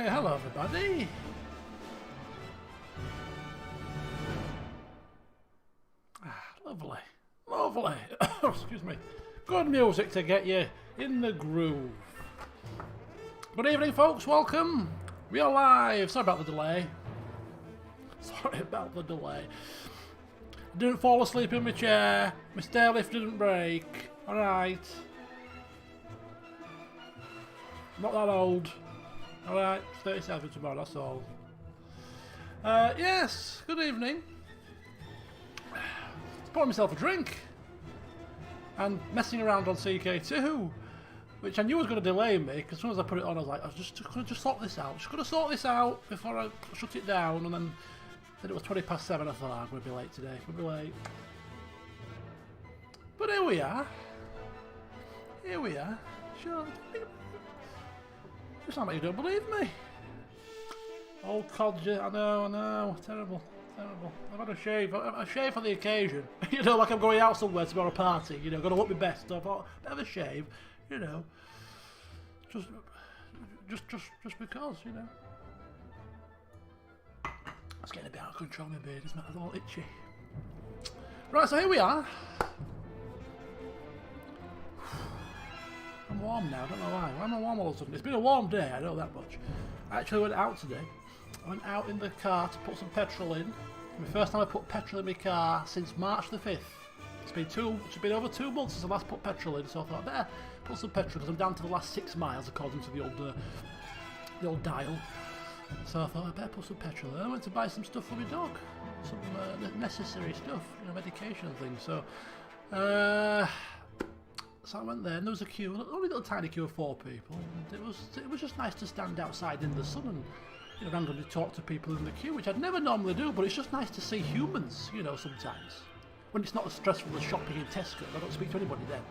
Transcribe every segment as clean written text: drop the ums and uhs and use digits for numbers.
Hello everybody. Lovely, lovely. Excuse me. Good music to get you in the groove. Good evening, folks. Welcome. We are live. Sorry about the delay. I didn't fall asleep in my chair. My stair lift didn't break. Alright. Not that old. Alright, 37 tomorrow, that's all. Yes, good evening. Pouring myself a drink. And messing around on CK2. Which I knew was going to delay me, because as soon as I put it on, I was like, I was just going to sort this out. Just going to sort this out before I shut it down, and then it was 7:20. I thought, I'm going to be late today. I'm going to be late. But here we are. Here we are. Sure. It's not like you don't believe me. Old codger, I know. Terrible. I've had a shave. A shave for the occasion. You know, like I'm going out somewhere to go to a party. You know, got to look my best. So I thought, bit of a shave. You know, just because, you know. It's getting a bit out of control, my beard, isn't it? It's all itchy. Right, so here we are. I'm warm now, I don't know why. Why am I warm all of a sudden? It's been a warm day, I know that much. I actually went out today. I went out in the car to put some petrol in. My first time I put petrol in my car since March the 5th. It's been over 2 months since I last put petrol in, so I thought, I better put some petrol because I'm down to the last 6 miles according to the old dial. So I thought, I better put some petrol in. I went to buy some stuff for my dog. Some necessary stuff, you know, medication and things. So I went there and there was a queue, only a little tiny queue of 4 people. And it was just nice to stand outside in the sun and, you know, randomly talk to people in the queue, which I'd never normally do, but it's just nice to see humans, you know, sometimes. When it's not as stressful as shopping in Tesco, I don't speak to anybody then.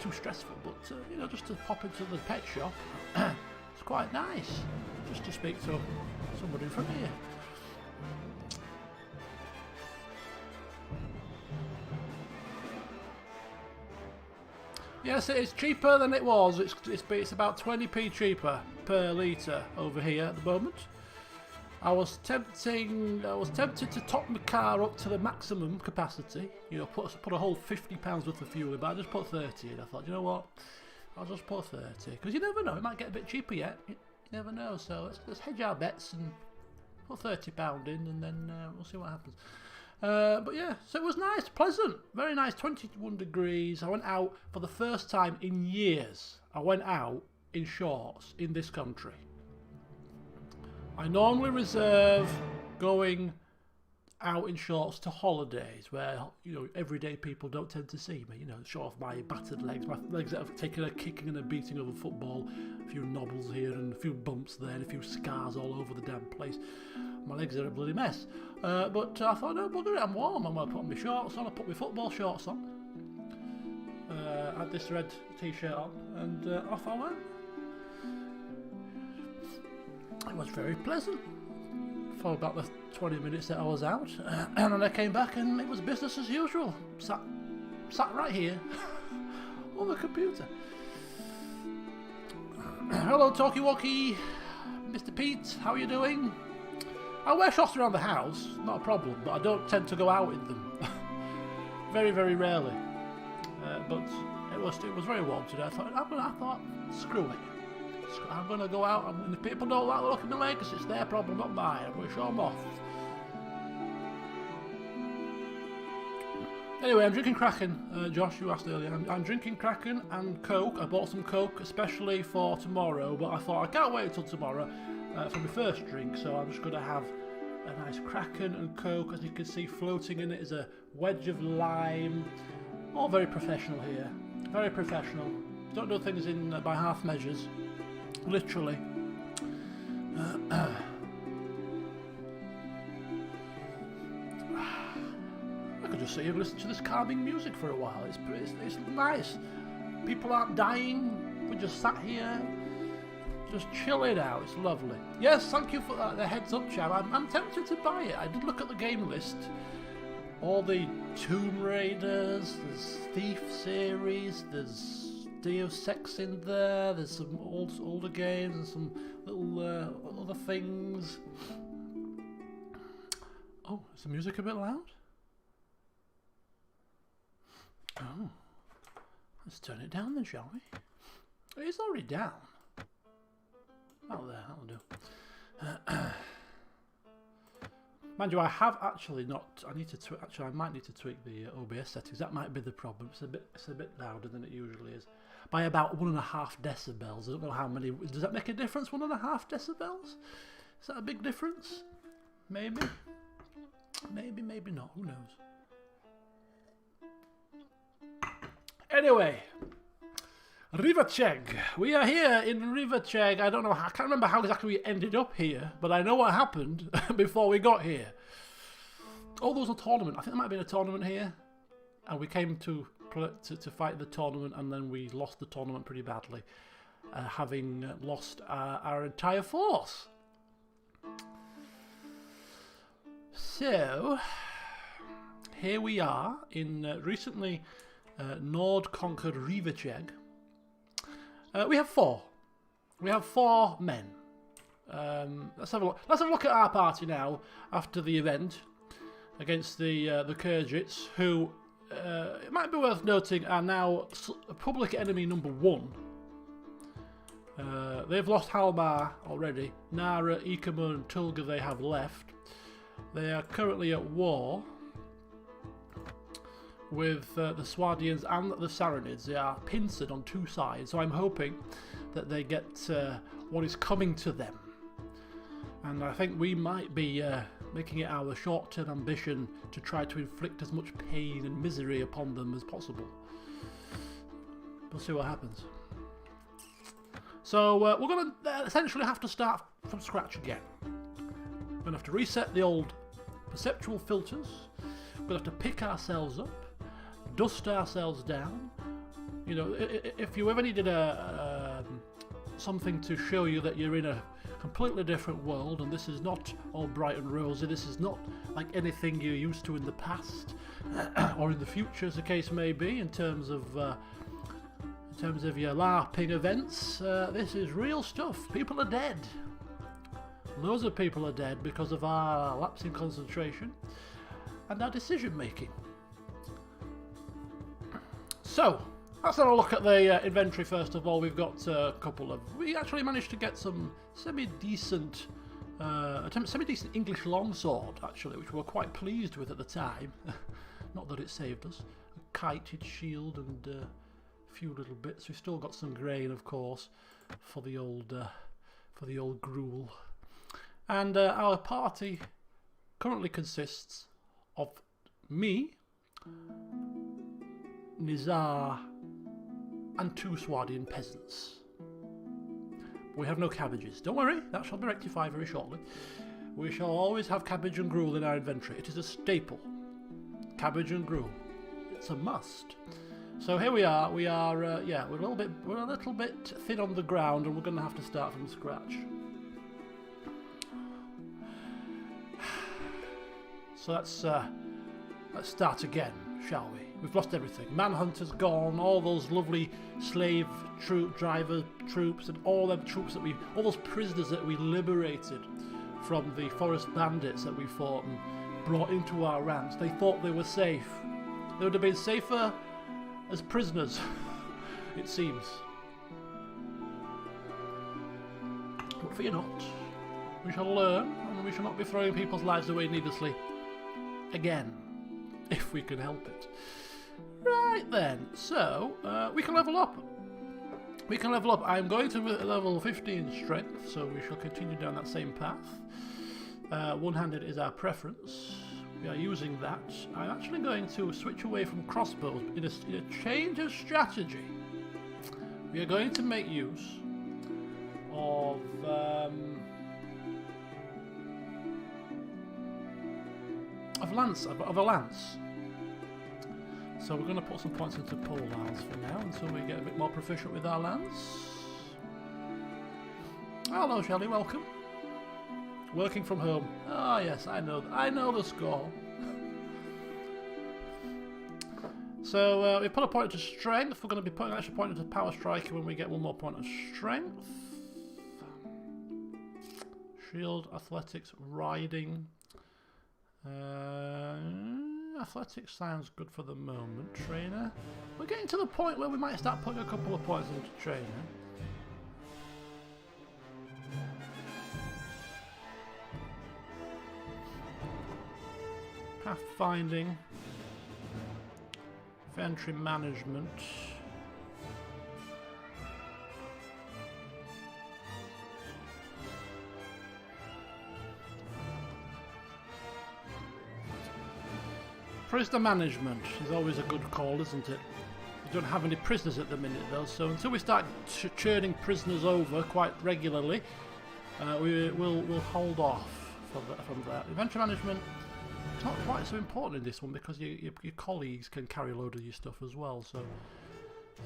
Too stressful, but you know, just to pop into the pet shop, it's quite nice. Just to speak to somebody in front of you. Yes, it is cheaper than it was. It's about 20p cheaper per litre over here at the moment. I was tempted to top my car up to the maximum capacity. You know, put a whole £50 worth of fuel in, but I just put 30 in. I thought, you know what? I'll just put 30 because you never know. It might get a bit cheaper yet. You never know. So let's hedge our bets and put £30 in, and then we'll see what happens. But yeah, so it was nice, pleasant, very nice. 21 degrees. I went out for the first time in years. I went out in shorts in this country. I normally reserve going out in shorts to holidays where, you know, everyday people don't tend to see me. You know, show off my battered legs, my legs that have taken a kicking and a beating over football, a few nobbles here and a few bumps there and a few scars all over the damn place. My legs are a bloody mess. But I thought, no, bugger it, I'm warm. I'm going to put my shorts on. I put my football shorts on. I had this red t-shirt on and off I went. It was very pleasant for about the 20 minutes that I was out, and then I came back and it was business as usual. Sat right here on the computer. Hello, Talkie Walkie, Mr. Pete. How are you doing? I wear shorts around the house, not a problem, but I don't tend to go out in them. Very, very rarely. But it was very warm today. I thought, screw it. I'm going to go out, and if people don't like the look of my legs, it's their problem, not mine. I'm going to show them off. Anyway, I'm drinking Kraken. Josh, you asked earlier. I'm drinking Kraken and Coke. I bought some Coke especially for tomorrow, but I thought I can't wait until tomorrow for my first drink, so I'm just going to have a nice Kraken and Coke. As you can see, floating in it is a wedge of lime. All very professional here. Very professional. Don't do things by half measures. Literally. I could just sit here and listen to this calming music for a while. It's nice. People aren't dying. We're just sat here, just chilling out. It's lovely. Yes, thank you for that. The heads up, chap. I'm tempted to buy it. I did look at the game list. All the Tomb Raiders. There's Thief series. There's Deus Ex in there. There's some older games and some little other things. Oh, is the music a bit loud? Oh, let's turn it down then, shall we? It's already down. Oh, there, that'll do. Mind you, I have actually not. I need to I might need to tweak the OBS settings. That might be the problem. It's a bit louder than it usually is, by about 1.5 decibels. I don't know how many. Does that make a difference? 1.5 decibels? Is that a big difference? Maybe. Maybe not. Who knows? Anyway, Rivacheg. We are here in Rivacheg. I don't know. I can't remember how exactly we ended up here, but I know what happened before we got here. Oh, there was a tournament. I think there might have been a tournament here, and we came to fight the tournament, and then we lost the tournament pretty badly, having lost our entire force. So here we are in recently Nord conquered Rivacheg. We have 4. We have 4 men. Let's have a look. Let's have a look at our party now after the event against the Kurgits, who it might be worth noting are now public enemy number 1. They've lost Halmar already. Nara, Ikama, and Tulga they have left. They are currently at war with the Swadians and the Saranids. They are pincered on 2 sides, so I'm hoping that they get what is coming to them. And I think we might be making it our short-term ambition to try to inflict as much pain and misery upon them as possible. We'll see what happens. So we're going to essentially have to start from scratch again. We're going to have to reset the old perceptual filters. We're going to have to pick ourselves up, dust ourselves down. You know, if you ever needed something to show you that you're in a completely different world, and this is not all bright and rosy, this is not like anything you're used to in the past or in the future, as the case may be, in terms of your LARPing events, this is real stuff. People are dead. Loads of people are dead because of our lapse in concentration and our decision making. So let's have a look at the inventory first of all. We've got a couple of. We actually managed to get some semi-decent English longsword, actually, which we were quite pleased with at the time. Not that it saved us. A kited shield and a few little bits. We've still got some grain, of course, for the old gruel. And our party currently consists of me, Nizar, and 2 Swadian peasants. We have no cabbages. Don't worry, that shall be rectified very shortly. We shall always have cabbage and gruel in our inventory. It is a staple. Cabbage and gruel. It's a must. So here we are. We're a little bit thin on the ground, and we're going to have to start from scratch. So let's start again, shall we? We've lost everything. Manhunter's gone, all those lovely slave driver troops, and all them troops all those prisoners that we liberated from the forest bandits that we fought and brought into our ranks. They thought they were safe. They would have been safer as prisoners, it seems. But fear not. We shall learn, and we shall not be throwing people's lives away needlessly again, if we can help it. Right then, so we can level up. We can level up. I'm going to level 15 strength, so we shall continue down that same path. One-handed is our preference. We are using that. I'm actually going to switch away from crossbows in a change of strategy. We are going to make use of a lance. So we're going to put some points into pole lance for now until we get a bit more proficient with our lance. Hello, Shelley. Welcome. Working from home. Ah, yes, I know the score. So we put a point into strength. We're going to be putting an extra point into power striker when we get one more point of strength. Shield, athletics, riding. Athletics sounds good for the moment. Trainer. We're getting to the point where we might start putting a couple of points into trainer. Pathfinding. Inventory management. Prisoner management is always a good call, isn't it? We don't have any prisoners at the minute though, so until we start churning prisoners over quite regularly, we'll hold off from that. Inventory management. It's not quite so important in this one because your colleagues can carry a load of your stuff as well. So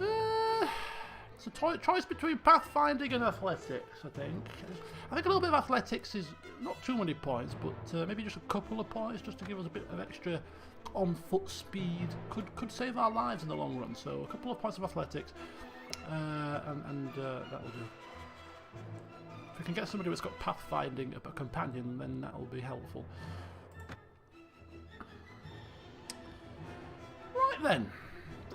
it's a choice between pathfinding and athletics. I think a little bit of athletics is not too many points, but maybe just a couple of points just to give us a bit of extra on-foot speed could save our lives in the long run. So a couple of points of athletics, and that will do. If we can get somebody that's got pathfinding, a companion, then that will be helpful. Then,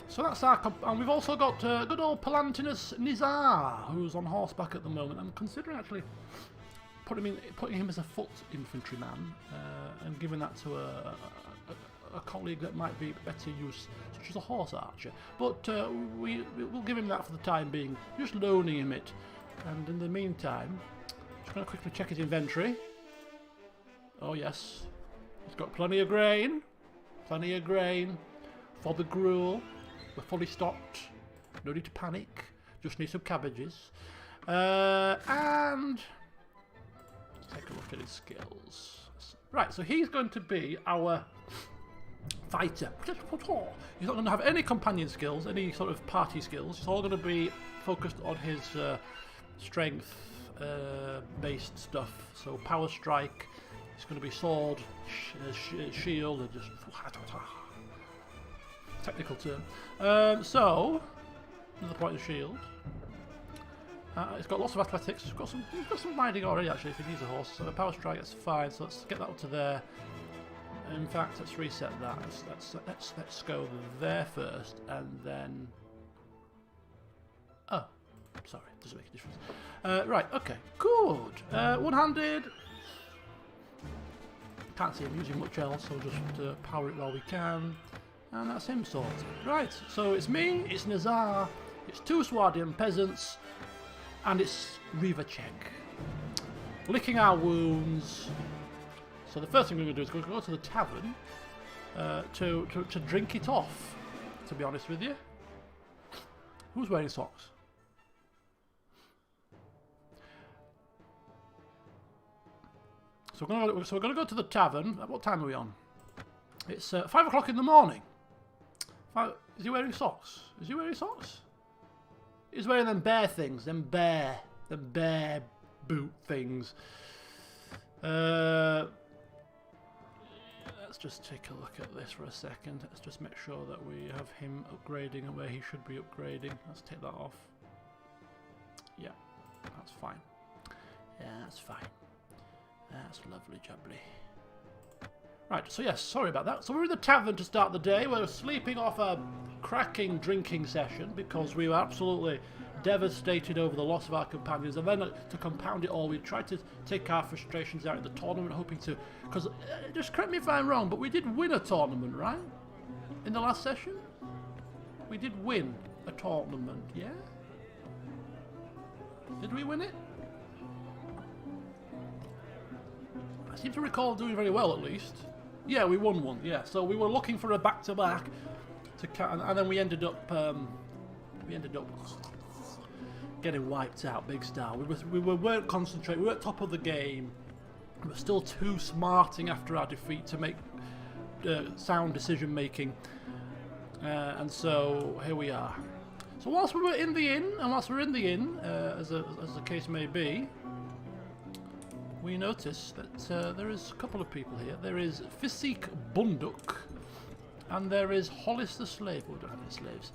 so that's our and we've also got good old Palantinus Nizar, who's on horseback at the moment. I'm considering actually putting him as a foot infantryman and giving that to a colleague that might be better use, such as a horse archer. But we'll give him that for the time being, just loaning him it. And in the meantime, just going to quickly check his inventory. Oh yes, he's got plenty of grain. Plenty of grain. For the gruel, we're fully stocked. No need to panic. Just need some cabbages. And let's take a look at his skills. Right, so he's going to be our fighter. He's not going to have any companion skills, any sort of party skills. It's all going to be focused on his strength based stuff. So power strike. It's going to be sword, shield, and just technical term. So another point of shield. It's got lots of athletics. He's got some riding already actually. If he needs a horse, so a power strike, that's fine. So let's get that up to there. In fact, let's reset that. Let's go there first, and then. Oh, sorry, doesn't make a difference. Right, okay, good. One-handed. Can't see him using much else, so we'll just power it while we can. And that's him sorted. Right, so it's me, it's Nazar, it's two Swardian peasants, and it's Rivacek. Licking our wounds. So the first thing we're going to do is go to the tavern to drink it off, to be honest with you. Who's wearing socks? So we're going to go to the tavern. What time are we on? It's 5 o'clock in the morning. Is he wearing socks? Is he wearing socks? He's wearing them bear things. Them bear boot things. Let's just take a look at this for a second. Let's just make sure that we have him upgrading where he should be upgrading. Let's take that off. Yeah, that's fine. Yeah, that's fine. That's lovely jubbly. Right, so yes, sorry about that. So we're in the tavern to start the day. We're sleeping off a cracking drinking session because we were absolutely devastated over the loss of our companions. And then to compound it all, we tried to take our frustrations out in the tournament, hoping to... Because, just correct me if I'm wrong, but we did win a tournament, right? In the last session? We did win a tournament, yeah? Did we win it? I seem to recall doing very well, at least. Yeah, we won one. Yeah, so we were looking for a back-to-back, and then we ended up getting wiped out, big style. We weren't concentrating. We weren't top of the game. We were still too smarting after our defeat to make sound decision making, and so here we are. So whilst we were in the inn, as the case may be, we notice that there is a couple of people here. There is Fisik Bunduk, And there is Hollis the slave. We don't have any slaves.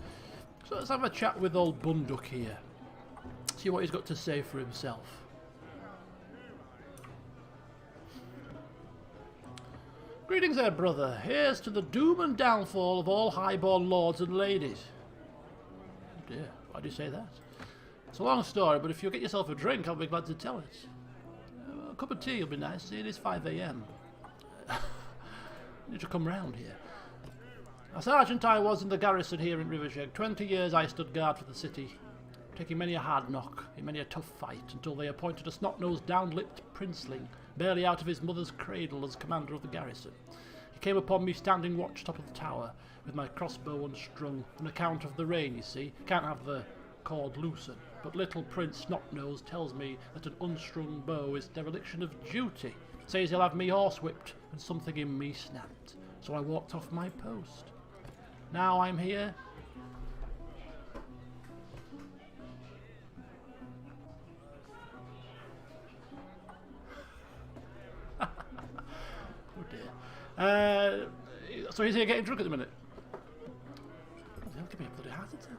So let's have a chat with old Bunduk here. See what he's got to say for himself. Greetings there, brother. Here's to the doom and downfall of all highborn lords and ladies. Oh dear, why do you say that? It's a long story, but if you'll get yourself a drink, I'll be glad to tell it. A cup of tea will be nice. It is 5 AM. Need to come round here. A sergeant I was in the garrison here in Riversheg. 20 years I stood guard for the city, taking many a hard knock in many a tough fight, until they appointed a snot-nosed, down-lipped princeling, barely out of his mother's cradle, as commander of the garrison. He came upon me standing watch top of the tower, with my crossbow unstrung, on account of the rain, you see. Can't have the cord loosened. But little Prince Snot-Nose tells me that an unstrung bow is dereliction of duty. Says he'll have me horsewhipped, and something in me snapped. So I walked off my post. Now I'm here. Oh dear. So he's here getting drunk at the minute. Oh, they'll give me a bloody heart attack.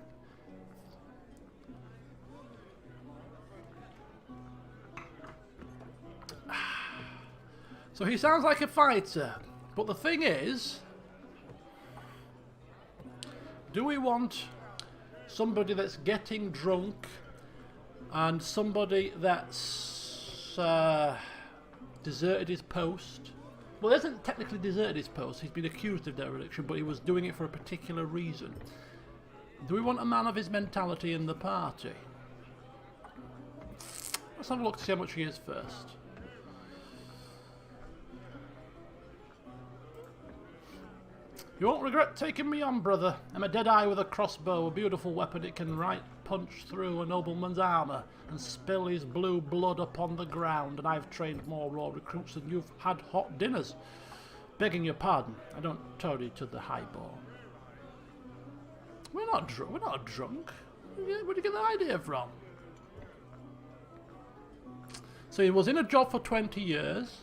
So he sounds like a fighter, but the thing is, do we want somebody that's getting drunk and somebody that's deserted his post? Well, he hasn't technically deserted his post. He's been accused of dereliction, but he was doing it for a particular reason. Do we want a man of his mentality in the party? Let's have a look to see how much he is first. You won't regret taking me on, brother. I'm a dead-eye with a crossbow, a beautiful weapon. It can right punch through a nobleman's armour and spill his blue blood upon the ground, and I've trained more raw recruits than you've had hot dinners. Begging your pardon, I don't toady to the highball. We're not drunk. Where did you get that idea from? So he was in a job for 20 years.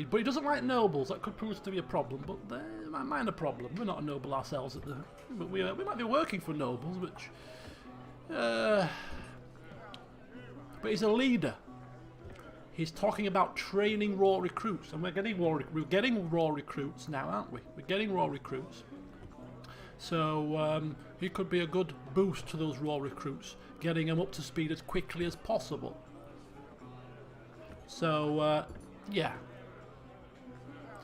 But he doesn't like nobles. That could prove to be a problem, but they're a minor problem. We're not a noble ourselves, but we might be working for nobles, which... but he's a leader. He's talking about training raw recruits, and we're getting raw recruits now, aren't we? We're getting raw recruits. So he could be a good boost to those raw recruits, getting them up to speed as quickly as possible. So, yeah.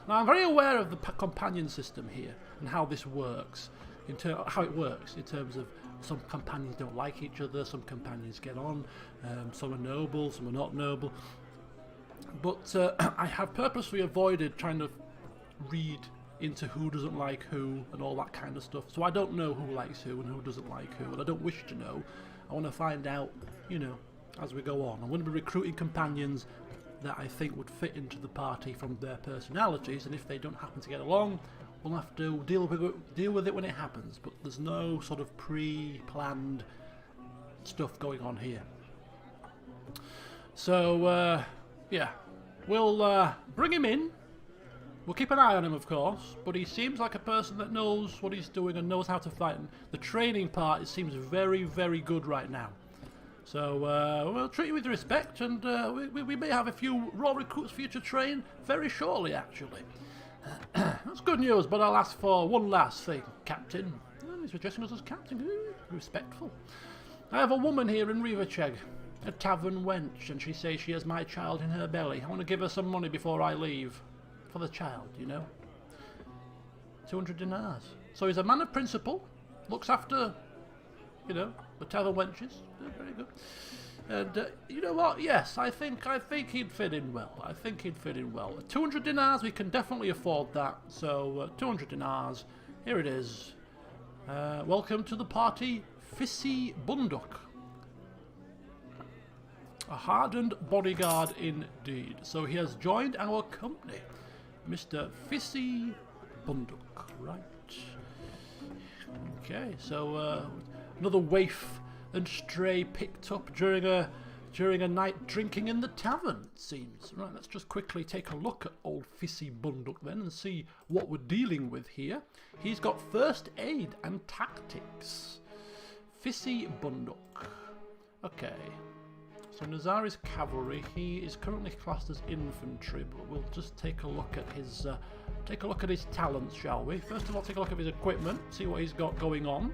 Now, I'm very aware of the companion system here and how this works, how it works in terms of some companions don't like each other, some companions get on, some are noble, some are not noble. But I have purposely avoided trying to read into who doesn't like who and all that kind of stuff. So I don't know who likes who and who doesn't like who, and I don't wish to know. I want to find out, you know, as we go on. I'm going to be recruiting companions that I think would fit into the party from their personalities, and if they don't happen to get along, we'll have to deal with it when it happens. But there's no sort of pre-planned stuff going on here. So yeah, we'll bring him in. We'll keep an eye on him, of course, but he seems like a person that knows what he's doing and knows how to fight. And the training part, it seems very, very good right now. So we'll treat you with respect, and we may have a few raw recruits for you to train very shortly, actually. That's good news, but I'll ask for one last thing, Captain. Oh, he's addressing us as Captain. Ooh, respectful. I have a woman here in Rivercheg, a tavern wench, and she says she has my child in her belly. I want to give her some money before I leave. For the child, you know. 200 dinars. So he's a man of principle, looks after, you know, the tavern wenches. Very good. And you know what? Yes, I think he'd fit in well. I think he'd fit in well. 200 dinars, we can definitely afford that. So 200 dinars. Here it is. Welcome to the party, Fissy Bunduk. A hardened bodyguard indeed. So he has joined our company. Mr. Fissy Bunduk, right? Okay, so another waif and stray picked up during a during a night drinking in the tavern, it seems. Right, let's just quickly take a look at old Fissy Bunduk then and see what we're dealing with here. He's got first aid and tactics. Fissy Bunduk. Okay. So Nazari's cavalry. He is currently classed as infantry, but we'll just take a look at his talents, shall we? First of all, take a look at his equipment, see what he's got going on.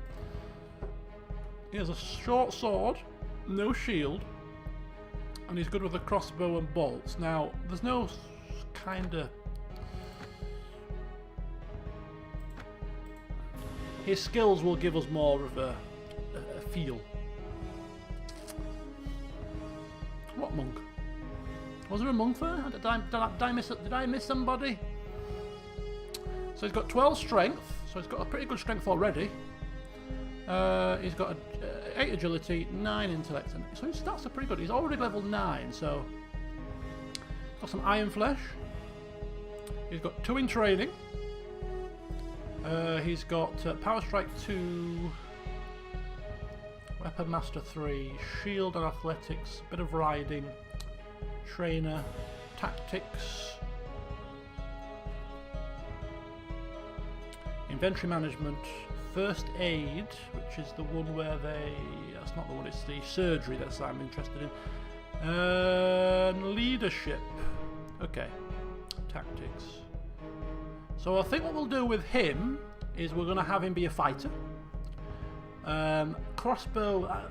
He has a short sword, no shield, and he's good with a crossbow and bolts. Now, there's no kind of... His skills will give us more of a feel. What monk? Was there a monk there? Did I miss somebody? So he's got 12 strength, so he's got a pretty good strength already. He's got 8 agility, 9 intellect, and so his stats are pretty good. He's already level 9, so got some iron flesh. He's got 2 in training. He's got power strike 2, weapon master 3, shield and athletics, bit of riding, trainer, tactics, inventory management, first aid, which is the one where that's not the one, it's the surgery that I'm interested in, leadership, okay, tactics. So I think what we'll do with him is we're going to have him be a fighter. Crossbow, I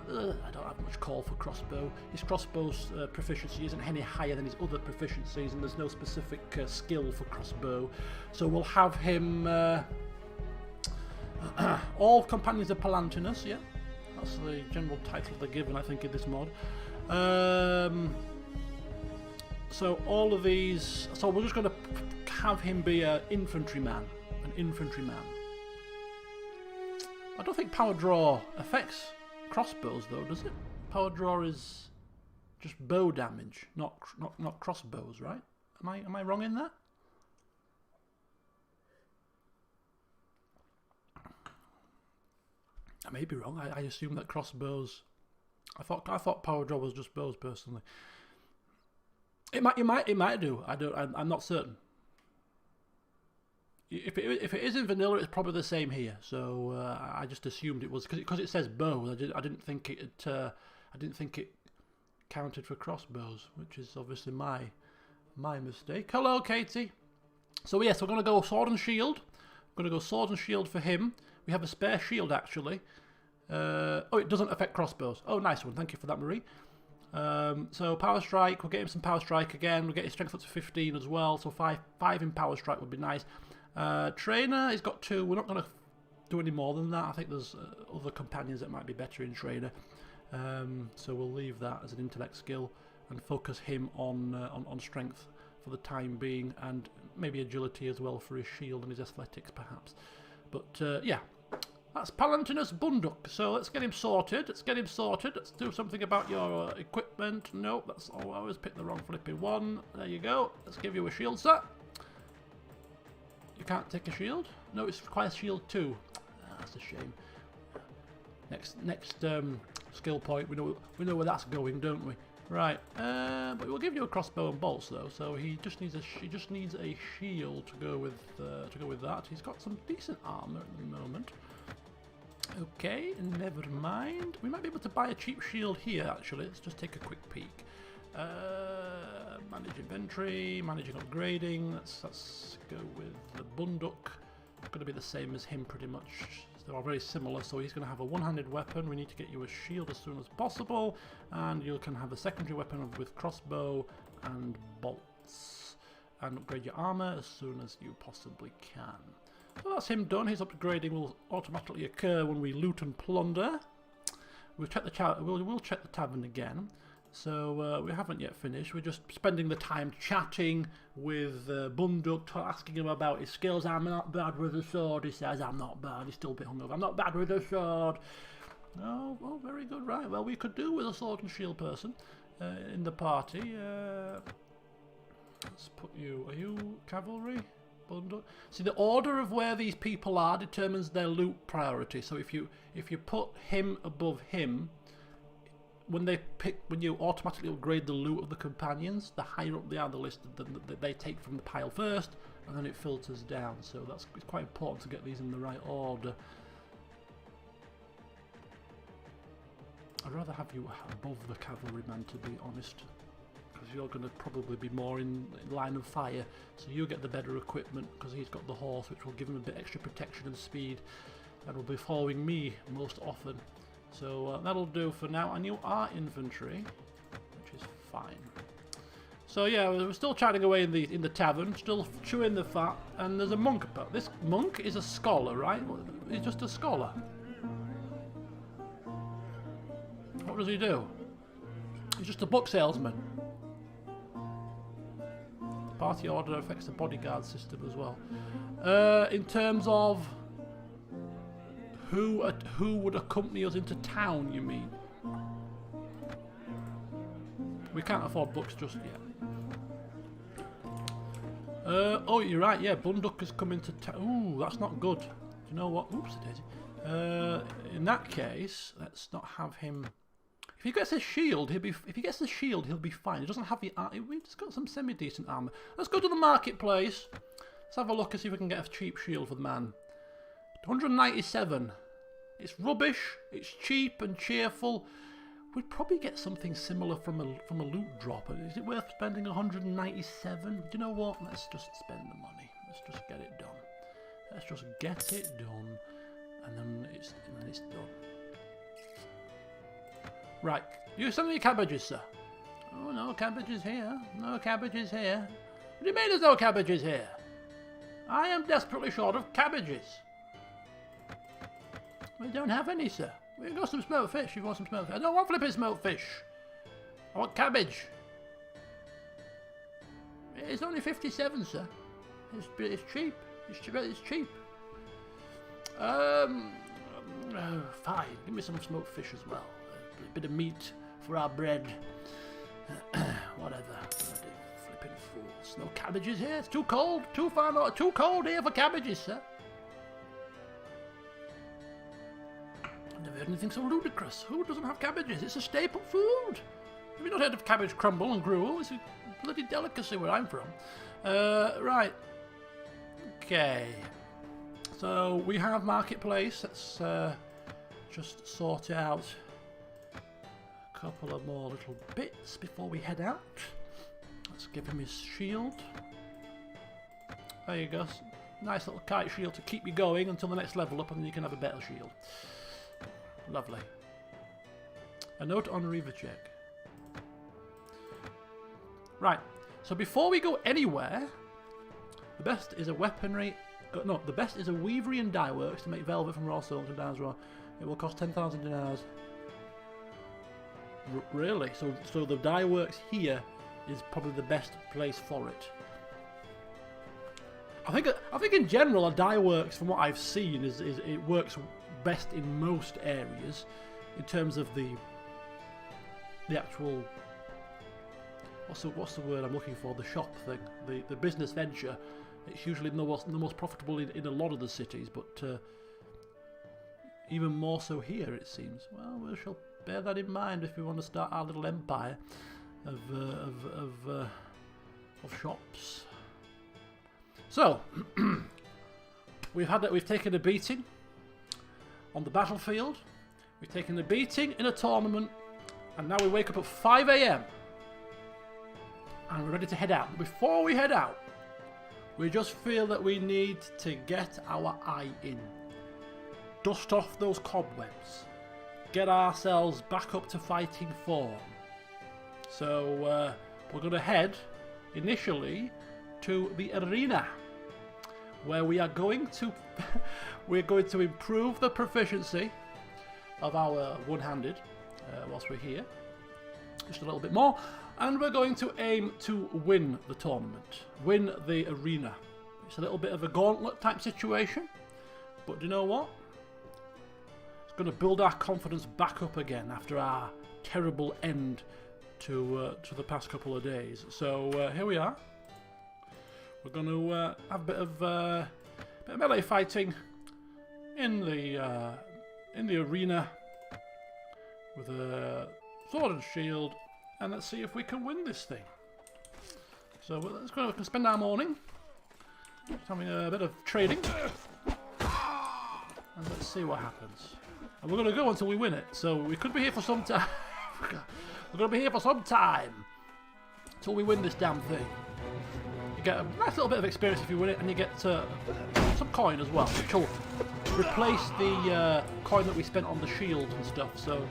don't have much call for crossbow. His crossbow's proficiency isn't any higher than his other proficiencies, and there's no specific skill for crossbow. So we'll have him... all companions of Palantinus, yeah? That's the general title they're given, I think, in this mod. So all of these... So we're just going to have him be an infantryman. I don't think power draw affects crossbows, though, does it? Power draw is just bow damage, not crossbows, right? Am I wrong in that? I may be wrong. I assume that crossbows. I thought power draw was just bows personally. It might do. I'm not certain. If it is in vanilla, it's probably the same here. So I just assumed it was because it says bows. I didn't think it counted for crossbows, which is obviously my mistake. Hello, Katie. So yes, we're going to go sword and shield. We're going to go sword and shield for him. We have a spare shield actually. Oh, it doesn't affect crossbows. Oh, nice one. Thank you for that, Marie. So power strike. We'll get him some power strike again. We'll get his strength up to 15 as well. So five in power strike would be nice. Trainer, he's got 2. We're not going to do any more than that. I think there's other companions that might be better in trainer. So we'll leave that as an intellect skill and focus him on strength for the time being, and maybe agility as well for his shield and his athletics perhaps. But yeah, that's Palantinus Bunduk. So let's get him sorted. Let's do something about your equipment. Nope, that's all. I always pick the wrong flipping one. There you go. Let's give you a shield set. You can't take a shield? No, it requires shield 2. That's a shame. Next skill point. We know where that's going, don't we? Right. But we'll give you a crossbow and bolts though. So he just needs a shield to go with that. He's got some decent armor at the moment. Okay, never mind. We might be able to buy a cheap shield here actually. Let's just take a quick peek. Manage inventory, managing upgrading. Let's go with the Bunduk. It's going to be the same as him pretty much. They are very similar, so he's going to have a one-handed weapon. We need to get you a shield as soon as possible, and you can have a secondary weapon with crossbow and bolts, and upgrade your armor as soon as you possibly can. So that's him done. His upgrading will automatically occur when we loot and plunder. We'll check the tavern again. So we haven't yet finished. We're just spending the time chatting with Bunduk, asking him about his skills. I'm not bad with a sword, he says. I'm not bad. He's still a bit hungover. I'm not bad with a sword. Oh, very good. Right. Well, we could do with a sword and shield person in the party. Let's put you. Are you cavalry? Bunduk. See, the order of where these people are determines their loot priority. So if you put him above him, when you automatically upgrade the loot of the companions, the higher up they are on the list, they take from the pile first, and then it filters down. So it's quite important to get these in the right order. I'd rather have you above the cavalryman, to be honest, because you're going to probably be more in line of fire, so you get the better equipment because he's got the horse, which will give him a bit extra protection and speed, and will be following me most often. So that'll do for now. And you are infantry, which is fine. So yeah, we're still chatting away in the tavern, still chewing the fat, and there's a monk about. This monk is a scholar, right? He's just a scholar. What does he do? He's just a book salesman. The party order affects the bodyguard system as well. In terms of who would accompany us into town, you mean? We can't afford books just yet. Oh, you're right, yeah, Bunduck is coming to town. Ooh, that's not good. Do you know what? Oops, daisy. In that case, let's not have him. If he gets a shield, he'll be fine. He doesn't have the armor. He's got some semi-decent armor. Let's go to the marketplace. Let's have a look and see if we can get a cheap shield for the man. 197. It's rubbish. It's cheap and cheerful. We'd probably get something similar from a loot drop. Is it worth spending 197? Do you know what? Let's just spend the money. Let's just get it done. Let's just get it done, and then it's done. Right, you send me cabbages, sir. Oh, no cabbages here. No cabbages here. What do you mean there's no cabbages here? I am desperately short of cabbages. We don't have any, sir. We've got some smoked fish. You want some smoked fish? I don't want flipping smoked fish. I want cabbage. It's only 57, sir. It's cheap. It's cheap. Fine. Give me some smoked fish as well. A bit of meat for our bread. Whatever. Bloody flipping fools. No cabbages here. It's too cold. Too cold here for cabbages, sir. I've never heard anything so ludicrous. Who doesn't have cabbages? It's a staple food. Have you not heard of cabbage crumble and gruel? It's a bloody delicacy where I'm from. Right. Okay. So we have marketplace. Let's just sort it out. Couple of more little bits before we head out. Let's give him his shield. There you go. Nice little kite shield to keep you going until the next level up, and then you can have a better shield. Lovely. A note on Reaver check. Right. So before we go anywhere, the best is a weaponry. No, the best is a weavery and dye works to make velvet from raw silk and dyes raw. It will cost 10,000 dinars. Really? So the dye works here is probably the best place for it. I think in general a dye works, from what I've seen, is it works best in most areas in terms of the actual what's the word I'm looking for, the shop thing, the business venture. It's usually the most profitable in a lot of the cities, but even more so here, it seems. Well, we shall bear that in mind if we want to start our little empire of shops. So we've taken a beating on the battlefield. We've taken a beating in a tournament, and now we wake up at 5 AM and we're ready to head out. But before we head out, we just feel that we need to get our eye in, dust off those cobwebs, get ourselves back up to fighting form. So we're going to head initially to the arena, where we are going to improve the proficiency of our one-handed whilst we're here, just a little bit more, and we're going to aim to win the tournament, win the arena. It's a little bit of a gauntlet type situation, but do you know what? It's going to build our confidence back up again after our terrible end to the past couple of days. So here we are. We're going to have a bit of melee fighting in the arena with sword and shield, and let's see if we can win this thing. So let's go and spend our morning just having a bit of trading, and let's see what happens. And we're going to go until we win it, so we could be here for some time. We're going to be here for some time until we win this damn thing. You get a nice little bit of experience if you win it, and you get some coin as well, which will replace the coin that we spent on the shield and stuff. So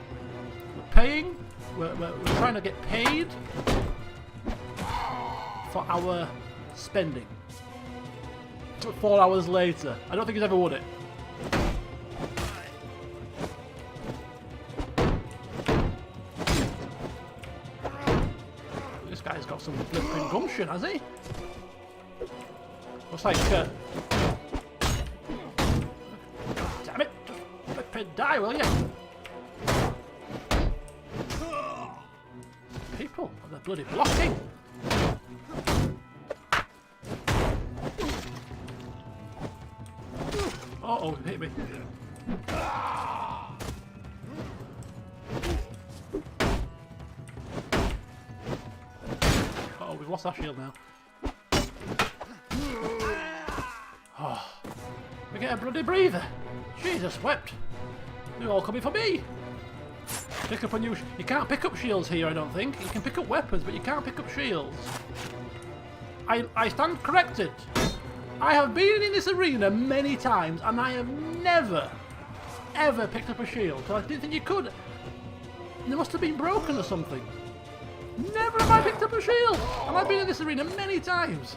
we're paying, we're trying to get paid for our spending. 4 hours later. I don't think he's ever won it. This guy's got some flipping gumption, has he? Looks like... damn it! Just flipping die, will you? People, they're bloody blocking! Uh-oh, hit me. Uh-oh, we've lost our shield now. Oh, we get a bloody breather. Jesus wept. They're all coming for me. Pick up a new... You can't pick up shields here, I don't think. You can pick up weapons, but you can't pick up shields. I stand corrected. I have been in this arena many times, and I have never, ever picked up a shield. So I didn't think you could. They must have been broken or something. Never have I picked up a shield, and I've been in this arena many times.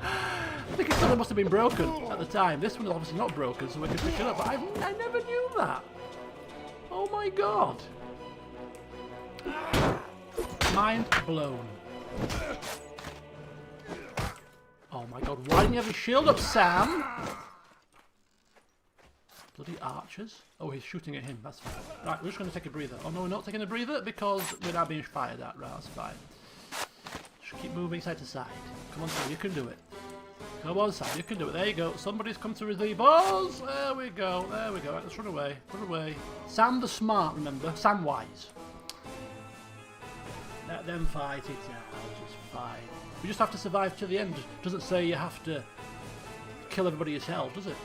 I think it must have been broken at the time. This one is obviously not broken, so we can pick it up. But I never knew that. Oh my god. Mind blown. Oh my god, why didn't you have your shield up, Sam? Bloody archers. Oh, he's shooting at him, that's fine. Right, we're just going to take a breather. Oh no, we're not taking a breather because we're now being fired at. Right, that's fine. Just keep moving side to side. Come on, Sam, you can do it. Come on, Sam, you can do it. There you go. Somebody's come to relieve us. There we go, there we go. Right, let's run away, run away. Sam the smart, remember? Sam wise. Let them fight it out, it's fine. You just have to survive to the end. It doesn't say you have to kill everybody yourself, does it?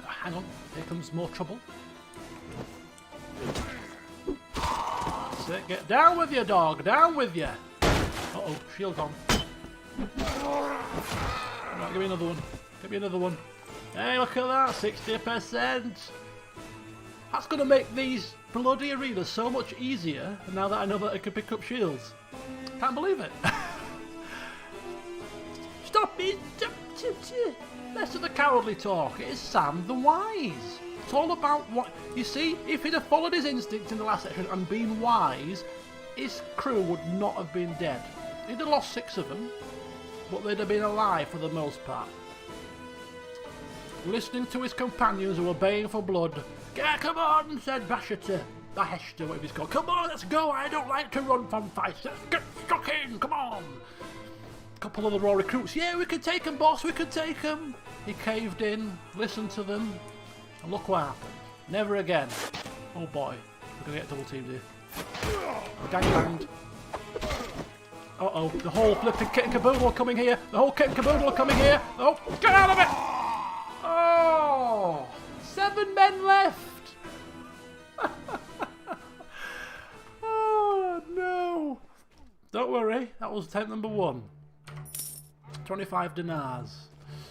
Hang on, here comes more trouble. That's it, get down with you, dog, down with you. Uh-oh, shield gone. Right, give me another one. Give me another one. Hey, look at that, 60%. That's going to make these bloody arenas so much easier now that I know that I can pick up shields. Can't believe it. Stop it! Less of the cowardly talk. It is Sam the Wise. It's all about what... You see, if he'd have followed his instinct in the last section and been wise, his crew would not have been dead. He'd have lost 6 of them, but they'd have been alive for the most part. Listening to his companions who were baying for blood. Come on, said Baheshta, whatever he's called. Come on, let's go. I don't like to run from fights. Let's get stuck in. Come on. A couple of the raw recruits. Yeah, we can take them, boss. We can take them. He caved in, listened to them, and look what happened. Never again. Oh boy, we're gonna get double teamed here. Gangbanged. Uh-oh, the whole flipping kit and caboodle are coming here. The whole kit and caboodle are coming here. Oh, get out of it! Oh, 7 men left. Oh no! Don't worry, that was attempt number 1. 25 dinars.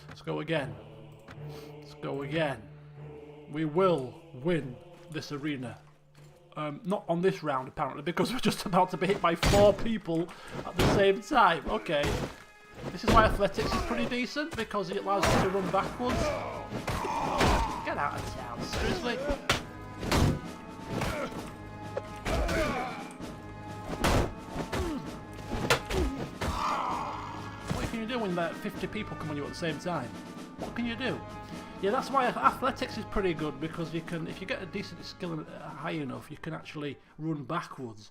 Let's go again. Let's go again. We will win this arena. Not on this round apparently, because we're just about to be hit by 4 people at the same time. Okay. This is why athletics is pretty decent, because it allows you to run backwards. Get out of town, seriously. What can you do when 50 people come on you at the same time? What can you do? Yeah, that's why athletics is pretty good, because you can, if you get a decent skill high enough, you can actually run backwards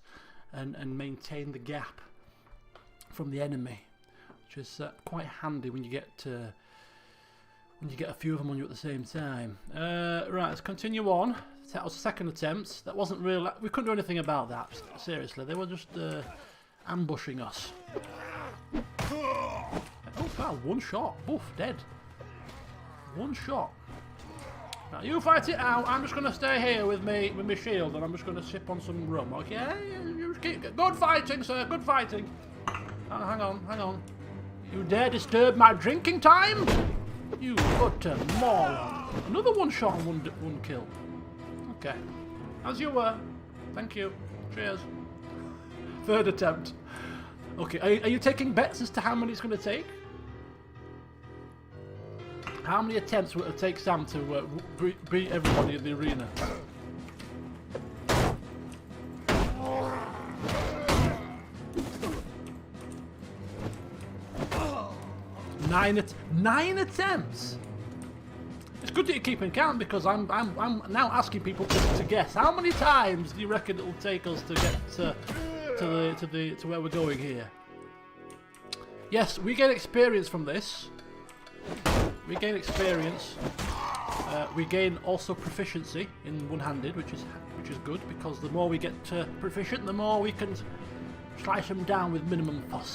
and maintain the gap from the enemy, which is quite handy when you get a few of them on you at the same time. Right, let's continue on. That was the second attempt. That wasn't real. We couldn't do anything about that. Seriously, they were just ambushing us. Oh wow, one shot. Boof, dead. One shot. Now you fight it out. I'm just gonna stay here with my shield, and I'm just gonna sip on some rum. Okay? You keep good fighting, sir. Good fighting. Hang on. You dare disturb my drinking time? You utter moron. Another one shot and one kill. Okay. As you were. Thank you. Cheers. Third attempt. Okay, are you taking bets as to how many it's going to take? How many attempts will it take Sam to beat everybody in the arena? 9 attempts. It's good that you're keeping count because I'm now asking people to guess how many times do you reckon it will take us to get to where we're going here. Yes, we gain experience from this. We gain experience. We gain also proficiency in one-handed, which is good because the more we get proficient, the more we can slice them down with minimum fuss.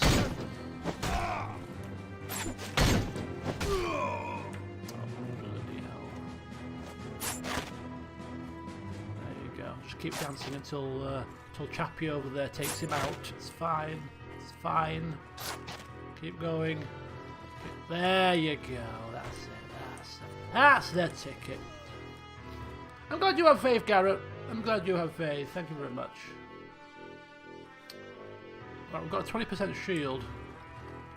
Keep dancing until Chappie over there takes him out. It's fine. It's fine. Keep going. There you go. That's it. That's the ticket. I'm glad you have faith, Garrett. I'm glad you have faith. Thank you very much. Right, we've got a 20% shield.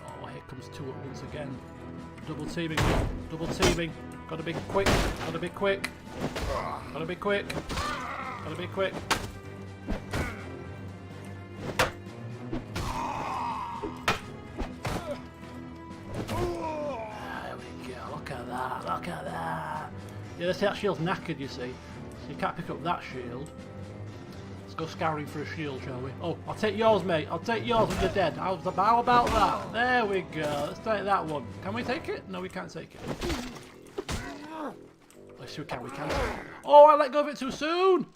Oh, here comes two at once again. Double teaming. Double teaming. Gotta be quick. Gotta be quick. Gotta be quick. Gotta be quick. There we go. Look at that. Look at that. Yeah, let's see, that shield's knackered, you see. So you can't pick up that shield. Let's go scouring for a shield, shall we? Oh, I'll take yours, mate. I'll take yours when you're dead. How about that? There we go. Let's take that one. Can we take it? No, we can't take it. Let's see, we can. We can. Oh, I let go of it too soon.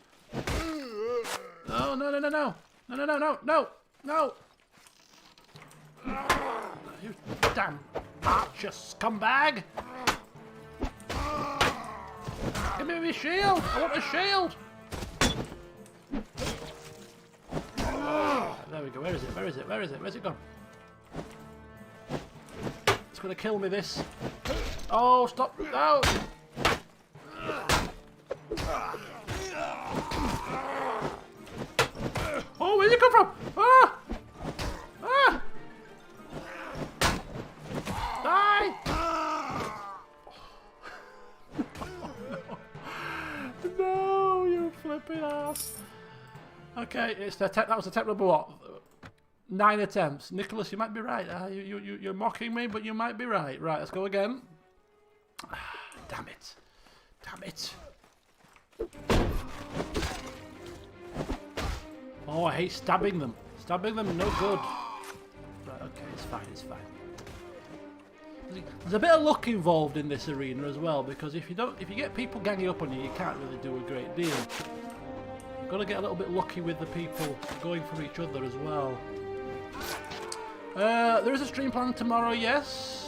No, no, no, no, no. No, no, no, no, no, no. You damn archer scumbag. Give me my shield. I want a shield. There we go. Where is it? Where is it? Where is it? Where's it gone? It's going to kill me, this. Oh, stop. No. Oh, where'd you come from? Ah! Ah! Die! No, you flipping ass. Okay, it's that was attempt number what? 9 attempts. Nicholas, you might be right. You're mocking me, but you might be right. Right, let's go again. Damn it. Damn it. Oh, I hate stabbing them. Stabbing them, no good. Right, okay, it's fine, it's fine. There's a bit of luck involved in this arena as well, because if you get people ganging up on you, you can't really do a great deal. You've got to get a little bit lucky with the people going for each other as well. There is a stream planned tomorrow, yes.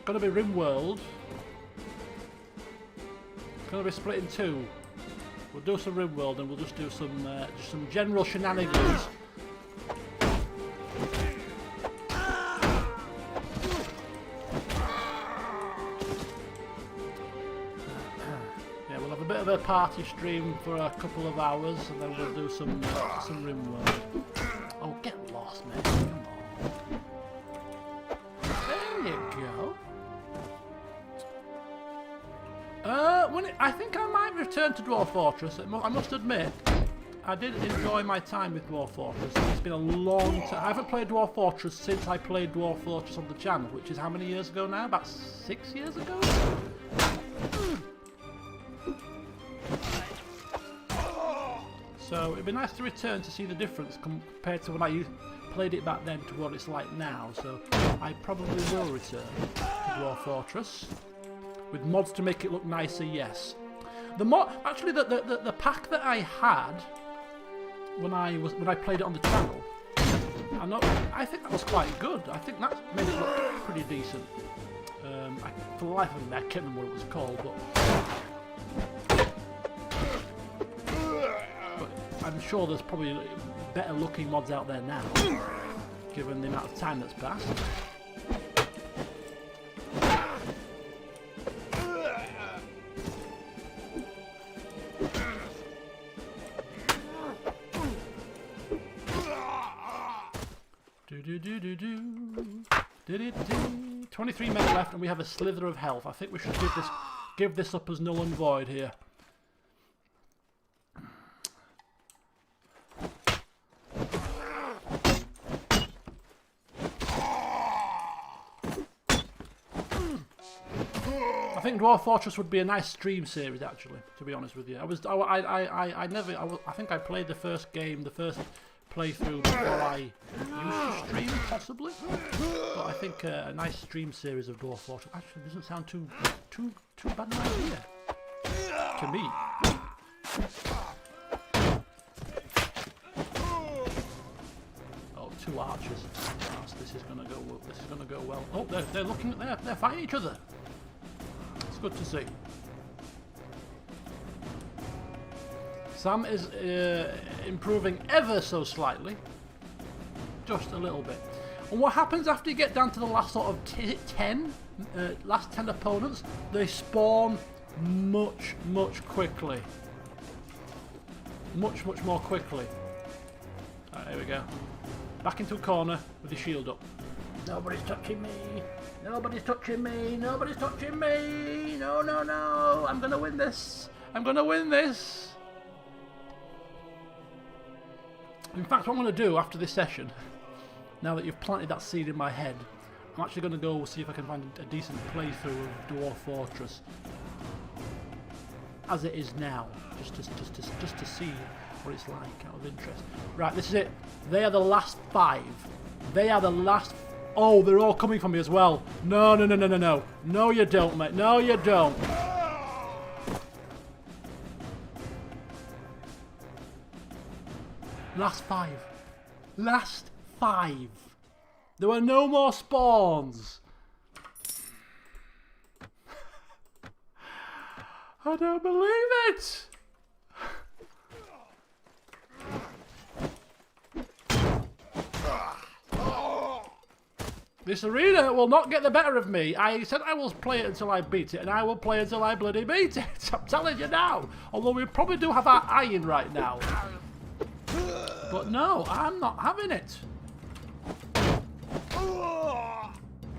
Gonna be RimWorld. Gonna be split in 2. We'll do some RimWorld and we'll just do some general shenanigans. Yeah, we'll have a bit of a party stream for a couple of hours and then we'll do some RimWorld. Oh, get lost, mate. Come on. There you go. I think I might return to Dwarf Fortress. I must admit, I did enjoy my time with Dwarf Fortress. It's been a long time. I haven't played Dwarf Fortress since I played Dwarf Fortress on the channel, which is how many years ago now? About 6 years ago? So it'd be nice to return to see the difference compared to when I played it back then to what it's like now. So I probably will return to Dwarf Fortress. With mods to make it look nicer, yes. Actually, the pack that I had when I played it on the channel, I think that was quite good. I think that made it look pretty decent. For the life of me, I can't remember what it was called, but I'm sure there's probably better looking mods out there now, given the amount of time that's passed. Do 23 men left, and we have a slither of health. I think we should give this up as null and void here. I think Dwarf Fortress would be a nice stream series, actually. To be honest with you, I think I played the first game, the first playthrough before I used to stream, possibly. But I think a nice stream series of Dwarf Fortress actually doesn't sound too bad an idea to me. Oh, 2 archers. Yes, this is gonna go well. Oh, they're looking at they're fighting each other. It's good to see. Sam is improving ever so slightly, just a little bit. And what happens after you get down to the last sort of 10 opponents? They spawn much quickly, much more quickly. Alright, here we go. Back into a corner with your shield up. Nobody's touching me. Nobody's touching me. Nobody's touching me. No. I'm gonna win this. I'm gonna win this. In fact, what I'm going to do after this session, now that you've planted that seed in my head, I'm actually going to go see if I can find a decent playthrough of Dwarf Fortress as it is now, just to see what it's like out of interest. Right, this is it. They are the last 5. They are the last. Oh, they're all coming for me as well. No. No, you don't, mate. No, you don't. Last 5. Last 5. There were no more spawns. I don't believe it. This arena will not get the better of me. I said I will play it until I beat it, and I will play until I bloody beat it. I'm telling you now. Although we probably do have our eye in right now. But no, I'm not having it.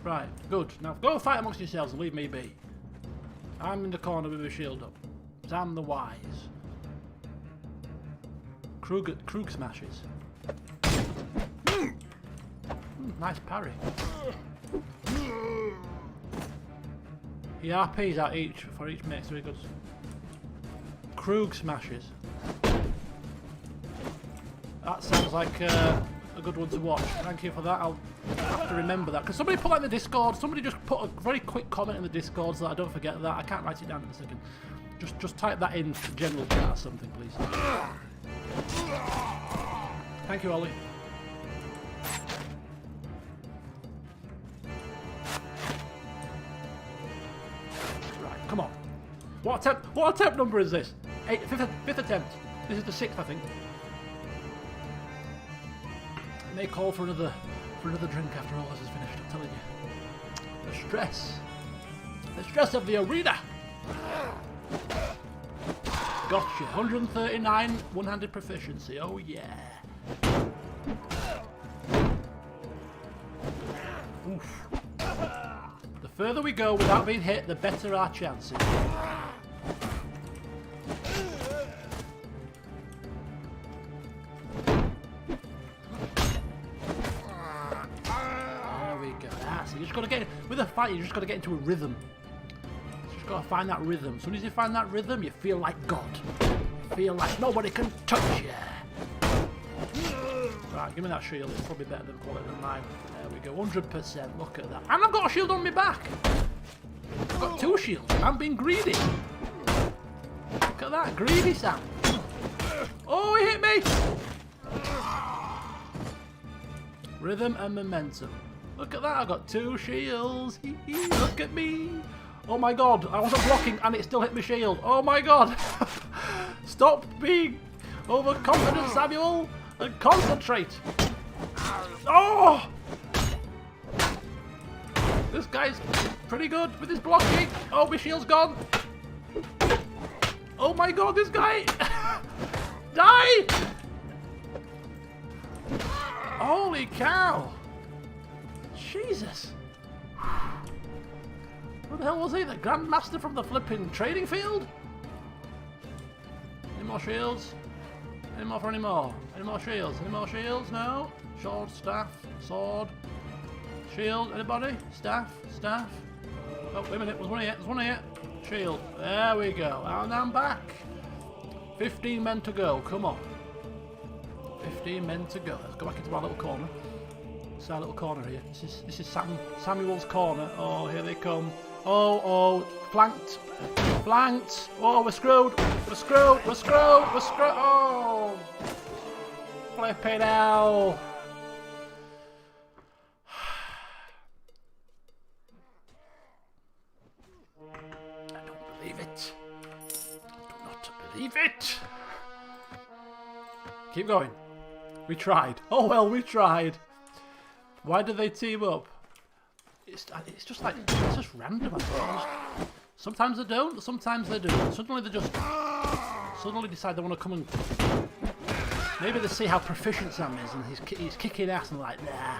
Right, good. Now go fight amongst yourselves and leave me be. I'm in the corner with my shield up. Sam the Wise. Krug smashes. Nice parry. He RPs out for each mate, so he goes. Krug smashes. That sounds like a good one to watch. Thank you for that. I'll have to remember that. Because somebody put that in the Discord. Somebody just put a very quick comment in the Discord so that I don't forget that. I can't write it down in a second. Just type that in to general chat or something, please. Thank you, Ollie. Right, come on. What attempt number is this? Fifth attempt. This is the 6th, I think. May call for another drink after all this is finished, I'm telling you. The stress of the arena. Gotcha. 139 one-handed proficiency. Oh yeah. Oof. The further we go without being hit, the better our chances. You just got to get with a fight. You just got to get into a rhythm. You just got to find that rhythm. As soon as you find that rhythm, you feel like God. You feel like nobody can touch you. Right, give me that shield. It's probably better than quality than mine. There we go. 100%. Look at that. And I've got a shield on my back. got 2 shields. I'm being greedy. Look at that, greedy Sam. Oh, he hit me! Rhythm and momentum. Look at that, I got 2 shields. Look at me. Oh my god, I wasn't blocking and it still hit my shield. Oh my god. Stop being overconfident, Samuel, and concentrate. Oh! This guy's pretty good with his blocking. Oh, my shield's gone. Oh my god, this guy. Die! Holy cow. Jesus. Who the hell was he? The Grandmaster from the flipping trading field? Any more shields? Any more for any more? Any more shields? Any more shields? No? Sword, staff, sword, shield, anybody? Staff, staff. Oh, wait a minute, there's one here, there's one here. Shield, there we go, and I'm back. 15 men to go, come on. 15 men to go. Let's go back into our little corner. It's our little corner here. This is Samuel's corner. Oh, here they come. Oh, flanked. Flanked. Oh, we're screwed. We're screwed. We're screwed. We're screwed. Oh. Flipping hell. I don't believe it. I do not believe it. Keep going. We tried. Oh well, we tried. Why did they team up? It's just like, it's just random, I suppose. Sometimes they don't, sometimes they do. Suddenly they just, suddenly decide they want to come and... Maybe they see how proficient Sam is and he's kicking ass and like, nah,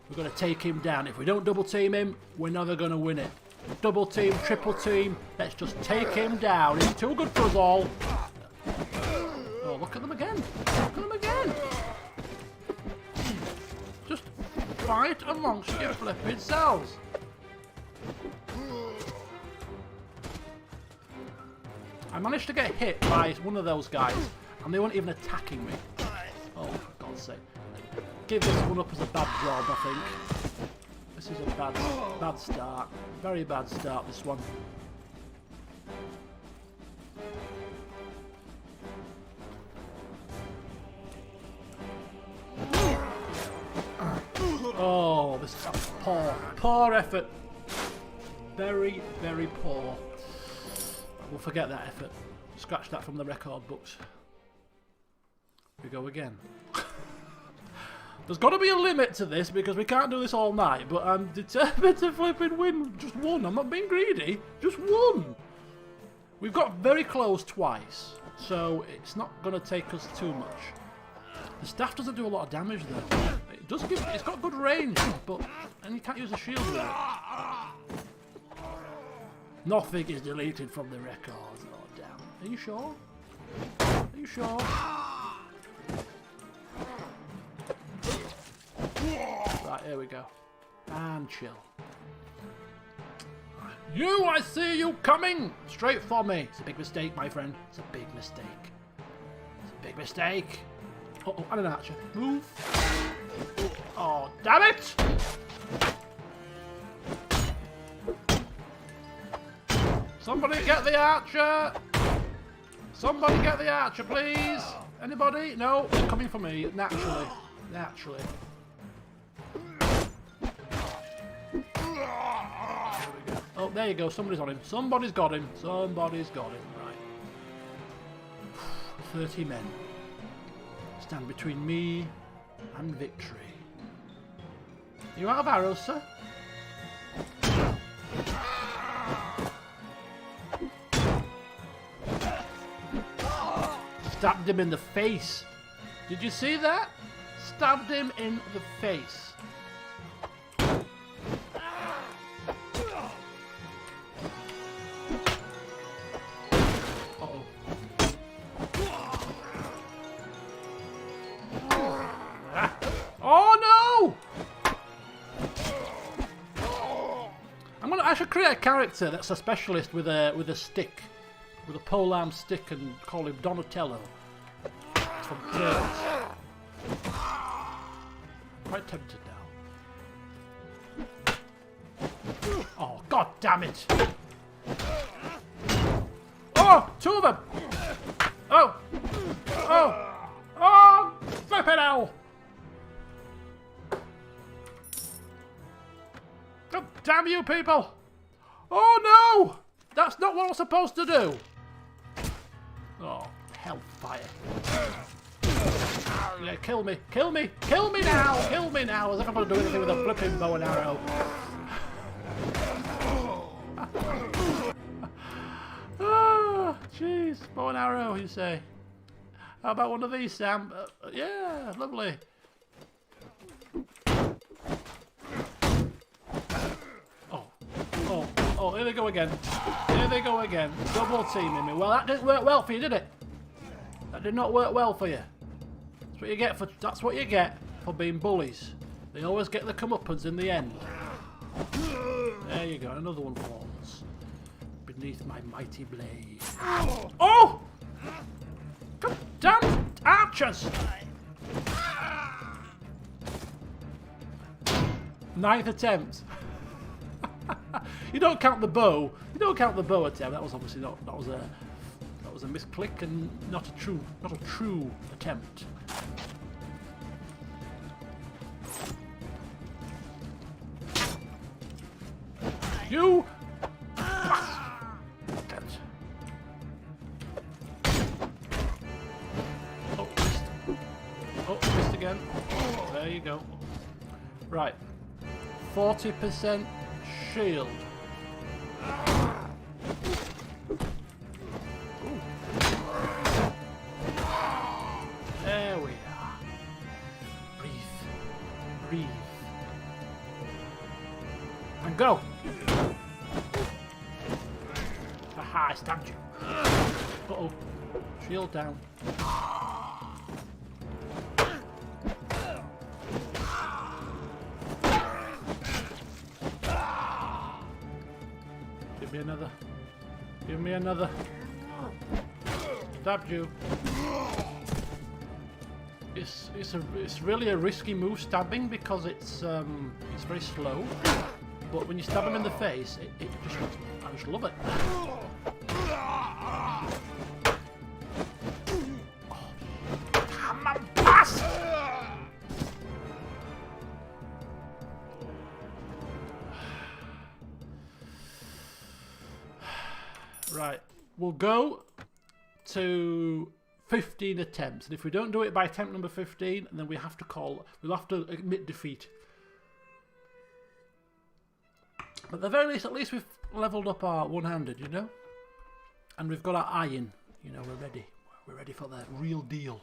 we're going to take him down. If we don't double team him, we're never going to win it. Double team, triple team, let's just take him down. He's too good for us all. Oh, look at them again. Look at them again. Just fight amongst your flipping selves. I managed to get hit by one of those guys and they weren't even attacking me. Oh, for God's sake. Give this one up as a bad job, I think. This is a bad start. Very bad start, this one. Oh, this is a poor effort. Very, very poor. We'll forget that effort. Scratch that from the record books. We go again. There's got to be a limit to this because we can't do this all night, but I'm determined to flipping win just one. I'm not being greedy. Just one. We've got very close twice, so it's not going to take us too much. The staff doesn't do a lot of damage though. It does give. It's got good range, and you can't use a shield with it. Nothing is deleted from the records. Oh damn! Are you sure? Are you sure? Right, here we go. And chill. You! I see you coming! Straight for me. It's a big mistake, my friend. It's a big mistake. It's a big mistake. Uh-oh, and an archer. Move. Oh, damn it! Somebody get the archer! Somebody get the archer, please! Anybody? No, it's coming for me. Naturally. Naturally. Oh, there you go. Somebody's on him. Somebody's got him. Somebody's got him. Right. 30 men. Stand between me and victory. You out of arrows, sir? Stabbed him in the face. Did you see that? Stabbed him in the face. I should create a character that's a specialist with a stick, with a polearm stick, and call him Donatello. It's from Turtles. Quite tempted now. Oh, god damn it! Oh, two of them. Oh. Oh. Oh, flipping hell. God damn you people. Oh no. That's not what I'm supposed to do. Oh, hellfire. Yeah, kill me. Kill me. Kill me now. Kill me now. As if I'm going to do anything with a flipping bow and arrow. Ah, jeez. Bow and arrow, you say. How about one of these, Sam? Yeah, lovely. Oh, here they go again. Here they go again. Double teaming me. Well, that didn't work well for you, did it? That did not work well for you. That's what you get for being bullies. They always get the comeuppance in the end. There you go. Another one falls beneath my mighty blade. Oh! God damn archers! Ninth attempt. You don't count the bow. You don't count the bow attempt. That was obviously not. That was a misclick and not a true attempt. You. Oh, missed. Oh, missed again. There you go. Right. 40% shield. Ooh. There we are. Breathe. Breathe. And go. Aha, I stabbed you. Uh-oh. Shield down. Give me another. Give me another. Stabbed you. It's really a risky move, stabbing, because it's very slow. But when you stab him in the face, I just love it. Come on, pass! Right, we'll go to 15 attempts, and if we don't do it by attempt number 15, then we'll have to admit defeat. But at the very least, at least we've leveled up our one-handed, you know? And we've got our iron, you know, we're ready. We're ready for the real deal.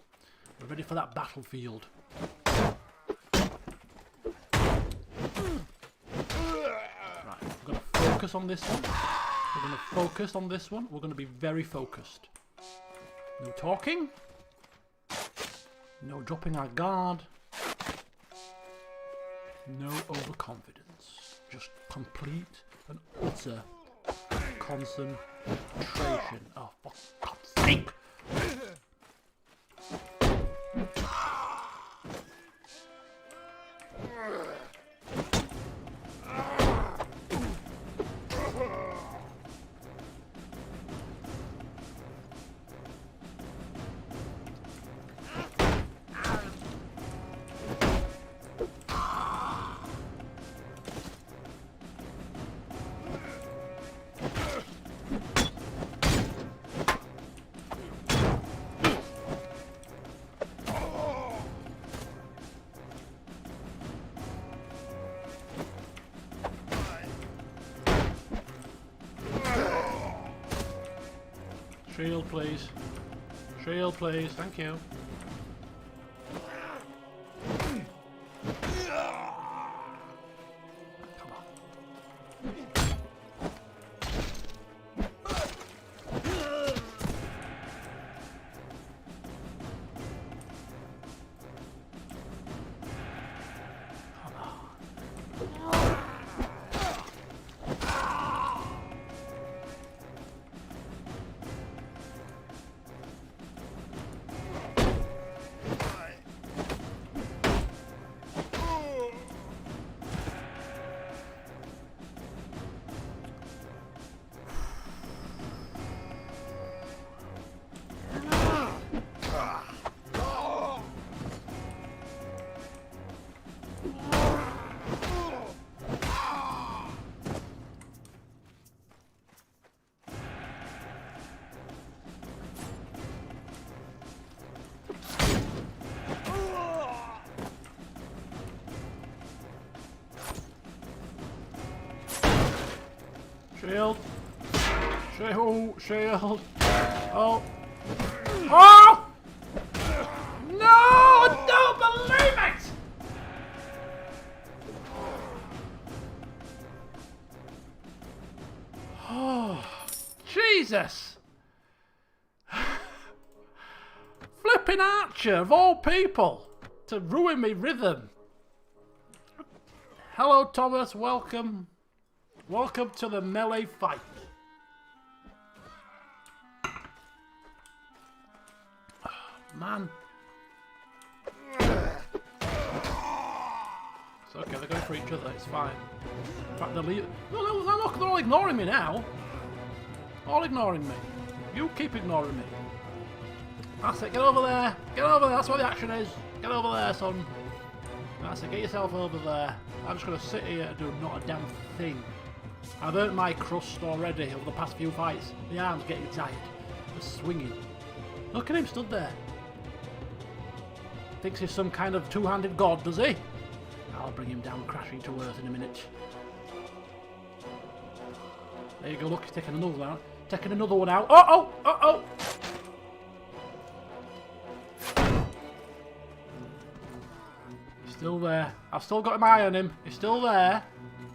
We're ready for that battlefield. Right, we're going to focus on this one. We're going to focus on this one. We're going to be very focused. No talking. No dropping our guard. No overconfidence. Just complete and utter concentration. Oh, for God's sake! Shield, please. Shield, please. Thank you. Come on. Shield. Shield. Shield. Oh. Oh! No! I don't believe it! Oh, Jesus! Flipping Archer, of all people, to ruin me rhythm. Hello, Thomas. Welcome. Welcome to the melee fight. Oh, man. It's okay, they're going for each other, it's fine. In fact, they're leaving. No, look, they're all ignoring me now. All ignoring me. You keep ignoring me. That's it, get over there. Get over there, that's where the action is. Get over there, son. That's it, get yourself over there. I'm just going to sit here and do not a damn thing. I've earned my crust already over the past few fights. The arm's getting tired. They're swinging. Look at him stood there. Thinks he's some kind of two-handed god, does he? I'll bring him down crashing to earth in a minute. There you go, look, he's taking another one out. Taking another one out. Uh-oh! Uh-oh! He's still there. I've still got my eye on him. He's still there.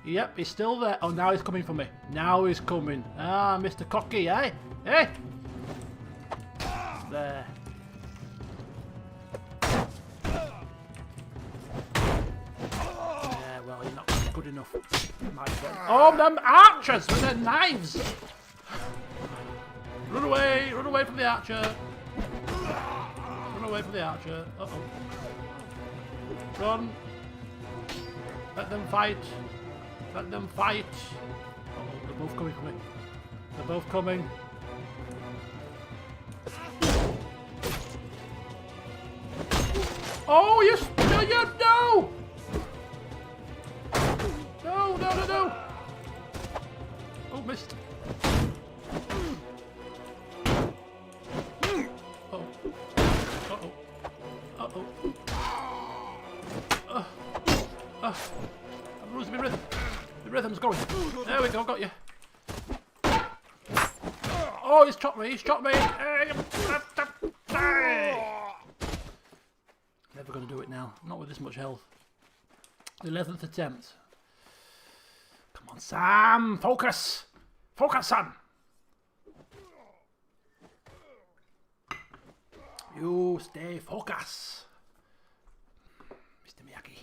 Yep, he's still there. Oh, now he's coming for me. Now he's coming. Ah, Mr. Cocky, eh? Hey! There. Yeah, well, you're not good enough, my friend. Oh, them archers with their knives! Run away from the archer. Run away from the archer. Uh-oh. Run. Let them fight. Let them fight. Uh-oh, they're both coming for me. They're both coming. Oh, you no! No! Oh, missed. Uh-oh. I'm losing my rhythm. The rhythm's going. There we go, got you. Oh, he's chopped me, Never going to do it now. Not with this much health. The 11th attempt. Come on, Sam! Focus! Focus, Sam! You stay focus. Mr. Miyagi.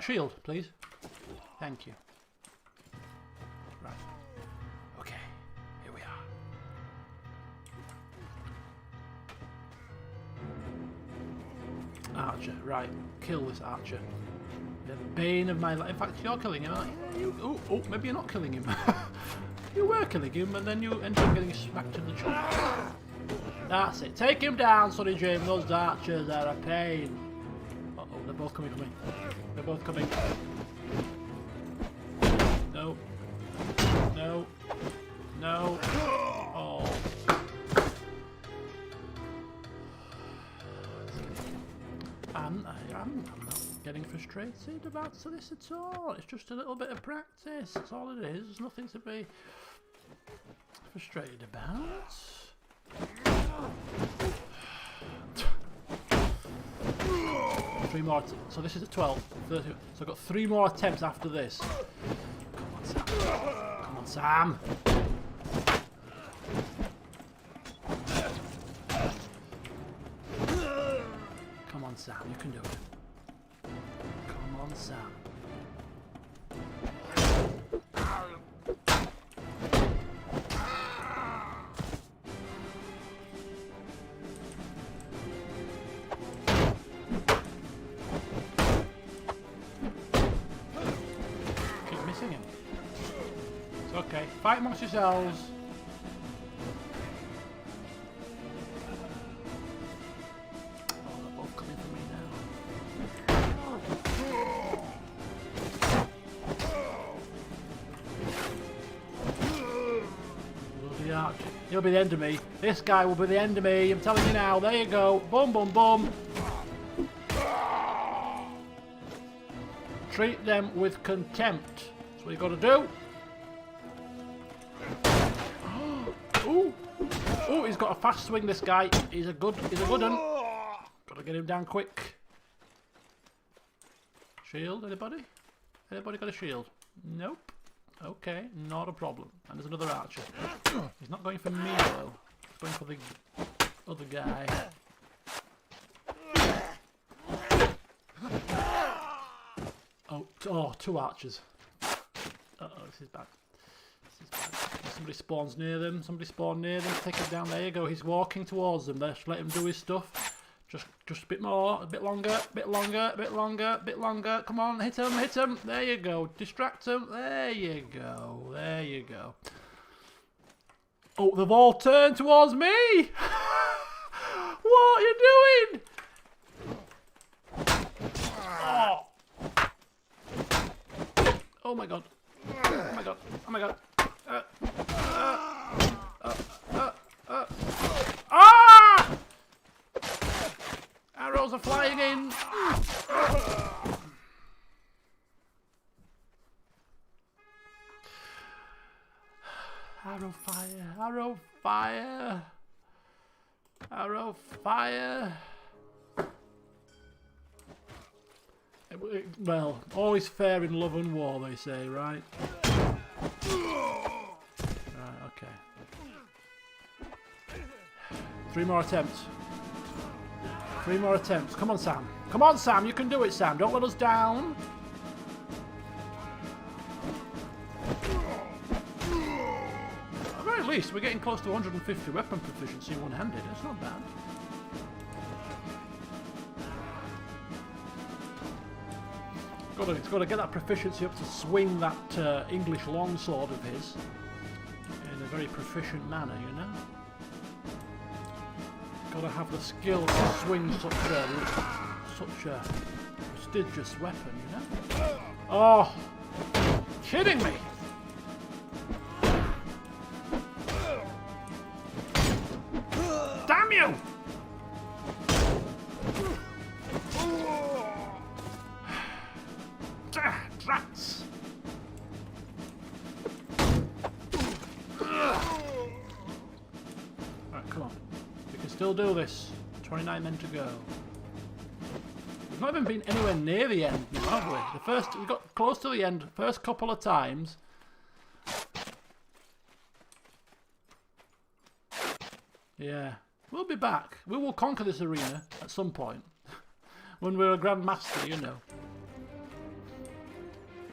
Shield, please. Thank you. Right. Okay, here we are. Archer, right. Kill this archer. You're the bane of my life. In fact, you're killing him, aren't you? Oh, maybe you're not killing him. You were killing him, and then you ended up getting smacked in the chest. That's it. Take him down, Sonny Jim. Those archers are a pain. Uh-oh, they're both coming for me. They're both coming. No. No. No. Oh. I'm not getting frustrated about this at all. It's just a little bit of practice. That's all it is. There's nothing to be frustrated about. Three more. So this is at 12. 30. So I've got 3 more attempts after this. Come on, Sam. Come on, Sam. Come on, Sam. You can do it. Come on, Sam. Okay, fight amongst yourselves. Oh, they're both coming for me now. Bloody archer. He'll be the end of me. This guy will be the end of me. I'm telling you now. There you go. Boom, boom, boom. Treat them with contempt. That's what you got to do. Ooh. Ooh, he's got a fast swing, this guy. He's a good one. Got to get him down quick. Shield, anybody? Anybody got a shield? Nope. Okay, not a problem. And there's another archer. He's not going for me though. He's going for the other guy. Oh, two archers. Uh-oh, this is bad. This is bad. Somebody spawns near them. Somebody spawned near them. Take him down. There you go. He's walking towards them. Let's let him do his stuff. Just a bit more, a bit longer, a bit longer, a bit longer, a bit longer. Come on, hit him, hit him. There you go. Distract him. There you go. There you go. Oh, they've all turned towards me. What are you doing? Oh. Oh my god. Oh my god. Oh my god. Ah! Arrows are flying in. Arrow fire, arrow fire, arrow fire. Well, always fair in love and war, they say, right? Right, okay. 3 more attempts. 3 more attempts. Come on, Sam. Come on, Sam. You can do it, Sam. Don't let us down. At the very least, we're getting close to 150 weapon proficiency one-handed. It's not bad. It's got to get that proficiency up to swing that English longsword of his in a very proficient manner, you know. Got to have the skill to swing such a prestigious weapon, you know. Oh, kidding me! Damn you! Rats! Alright, come on. We can still do this. 29 men to go. We've not even been anywhere near the end, have we? We got close to the end first couple of times. Yeah. We'll be back. We will conquer this arena at some point. When we're a Grand Master, you know.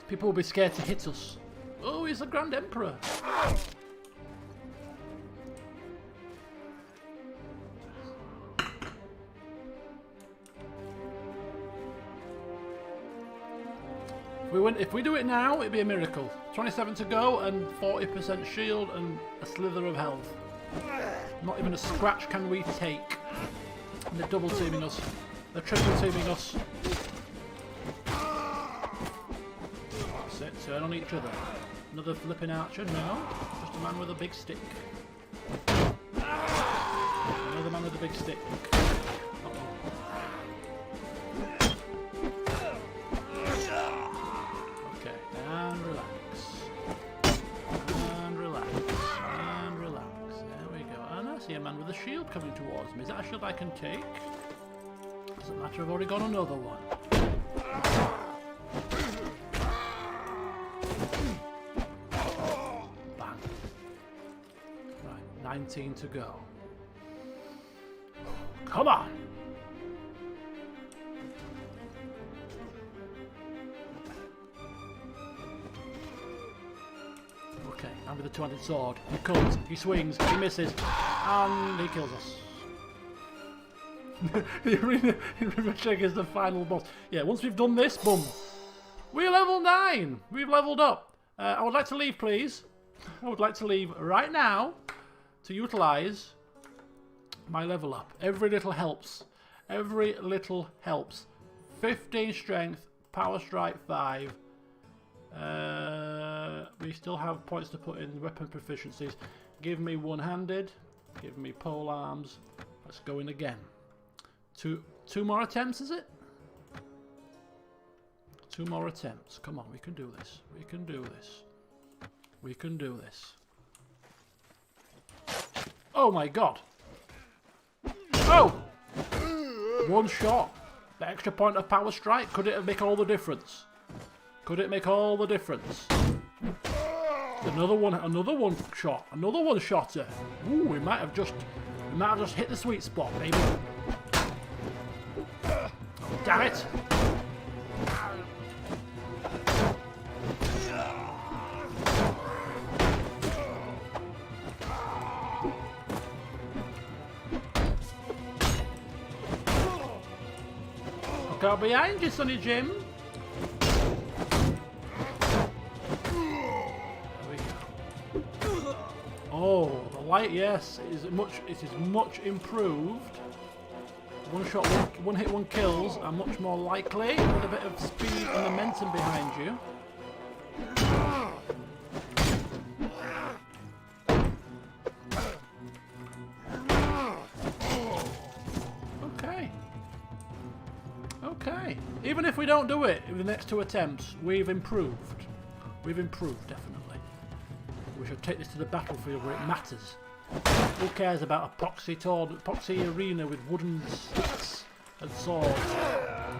People will be scared to hit us. Oh, he's a Grand Emperor. If we do it now, it'd be a miracle. 27 to go and 40% shield and a slither of health. Not even a scratch can we take. And they're double teaming us. They're triple teaming us. That's it, turn on each other. Another flipping archer? No. Just a man with a big stick. Another man with a big stick. Okay, and relax. And relax. And relax. There we go. And I see a man with a shield coming towards me. Is that a shield I can take? Doesn't matter, I've already got another one. Bang. Right, 19 to go. Come on! Okay, and with the two-handed sword, he comes, he swings, he misses, and he kills us. The arena check is the final boss. Yeah, once we've done this, boom. We're level 9. We've leveled up. I would like to leave, please. I would like to leave right now to utilise my level up. Every little helps. Every little helps. 15 strength, power strike 5. We still have points to put in weapon proficiencies. Give me one-handed. Give me pole arms. Let's go in again. Two more attempts, is it? 2 more attempts. Come on, we can do this. We can do this. We can do this. Oh my god! Oh! 1 shot. The extra point of power strike. Could it make all the difference? Could it make all the difference? Another one shot. Another one shotter. Ooh, we might have just hit the sweet spot, maybe. Oh, damn it! Look out behind you, Sonny Jim. Oh, the light, yes, it is much improved. 1 shot, 1 hit, 1 kills are much more likely with a bit of speed and momentum behind you. Okay. Okay. Even if we don't do it in the next 2 attempts, we've improved. We've improved, definitely. We should take this to the battlefield where it matters. Who cares about a proxy arena with wooden sticks and swords?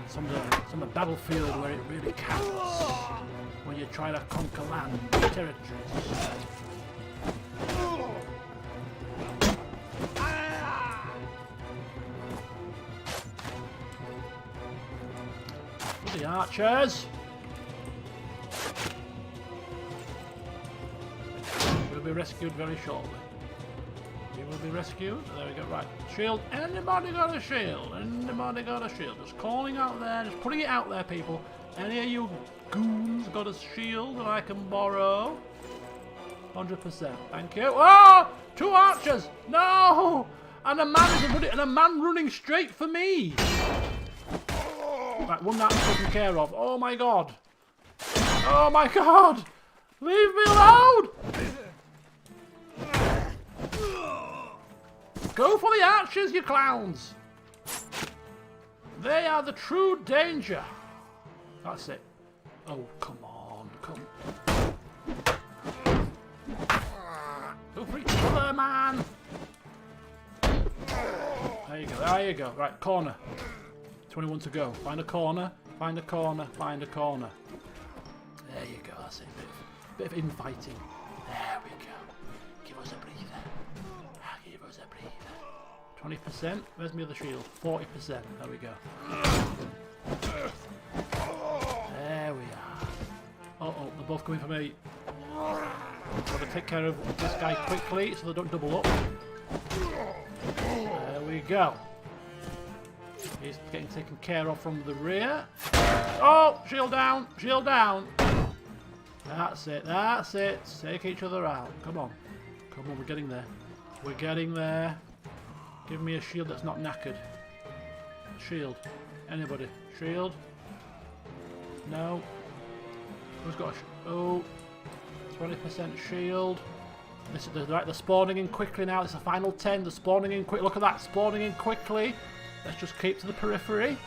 Some of the battlefield where it really counts. When you're trying to conquer land, territories. The archers! Be rescued very shortly. You will be rescued. There we go. Right. Shield. Anybody got a shield? Anybody got a shield? Just calling out there. Just putting it out there, people. Any of you goons got a shield that I can borrow? 100%. Thank you. Oh! 2 archers! No! And a man running straight for me. Right. 1 that's taken care of. Oh my god. Oh my god! Leave me alone! Go for the archers, you clowns! They are the true danger. That's it. Oh, come on. Come. Go for each other, man! There you go. There you go. Right, corner. 21 to go. Find a corner. Find a corner. Find a corner. There you go. That's it. Bit of infighting. There we go. Give us a breather. Give us a breather. 20%. Where's my other shield? 40%. There we go. There we are. Uh-oh, they're both coming for me. Got to take care of this guy quickly so they don't double up. There we go. He's getting taken care of from the rear. Oh! Shield down! Shield down! That's it, that's it. Take each other out. Come on. Come on, we're getting there. We're getting there. Give me a shield that's not knackered. Shield. Anybody? Shield? No. Who's got a oh. 20% shield. This is right, they're spawning in quickly now. It's the final 10. They're spawning in quick. Look at that, spawning in quickly. Let's just keep to the periphery.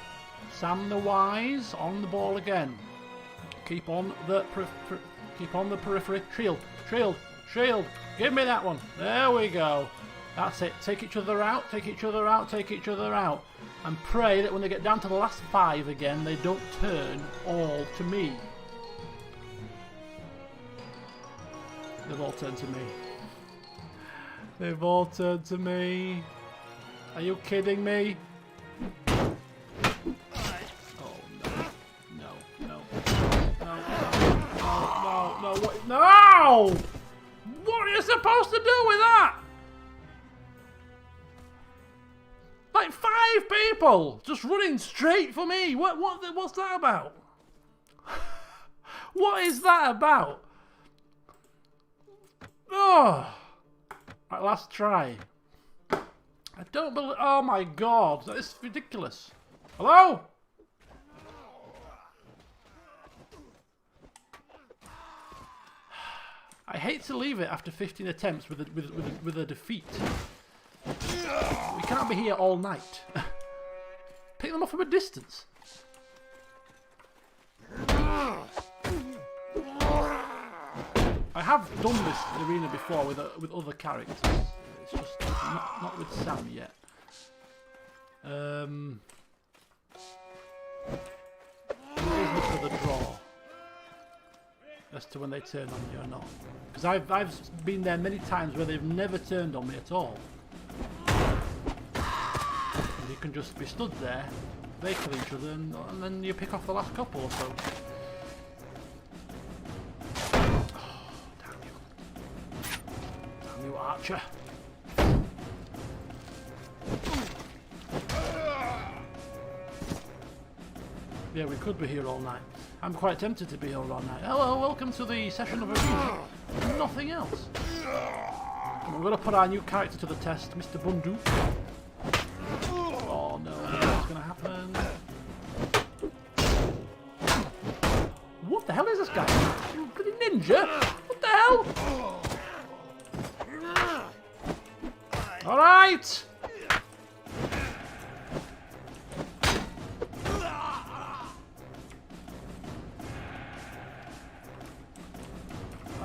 Sam the Wise on the ball again. Keep on the periphery. Shield, shield, shield. Give me that one. There we go. That's it. Take each other out. Take each other out. Take each other out. And pray that when they get down to the last 5 again, they don't turn all to me. They've all turned to me. They've all turned to me. Are you kidding me? No! What are you supposed to do with that? Like 5 people just running straight for me. What's that about? What is that about? Oh! Right, last try. I don't believe. Oh my god, that is ridiculous. Hello? I hate to leave it after 15 attempts with a defeat. We can't be here all night. Pick them off from a distance. I have done this arena before with other characters. It's just not with Sam yet. Please look for the draw as to when they turn on you or not. Because I've been there many times where they've never turned on me at all. And you can just be stood there, they kill each other, and then you pick off the last couple or so. Oh, damn you. Damn you, Archer. Yeah, we could be here all night. I'm quite tempted to be here all night. Hello, welcome to the session of Arena. Nothing else. We're going to put our new character to the test, Mr. Bundu. Oh no, what's going to happen? What the hell is this guy? Bloody ninja? What the hell? Alright!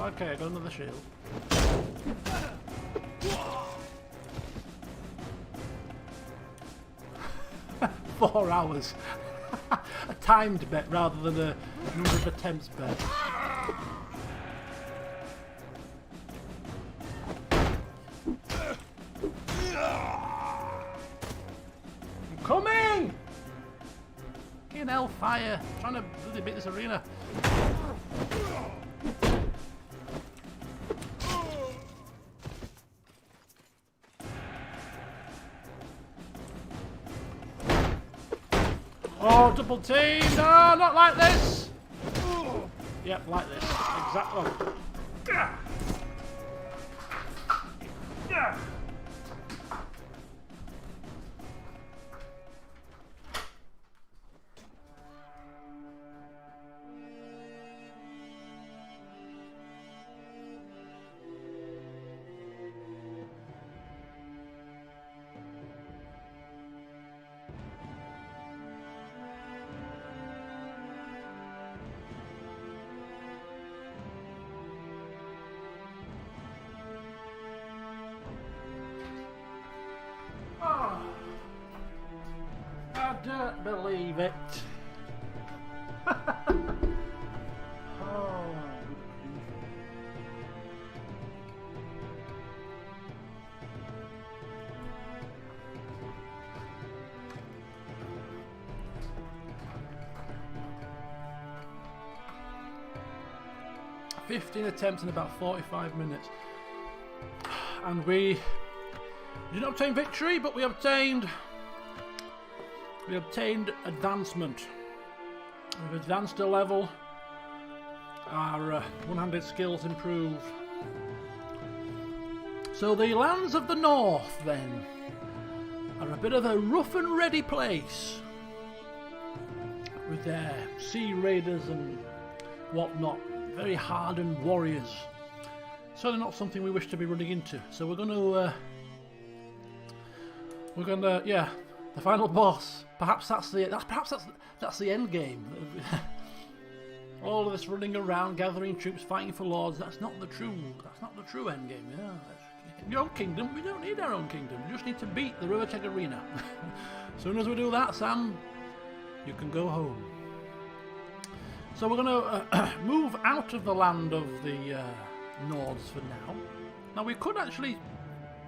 Okay, I got another shield. 4 hours. A timed bet rather than a number of attempts bet. I'm coming! Fucking hellfire! Trying to bloody beat this arena. Oh, double team! No, not like this! Yep, like this. Exactly. I don't believe it. Oh. 15 attempts in about 45 minutes. And we didn't obtain victory, but we obtained advancement. We've advanced a level. Our one-handed skills improved. So the lands of the north, then, are a bit of a rough and ready place with their sea raiders and whatnot. Very hardened warriors. Certainly not something we wish to be running into. So we're gonna, yeah, the final boss. Perhaps that's the end game. All of this running around, gathering troops, fighting for lords. That's not the true end game. Yeah, your own kingdom. We don't need our own kingdom. We just need to beat the Rivertech Arena. As soon as we do that, Sam, you can go home. So we're going to move out of the land of the Nords for now. Now we could actually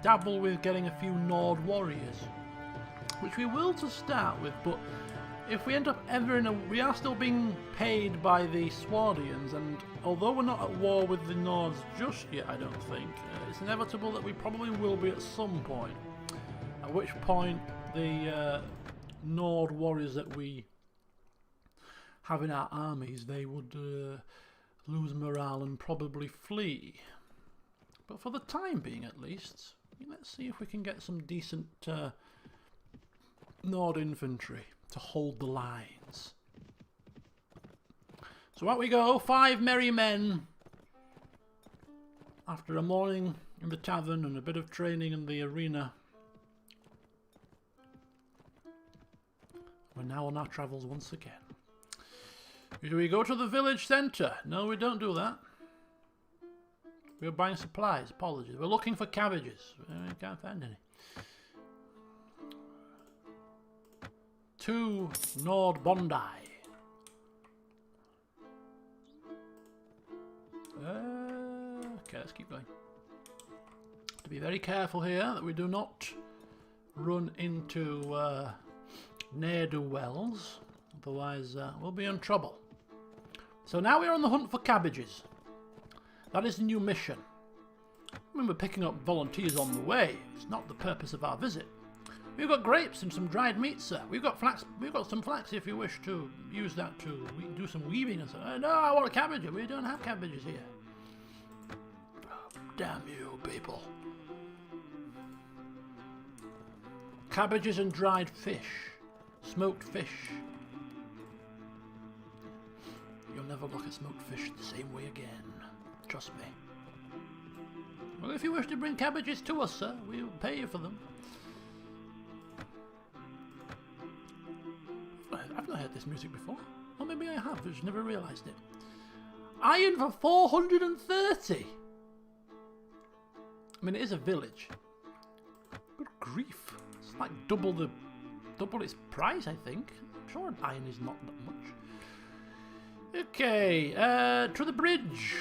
dabble with getting a few Nord warriors, which we will to start with, but if we end up ever in a... We are still being paid by the Swardians, and although we're not at war with the Nords just yet, I don't think, it's inevitable that we probably will be at some point. At which point the Nord warriors that we have in our armies, they would lose morale and probably flee. But for the time being, at least, let's see if we can get some decent Nord infantry to hold the lines. So out we go, 5 merry men. After a morning in the tavern and a bit of training in the arena, we're now on our travels once again. Do we go to the village centre? No, we don't do that. We're buying supplies. Apologies. We're looking for cabbages. We can't find any. To Nord Bondi. Okay, let's keep going. To be very careful here that we do not run into ne'er-do-wells. Otherwise, we'll be in trouble. So now we're on the hunt for cabbages. That is the new mission. I mean, we're picking up volunteers on the way. It's not the purpose of our visit. We've got grapes and some dried meat, sir. We've got flax. We've got some flax if you wish to use that to do some weaving and so. No, I want a cabbage. We don't have cabbages here. Oh, damn you, people. Cabbages and dried fish. Smoked fish. You'll never look at smoked fish the same way again. Trust me. Well, if you wish to bring cabbages to us, sir, we'll pay you for them. I've not heard this music before. Or maybe I have, I've just never realised it. Iron for 430! I mean, it is a village. Good grief. It's like double its price, I think. I'm sure an iron is not that much. Okay, to the bridge.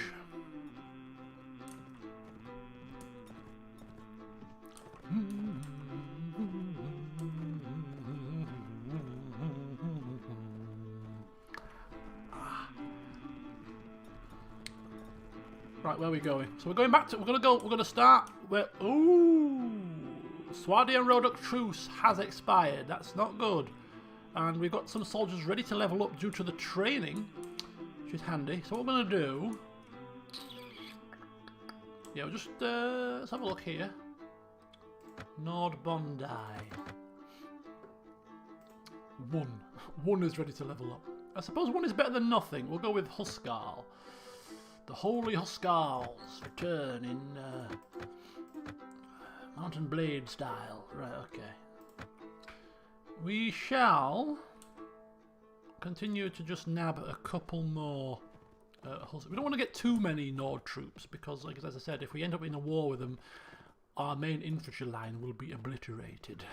Right, where are we going? So we're going back to. We're gonna start where. Ooh, Swardian Rodok truce has expired. That's not good. And we've got some soldiers ready to level up due to the training, which is handy. So what we're gonna do? Yeah, we'll just let's have a look here. Nord Bondi. One is ready to level up. I suppose one is better than nothing. We'll go with Huskarl. The Holy Huskarls return in Mountain Blade style. Right, okay. We shall continue to just nab a couple more. We don't want to get too many Nord troops because, like as I said, if we end up in a war with them, our main infantry line will be obliterated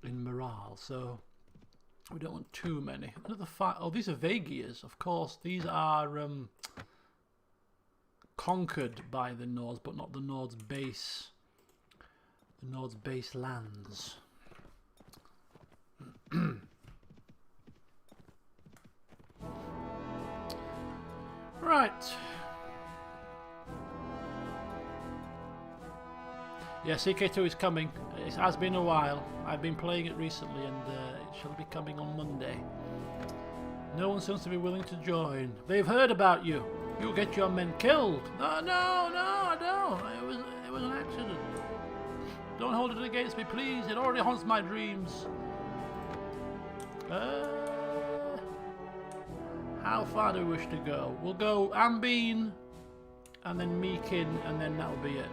in morale. So we don't want too many. Another fight. Oh, these are Vagias, of course. These are conquered by the Nords, but not the Nords' base. The Nords' base lands. Right. Yeah, CK2 is coming. It has been a while. I've been playing it recently and it shall be coming on Monday. No one seems to be willing to join. They've heard about you. You'll get your men killed. No, I don't. It was an accident. Don't hold it against me, please. It already haunts my dreams. How far do we wish to go? We'll go Ambeen, and then Meekin, and then that'll be it.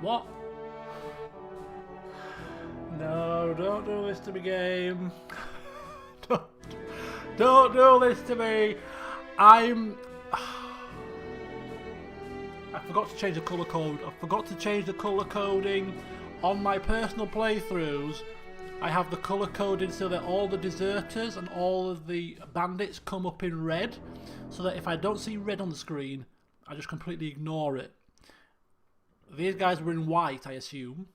What? No, don't do this to me, game. Don't do this to me. I forgot to change the colour code. I forgot to change the colour coding on my personal playthroughs. I have the colour coding so that all the deserters and all of the bandits come up in red, so that if I don't see red on the screen, I just completely ignore it. These guys were in white, I assume,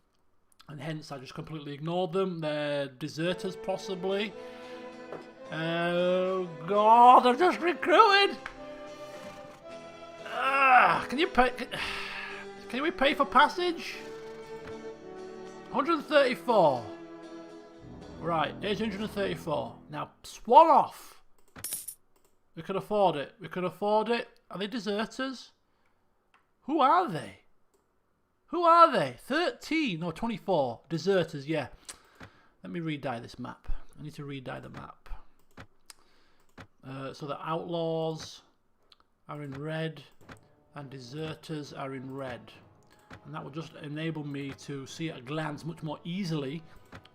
and hence I just completely ignored them. They're deserters, possibly. Oh God, I've just recruited. Can you pay? Can we pay for passage? 134. Right, 834. Now swan off. We can afford it. We can afford it. Are they deserters? Who are they? Who are they? 13 or 24 deserters. Yeah. Let me re-dye this map. I need to re-dye the map. So the outlaws are in red and deserters are in red. And that will just enable me to see at a glance much more easily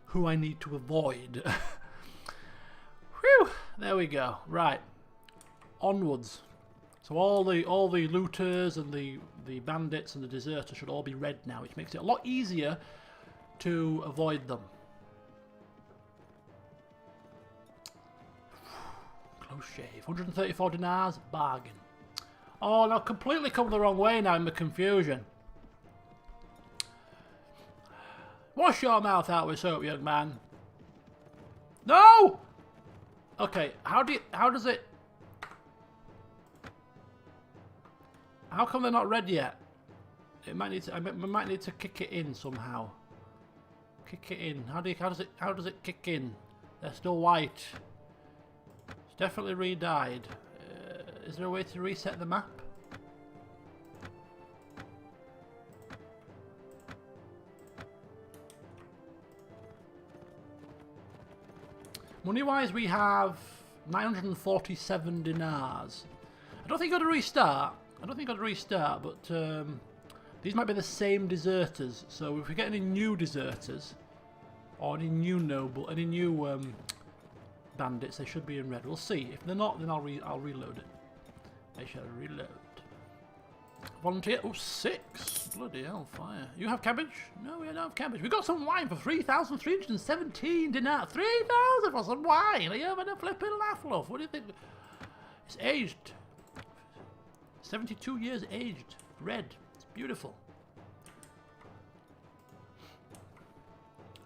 who I need to avoid. Whew, there we go. Right, onwards. So all the looters and the bandits and the deserters should all be red now, which makes it a lot easier to avoid them. Close shave. 134 dinars, bargain. Oh, no, completely come the wrong way now in the confusion. Wash your mouth out with soap, young man. No! Okay, how does it... How come they're not red yet? It might need to, we might need to kick it in somehow. Kick it in. How does it kick in? They're still white. It's definitely re-dyed. Is there a way to reset the map? Money-wise, we have 947 dinars. I don't think I've got to restart. But these might be the same deserters. So if we get any new deserters, or any new bandits, they should be in red. We'll see. If they're not, then I'll reload it. I shall reload. Volunteer. Oh, 6. Bloody hell, fire. You have cabbage? No, we don't have cabbage. We got some wine for 3,317 dinars. 3,000 for some wine. Are you having a flipping laugh, love? What do you think? It's aged. 72 years aged. Red. It's beautiful.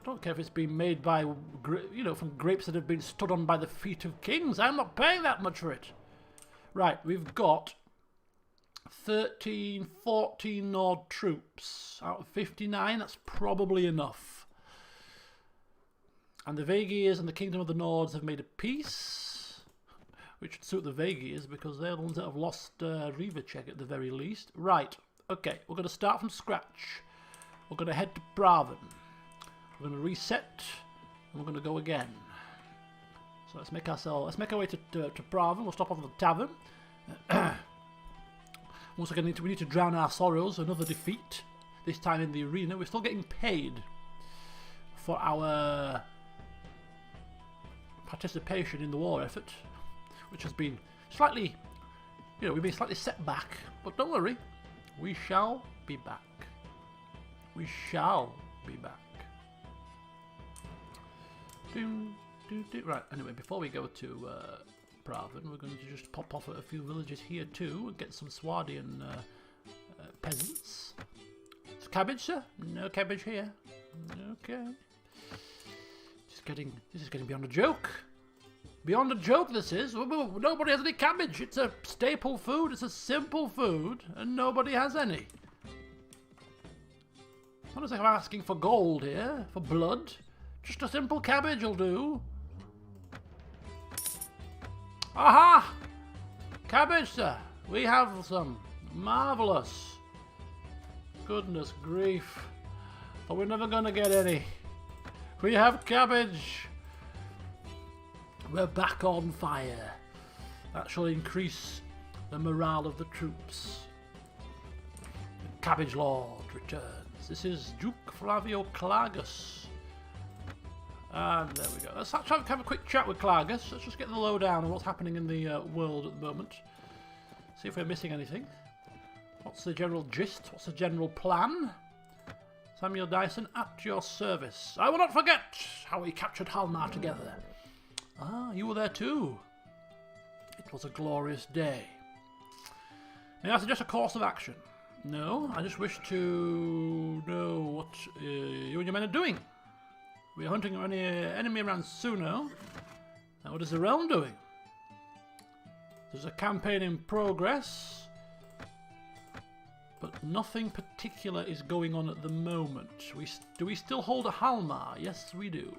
I don't care if it's been made by, from grapes that have been stood on by the feet of kings. I'm not paying that much for it. Right, we've got 13, 14 odd troops out of 59. That's probably enough. And the Vagirs and the Kingdom of the Nords have made a peace, which would suit the Vagirs because they're the ones that have lost Reaver check at the very least. Right, okay, we're going to start from scratch. We're going to head to Praven. We're going to reset, and we're going to go again. So let's make our way to Praven. We'll stop off at the tavern. Once again, we need to drown our sorrows. Another defeat, this time in the arena. We're still getting paid for our participation in the war effort, which has been slightly, we've been slightly set back. But don't worry, we shall be back. We shall be back. Right, anyway, before we go to Praven, we're going to just pop off at a few villages here too and get some Swardian peasants. It's cabbage, sir? No cabbage here. Okay. This is getting beyond a joke. Beyond a joke, this is. Nobody has any cabbage. It's a staple food. It's a simple food, and nobody has any. It's not as if I'm asking for gold here, for blood. Just a simple cabbage will do. Aha! Cabbage, sir. We have some. Marvellous. Goodness grief. But we're never going to get any. We have cabbage. We're back on fire. That shall increase the morale of the troops. The Cabbage Lord returns. This is Duke Flavio Clagus. And there we go. Let's have a quick chat with Clagus. Let's just get the lowdown on what's happening in the world at the moment. See if we're missing anything. What's the general gist? What's the general plan? Samuel Dyson, at your service. I will not forget how we captured Halmar together. Ah, you were there too. It was a glorious day. May I suggest a course of action? No, I just wish to know what you and your men are doing. We are hunting any enemy around Suno. Now what is the realm doing? There's a campaign in progress, but nothing particular is going on at the moment. Do we still hold a Halmar? Yes, we do.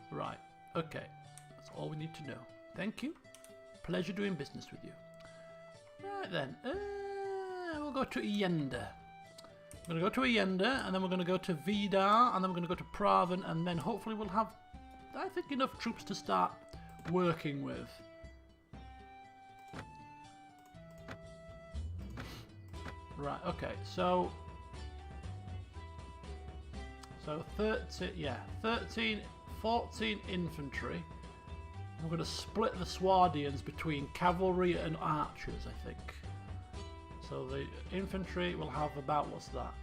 Right, okay. That's all we need to know. Thank you. Pleasure doing business with you. Right then, we'll go to Yenda. We're going to go to Allende, and then we're going to go to Vidar, and then we're going to go to Praven, and then hopefully we'll have, I think, enough troops to start working with. Right, okay, so So 14 infantry. We're going to split the Swardians between cavalry and archers, I think. So the infantry will have about, what's that?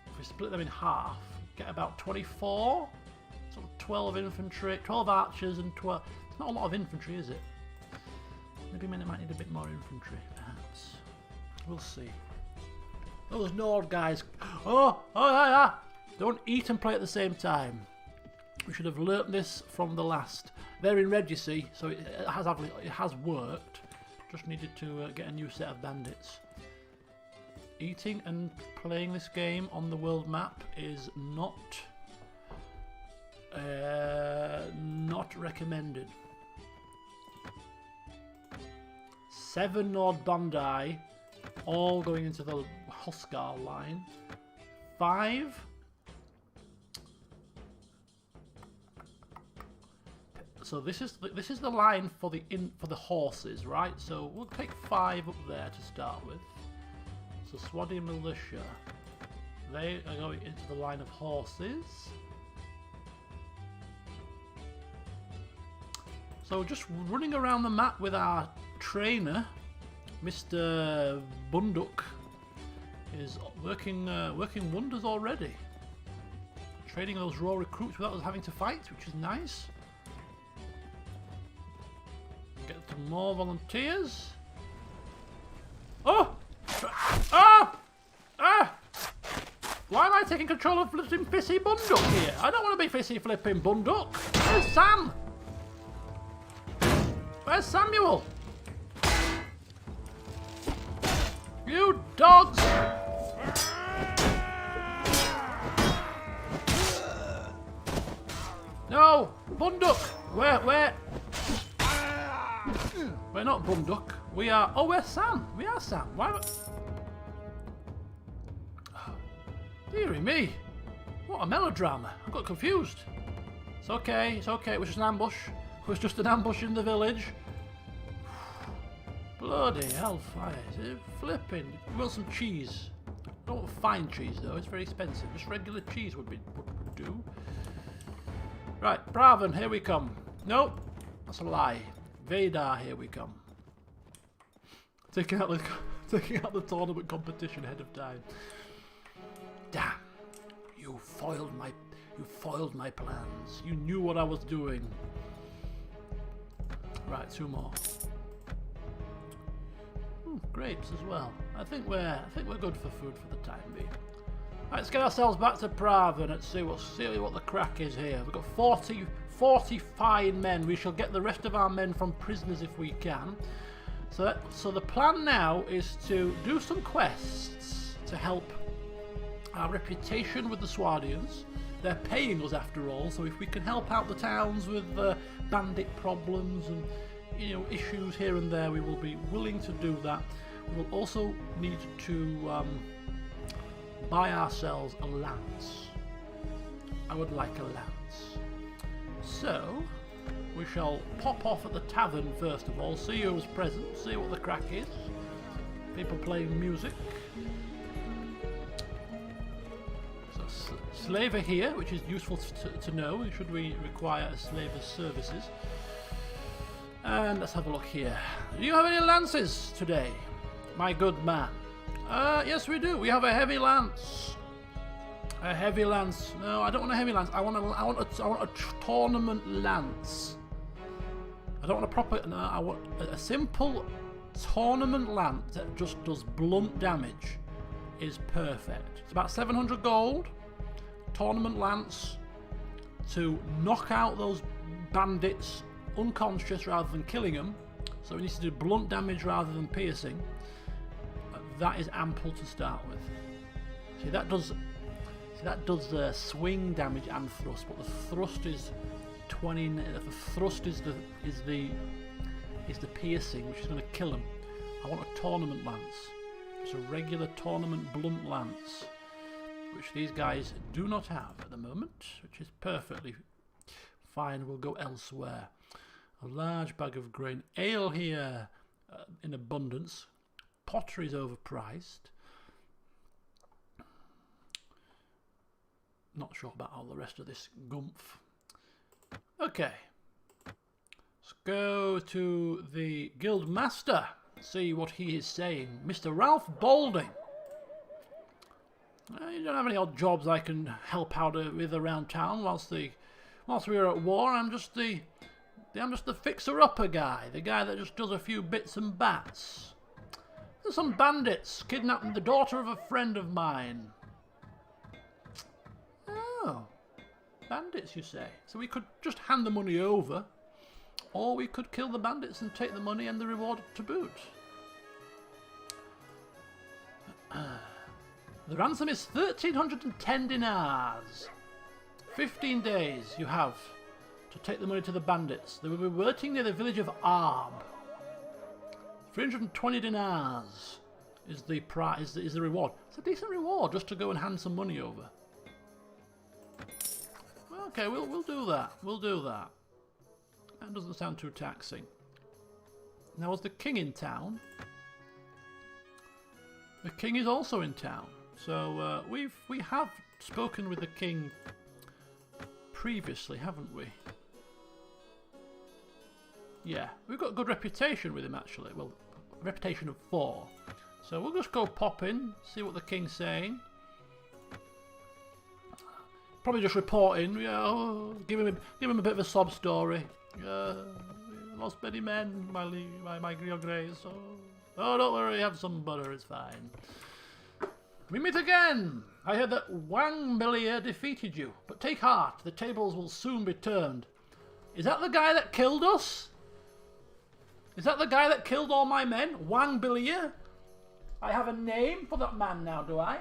If we split them in half, get about 24. So 12 infantry, 12 archers and 12... It's not a lot of infantry, is it? Maybe it might need a bit more infantry, perhaps. We'll see. Those Nord guys... Oh, yeah. Don't eat and play at the same time. We should have learnt this from the last. They're in red, you see, so it has worked. Just needed to get a new set of bandits. Eating and playing this game on the world map is not recommended. 7 Nord Bandai, all going into the Huskar line. 5. So this is the line for the horses, right? So we'll take 5 up there to start with. So Swadi militia, they are going into the line of horses. So just running around the map with our trainer, Mr. Bunduk, is working wonders already. Training those raw recruits without us having to fight, which is nice. Get some more volunteers. Oh! Ah! Ah! Why am I taking control of flipping Fissy Bunduk here? I don't want to be Fissy flipping Bunduk. Where's Sam? Where's Samuel? You dogs! No! Bunduk! Where? We're not Bunduk. We are... Oh, we're Sam. We are Sam. Why... Oh, dearie me. What a melodrama. I got confused. It's okay. It's okay. It was just an ambush. It was just an ambush in the village. Bloody hellfire. Flipping. You want some cheese? I don't want fine cheese, though. It's very expensive. Just regular cheese would do. Right. Braven, here we come. Nope. That's a lie. Vadar, here we come. Taking out the tournament competition ahead of time. Damn! You foiled my plans. You knew what I was doing. Right, 2 more. Grapes as well. I think we're good for food for the time being. Right, let's get ourselves back to Prague and let's see what the crack is here. We've got 40 fine men. We shall get the rest of our men from prisoners if we can. So the plan now is to do some quests to help our reputation with the Swardians. They're paying us after all, so if we can help out the towns with bandit problems and issues here and there, we will be willing to do that. We will also need to buy ourselves a lance. I would like a lance. So we shall pop off at the tavern first of all, see who's present, see what the crack is. People playing music. So slaver here, which is useful to know should we require a slaver's services. And let's have a look here. Do you have any lances today, my good man? Yes, we do. We have a heavy lance. A heavy lance. No, I don't want a heavy lance. I want a tournament lance. I don't want a proper. No, I want a simple tournament lance that just does blunt damage. Is perfect. It's about 700 gold. Tournament lance to knock out those bandits unconscious rather than killing them. So it needs to do blunt damage rather than piercing. That is ample to start with. See, that does swing damage and thrust, but the thrust is 20. The thrust is the piercing, which is going to kill them. I want a tournament lance. It's a regular tournament blunt lance, which these guys do not have at the moment, which is perfectly fine. We'll go elsewhere. A large bag of grain, ale here in abundance. Pottery is overpriced. not sure about all the rest of this gumph. Okay. Let's go to the guild master. See what he is saying. Mr. Ralph Balding. You don't have any odd jobs I can help out with around town whilst we're at war. I'm just the fixer-upper guy, the guy that just does a few bits and bats. There's some bandits kidnapping the daughter of a friend of mine. Oh, bandits, you say? So we could just hand the money over, or we could kill the bandits and take the money and the reward to boot. The ransom is 1,310 dinars. 15 days you have to take the money to the bandits. They will be waiting near the village of Arb. 320 dinars is the prize, is the reward. It's a decent reward just to go and hand some money over. Okay, we'll do that. We'll do that. That doesn't sound too taxing. Now, was the king in town? The king is also in town. So we have spoken with the king previously, haven't we? Yeah, we've got a good reputation with him actually. Well, a reputation of 4. So we'll just go pop in, see what the king's saying. Probably just report in, you know, give him a bit of a sob story. Lost many men, my grace. Oh, don't worry, have some butter, it's fine. We meet again! I heard that Wang Melier defeated you, but take heart, the tables will soon be turned. Is that the guy that killed us? Is that the guy that killed all my men? Wang Melier? I have a name for that man now, do I?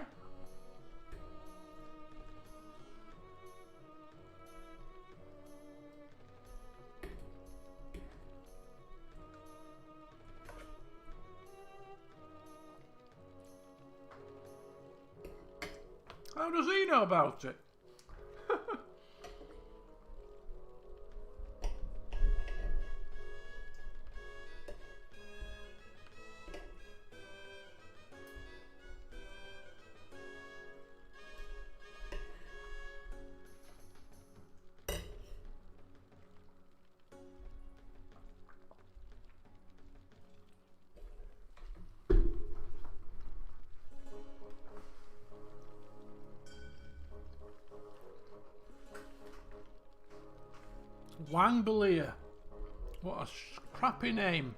How does he know about it? Wang Belia. What a crappy name.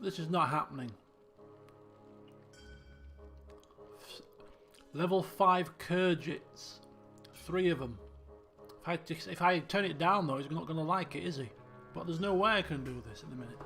This is not happening. Level 5 Kurgits. 3 of them. If I turn it down though, he's not going to like it, is he? But there's no way I can do this in a minute.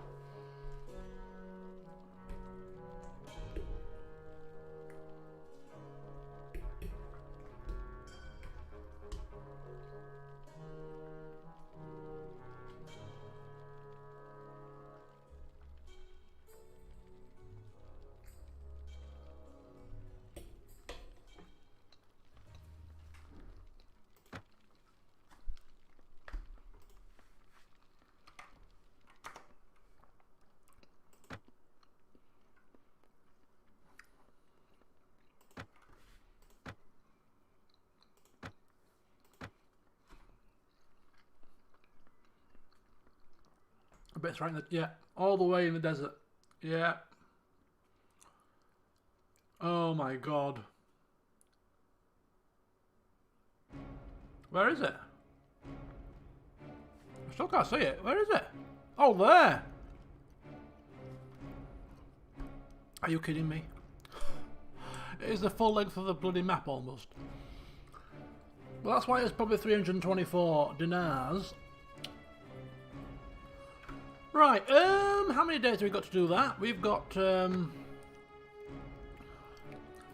I bet it's right in the, yeah, all the way in the desert. Yeah. Oh my god. Where is it? I still can't see it. Where is it? Oh, there. Are you kidding me? It is the full length of the bloody map almost. Well, that's why it's probably 324 dinars. Right, how many days have we got to do that? We've got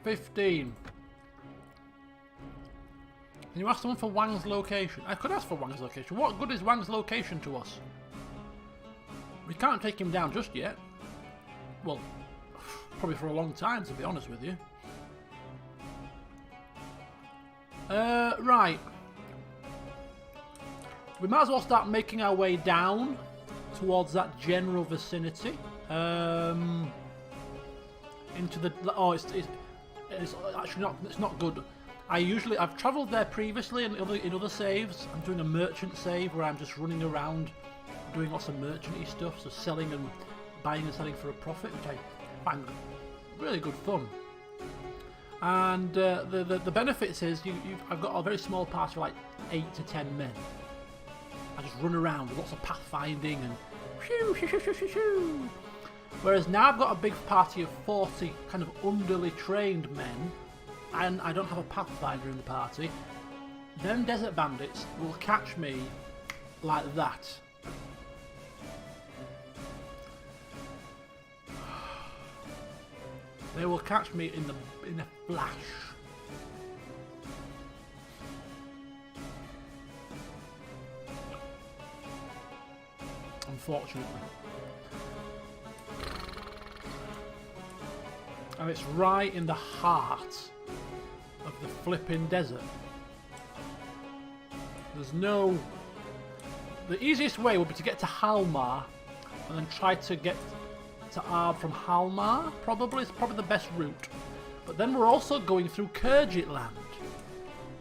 15. Can you ask someone for Wang's location? I could ask for Wang's location. What good is Wang's location to us? We can't take him down just yet. Well, probably for a long time, to be honest with you. Right. We might as well start making our way down towards that general vicinity. Into the... Oh, it's actually not... It's not good. I've travelled there previously in other saves. I'm doing a merchant save where I'm just running around doing lots of merchant-y stuff, so selling and buying and selling for a profit, which I find really good fun. And the benefits is I've got a very small party of like 8 to 10 men. I just run around with lots of pathfinding and shoo, shoo, shoo, shoo, shoo, shoo. Whereas now I've got a big party of 40 kind of underly trained men, and I don't have a pathfinder in the party. Them desert bandits will catch me like that. They will catch me in a flash. Unfortunately. And it's right in the heart of the flipping desert. There's no... The easiest way would be to get to Halmar and then try to get to Arb from Halmar, probably. It's probably the best route. But then we're also going through Khergit land.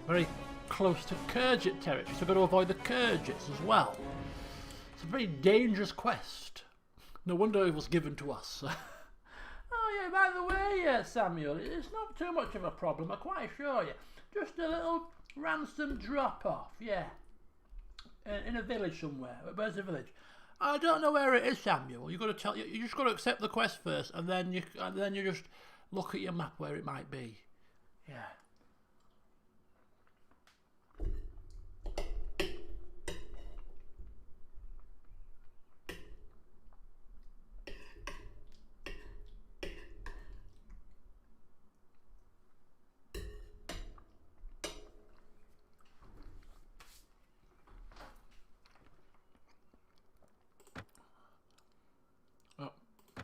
Very close to Khergit territory, so we've got to avoid the Khergits as well. It's a very dangerous quest. No wonder it was given to us. Oh yeah, by the way, Samuel, it's not too much of a problem, I quite assure you. Just a little ransom drop-off, yeah. In a village somewhere. Where's the village? I don't know where it is, Samuel. You just got to accept the quest first, and then you just look at your map where it might be. Yeah.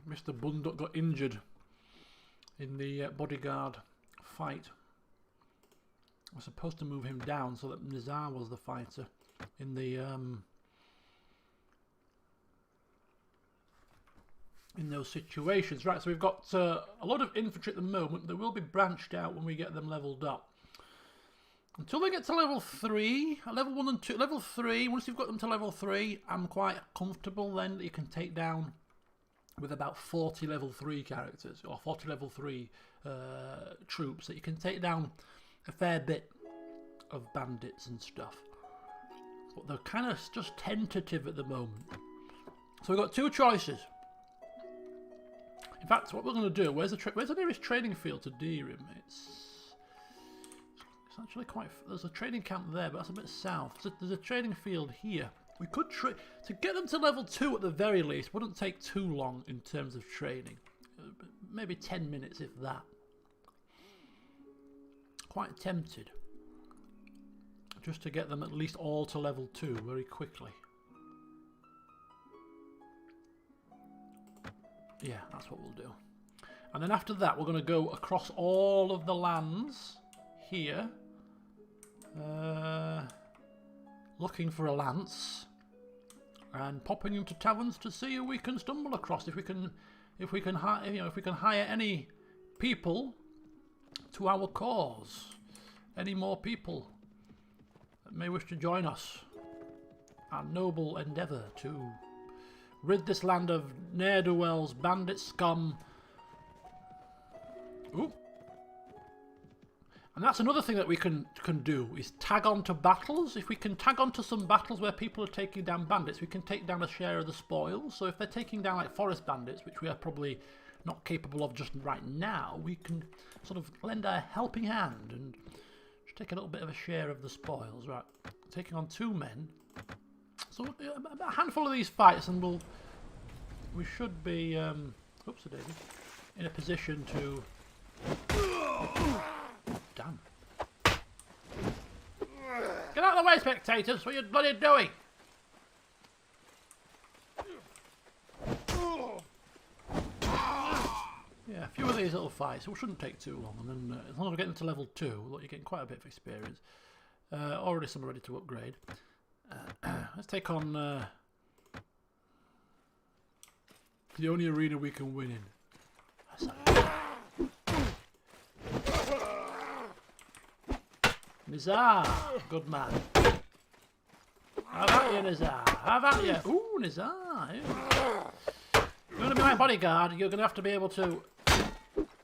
Mr. Bunduck got injured in the bodyguard fight. I was supposed to move him down so that Nizar was the fighter in the in those situations. Right, so we've got a lot of infantry at the moment. They will be branched out when we get them leveled up. Until they get to level 3, level 1 and 2, level 3, once you've got them to level 3, I'm quite comfortable then that you can take down with about 40 level 3 characters, or 40 level 3 troops, that you can take down a fair bit of bandits and stuff. But they're kind of just tentative at the moment. So we've got two choices. In fact, what we're going to do, where's the nearest training field to Deerim? It's actually quite... There's a training camp there, but that's a bit south. There's a training field here. We could to get them to level 2 at the very least. Wouldn't take too long in terms of training. Maybe 10 minutes if that. Quite tempted. Just to get them at least all to level 2 very quickly. Yeah, that's what we'll do. And then after that, we're going to go across all of the lands here. Looking for a lance and popping into taverns to see who we can stumble across. If we can hire any people to our cause, any more people that may wish to join us, our noble endeavour to rid this land of ne'er-do-wells, bandit scum. Ooh. And that's another thing that we can do, is tag on to battles. If we can tag on to some battles where people are taking down bandits, we can take down a share of the spoils. So if they're taking down like forest bandits, which we are probably not capable of just right now, we can sort of lend a helping hand and just take a little bit of a share of the spoils. Right, taking on 2 men. So a handful of these fights and we should be, oops-a-daisy, in a position to... Damn. away, spectators! What are you bloody doing? Yeah, a few of these little fights, it shouldn't take too long, and then as long as we're getting to level 2, look, you're getting quite a bit of experience. Already some are ready to upgrade. Let's take on the only arena we can win in. Nizar, good man. Have at you, Nizar. Have at you. Ooh, Nizar. You're going to be my bodyguard. You're going to have to be able to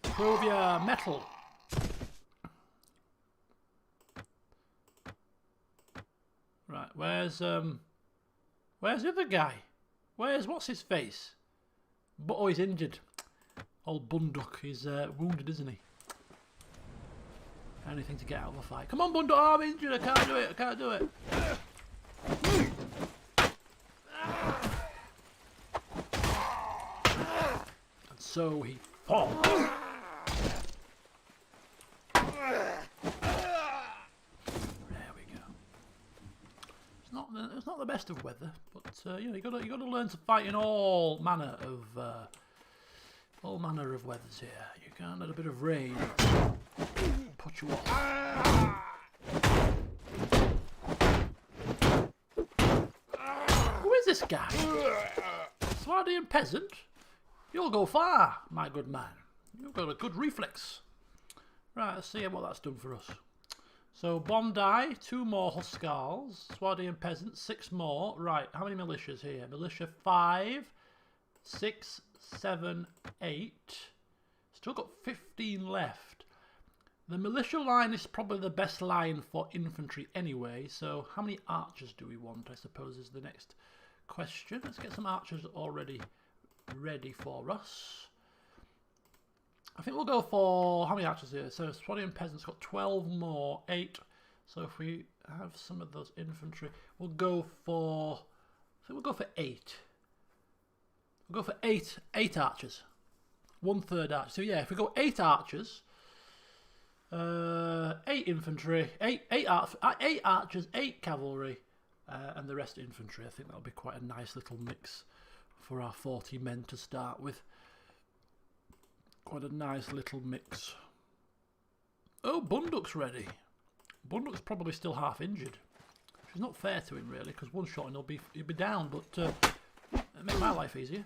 prove your mettle. Right, where's the other guy? What's his face? But oh, he's injured. Old Bunduk, he's wounded, isn't he? Anything to get out of the fight. Come on, Bunduk! Oh, I'm injured. I can't do it. I can't do it. And so he falls. It's not the best of weather, but you know, you got to learn to fight in all manner of weathers here. You can't let a bit of rain put you off. Who is this guy? Swardian peasant? You'll go far, my good man. You've got a good reflex. Right, let's see what that's done for us. So, Bondi, 2 more Huskars, Swardian peasants, 6 more. Right, how many militias here? Militia 5, 6, 7, 8. Still got 15 left. The militia line is probably the best line for infantry anyway, so how many archers do we want, I suppose, is the next question. Let's get some archers already ready for us. I think we'll go for, how many archers here? So Swardian peasants got 12 more, 8. So if we have some of those infantry, we'll go for, I think we'll go for 8. We'll go for 8 archers. 1/3 archer. So yeah, if we go 8 archers, 8 infantry, 8 archers, 8 cavalry, and the rest infantry. I think that'll be quite a nice little mix for our 40 men to start with. Quite a nice little mix. Oh, Bunduk's ready. Bunduk's probably still half injured, which is not fair to him really, because one shot and he'll be down. But it'll make my life easier.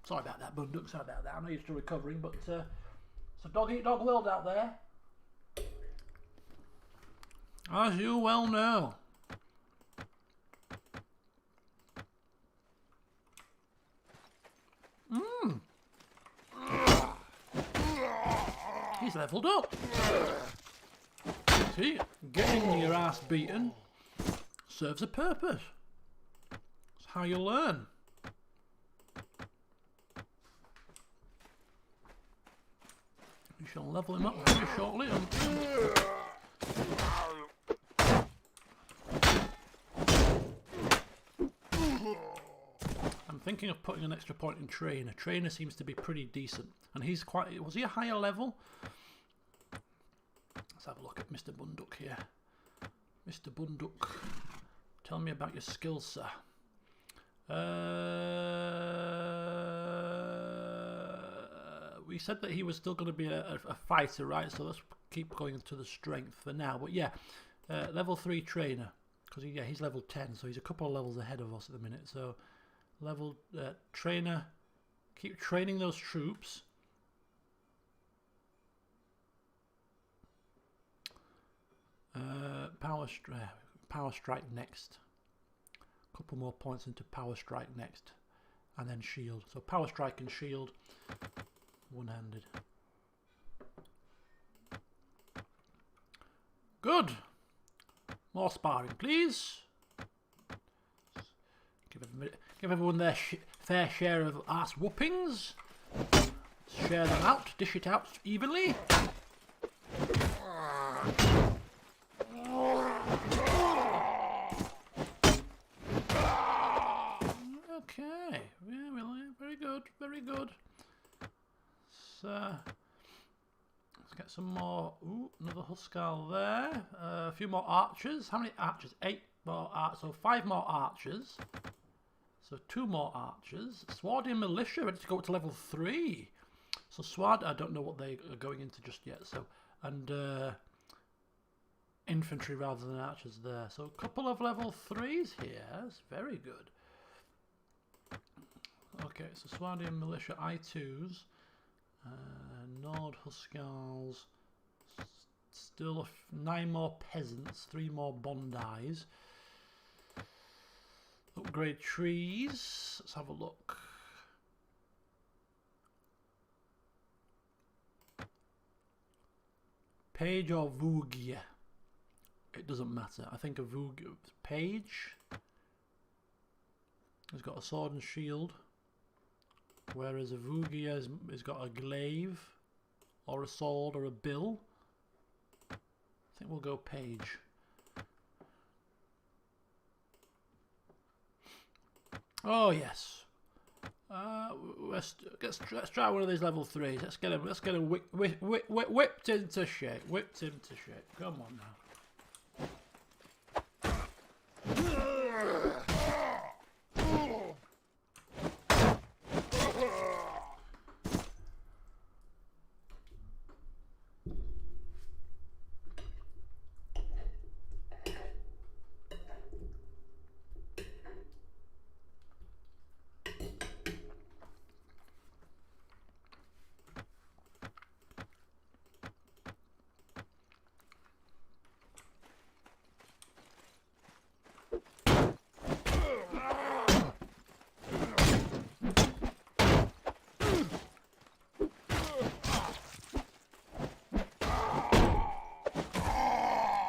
Sorry about that, Bunduk. Sorry about that. I know you're still recovering, but it's a dog eat dog world out there, as you well know. He's leveled up. See, getting your ass beaten serves a purpose. It's how you learn. You shall level him up very shortly. I'm thinking of putting an extra point in Trainer. Trainer seems to be pretty decent, and he's quite. Was he a higher level? Let's have a look at Mr. Bunduk here. Mr. Bunduk, tell me about your skills, sir. We said that he was still going to be a fighter, right? So let's keep going to the strength for now. But yeah, level 3 trainer, because he's level 10, so he's a couple of levels ahead of us at the minute. So level trainer, keep training those troops. Power strike next. A couple more points into power strike next, and then shield. So power strike and shield, one-handed. Good. More sparring, please. Give everyone their fair share of ass whoopings. Share them out. Dish it out evenly. Okay, yeah, very good, very good. let's get some more. Ooh, another Huskal there. A few more archers. How many archers? 8 more archers. So 5 more archers. So 2 more archers. Swardian militia ready to go up to level 3. So Swad, I don't know what they are going into just yet. So and infantry rather than archers there. So a couple of level 3s here. That's very good. Okay, so Swardian militia I2s. Nord Huskals. Still 9 more peasants. 3 more bondis. Upgrade trees. Let's have a look. Page or Vugia? It doesn't matter. I think a Vugia page has got a sword and shield, whereas a Vugia has got a glaive or a sword or a bill. I think we'll go page. Oh yes. Let's try one of these level 3s. Let's get him whipped into shape. Whipped into shape. Come on now.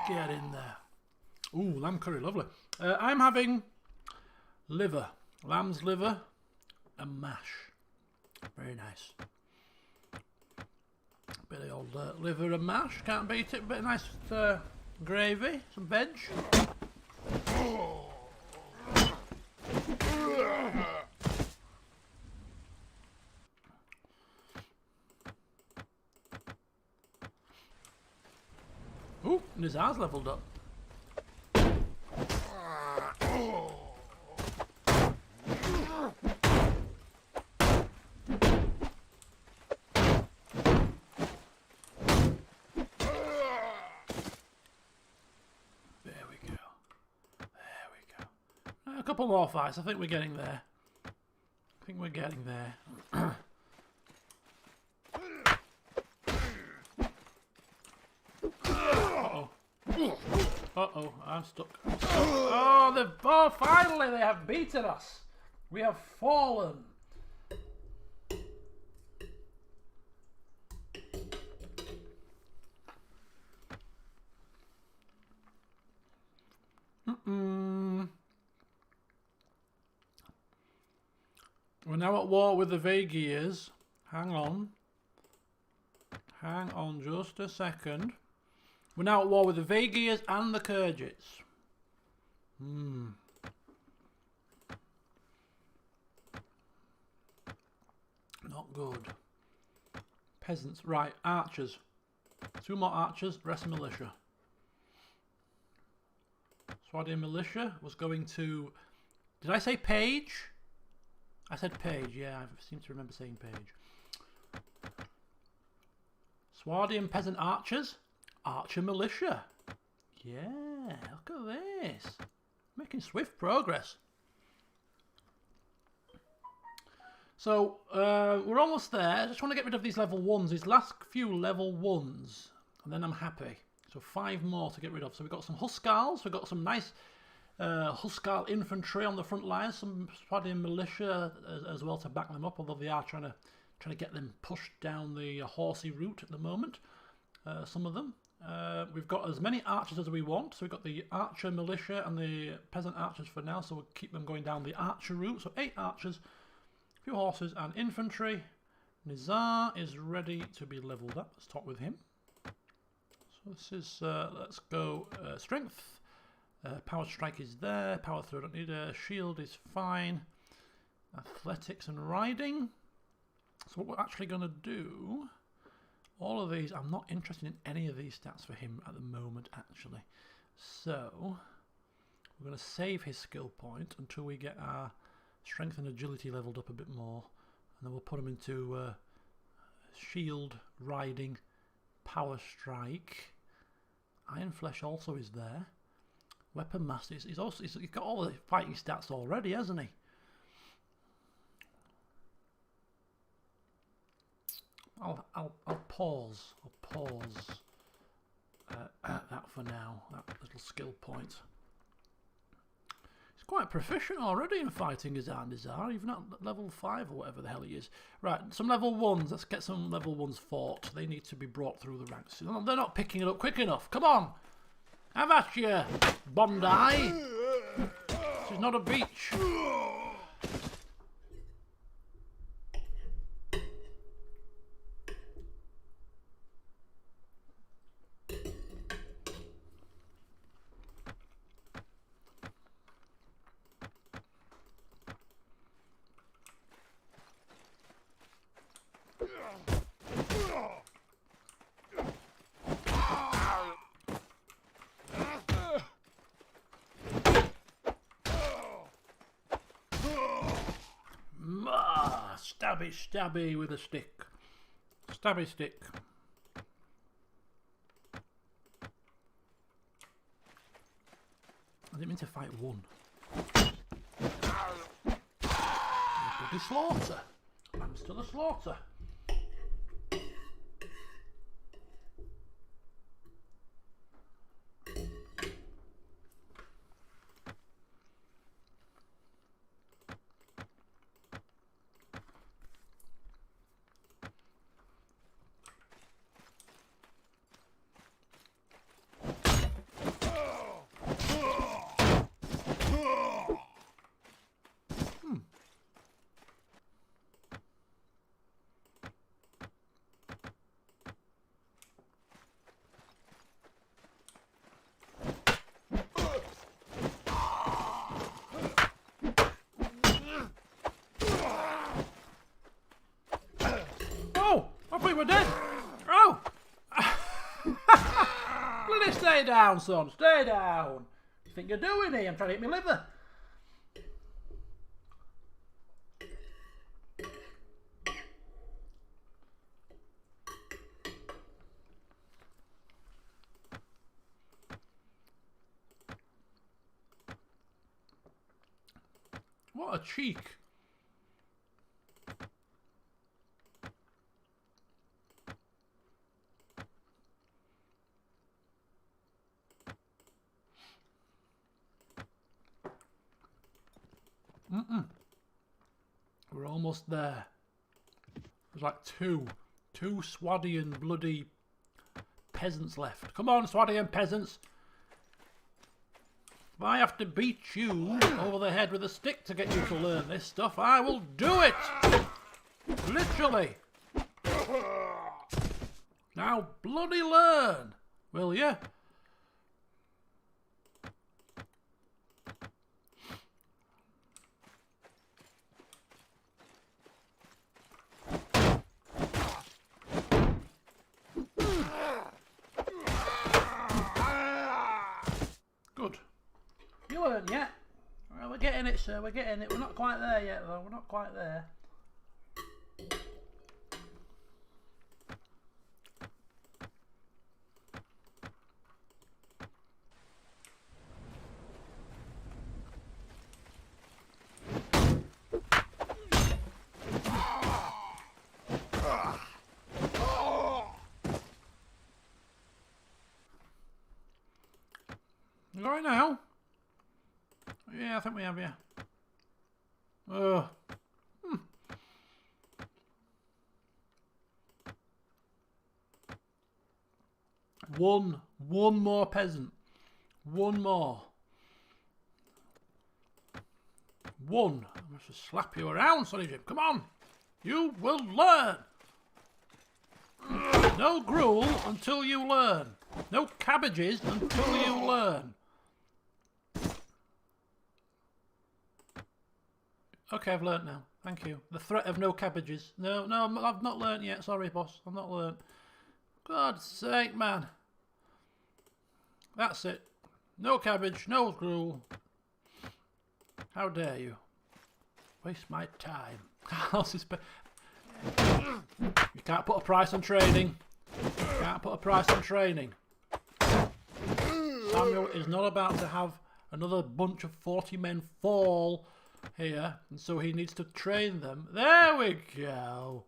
Get in there. Ooh, lamb curry, lovely. I'm having liver, lamb's liver and mash. Very nice. Bit of old liver and mash, can't beat it. Bit of nice gravy, some veg. Ooh, Nizar's leveled up. There we go. A couple more fights. I think we're getting there. Uh-oh, I'm stuck. Oh, finally they have beaten us. We have fallen. We're now at war with the Vagirs. Hang on just a second. We're now at war with the Vagirs and the Kurgits. Not good. Peasants. Right, archers. 2 more archers, rest militia. Swardian militia was going to... Did I say page? I said page, yeah, I seem to remember saying page. Swardian peasant archers. Archer militia. Yeah, look at this. Making swift progress. So, we're almost there. I just want to get rid of these level 1s, these last few level 1s. And then I'm happy. So 5 more to get rid of. So we've got some Huskals. We've got some nice Huskal infantry on the front lines. Some Swardian militia as well to back them up. Although they are trying to get them pushed down the horsey route at the moment. Some of them. We've got as many archers as we want. So we've got the archer militia and the peasant archers for now. So we'll keep them going down the archer route. So 8 archers, a few horses and infantry. Nizar is ready to be leveled up. Let's talk with him. So this is, let's go strength. Power strike is there. Power throw, don't need a shield is fine. Athletics and riding. So what we're actually going to do, all of these, I'm not interested in any of these stats for him at the moment, actually. So we're going to save his skill point until we get our strength and agility leveled up a bit more. And then we'll put him into shield, riding, power strike. Iron flesh also is there. Weapon master. He's got all the fighting stats already, hasn't he? I'll pause. I'll pause that for now. That little skill point. He's quite proficient already in fighting his Arnizar, even at level 5 or whatever the hell he is. Right, some level 1s. Let's get some level 1s fought. They need to be brought through the ranks. They're not picking it up quick enough. Come on! Have at you, Bondi! This is not a beach. Stabby with a stick. Stabby stick. I didn't mean to fight one. Bloody slaughter. Lambs to the slaughter. We're dead. Oh! Bloody stay down, son. Stay down. What do you think you're doing here? I'm trying to eat my liver. What a cheek. We're almost there. There's like two Swadian bloody peasants left. Come on, Swadian peasants. If I have to beat you over the head with a stick to get you to learn this stuff, I will do it. Literally. Now bloody learn, will you? Good. You learn yet? Well, we're getting it, sir. We're getting it. We're not quite there yet, though. We're not quite there. You got it now? Yeah, I think we have, yeah. One more peasant. One more. One. I must just slap you around, Sonny Jim. Come on. You will learn. No gruel until you learn. No cabbages until you learn. Okay, I've learnt now. Thank you. The threat of no cabbages. No, I've not learnt yet. Sorry, boss. I've not learnt. God's sake, man. That's it. No cabbage, no gruel. How dare you? Waste my time. You can't put a price on training. You can't put a price on training. Samuel is not about to have another bunch of 40 men fall here, and so he needs to train them. There we go.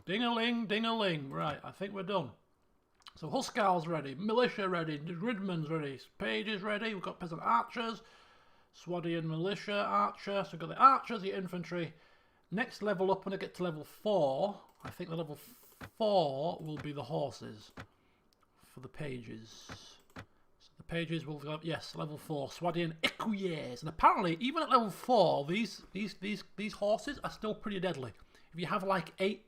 Ding-a-ling, ding-a-ling. Right, I think we're done. So Huskarl's ready, militia ready, Gridman's ready, pages ready, we've got peasant archers, Swadian militia archer, so we've got the archers, the infantry. Next level up when I get to level 4, I think the level 4 will be the horses for the pages. So the pages will go, yes, level 4, Swadian equerries. And apparently, even at level 4, these horses are still pretty deadly. If you have like eight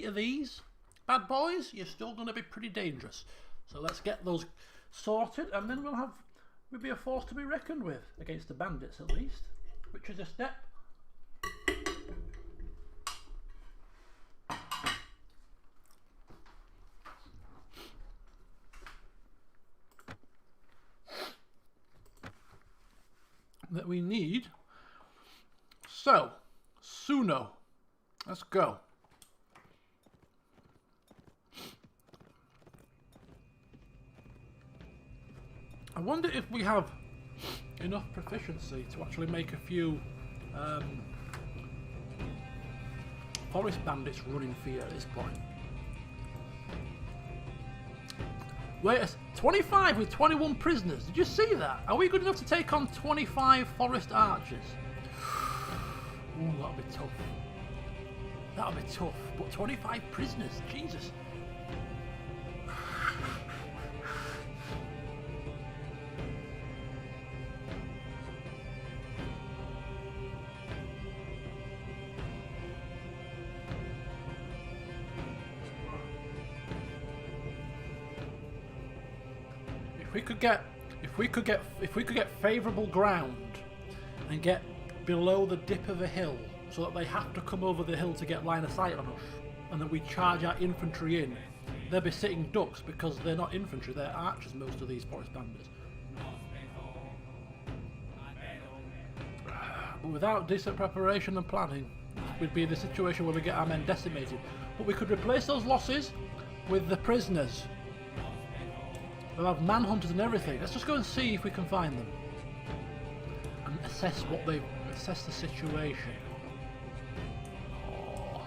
of these bad boys, you're still going to be pretty dangerous. So let's get those sorted, and then we'll be a force to be reckoned with against the bandits, at least, which is a step. That we need. So, Suno, let's go. I wonder if we have enough proficiency to actually make a few forest bandits running fear at this point. Wait, 25 with 21 prisoners. Did you see that? Are we good enough to take on 25 forest archers? Ooh, that'll be tough. That'll be tough. But 25 prisoners, Jesus. If we could get favourable ground and get below the dip of a hill, so that they have to come over the hill to get line of sight on us, and then we charge our infantry in, they'll be sitting ducks because they're not infantry, they're archers, most of these forest bandits. But without decent preparation and planning, we'd be in a situation where we get our men decimated. But we could replace those losses with the prisoners. They'll have manhunters and everything. Let's just go and see if we can find them and assess the situation. Oh,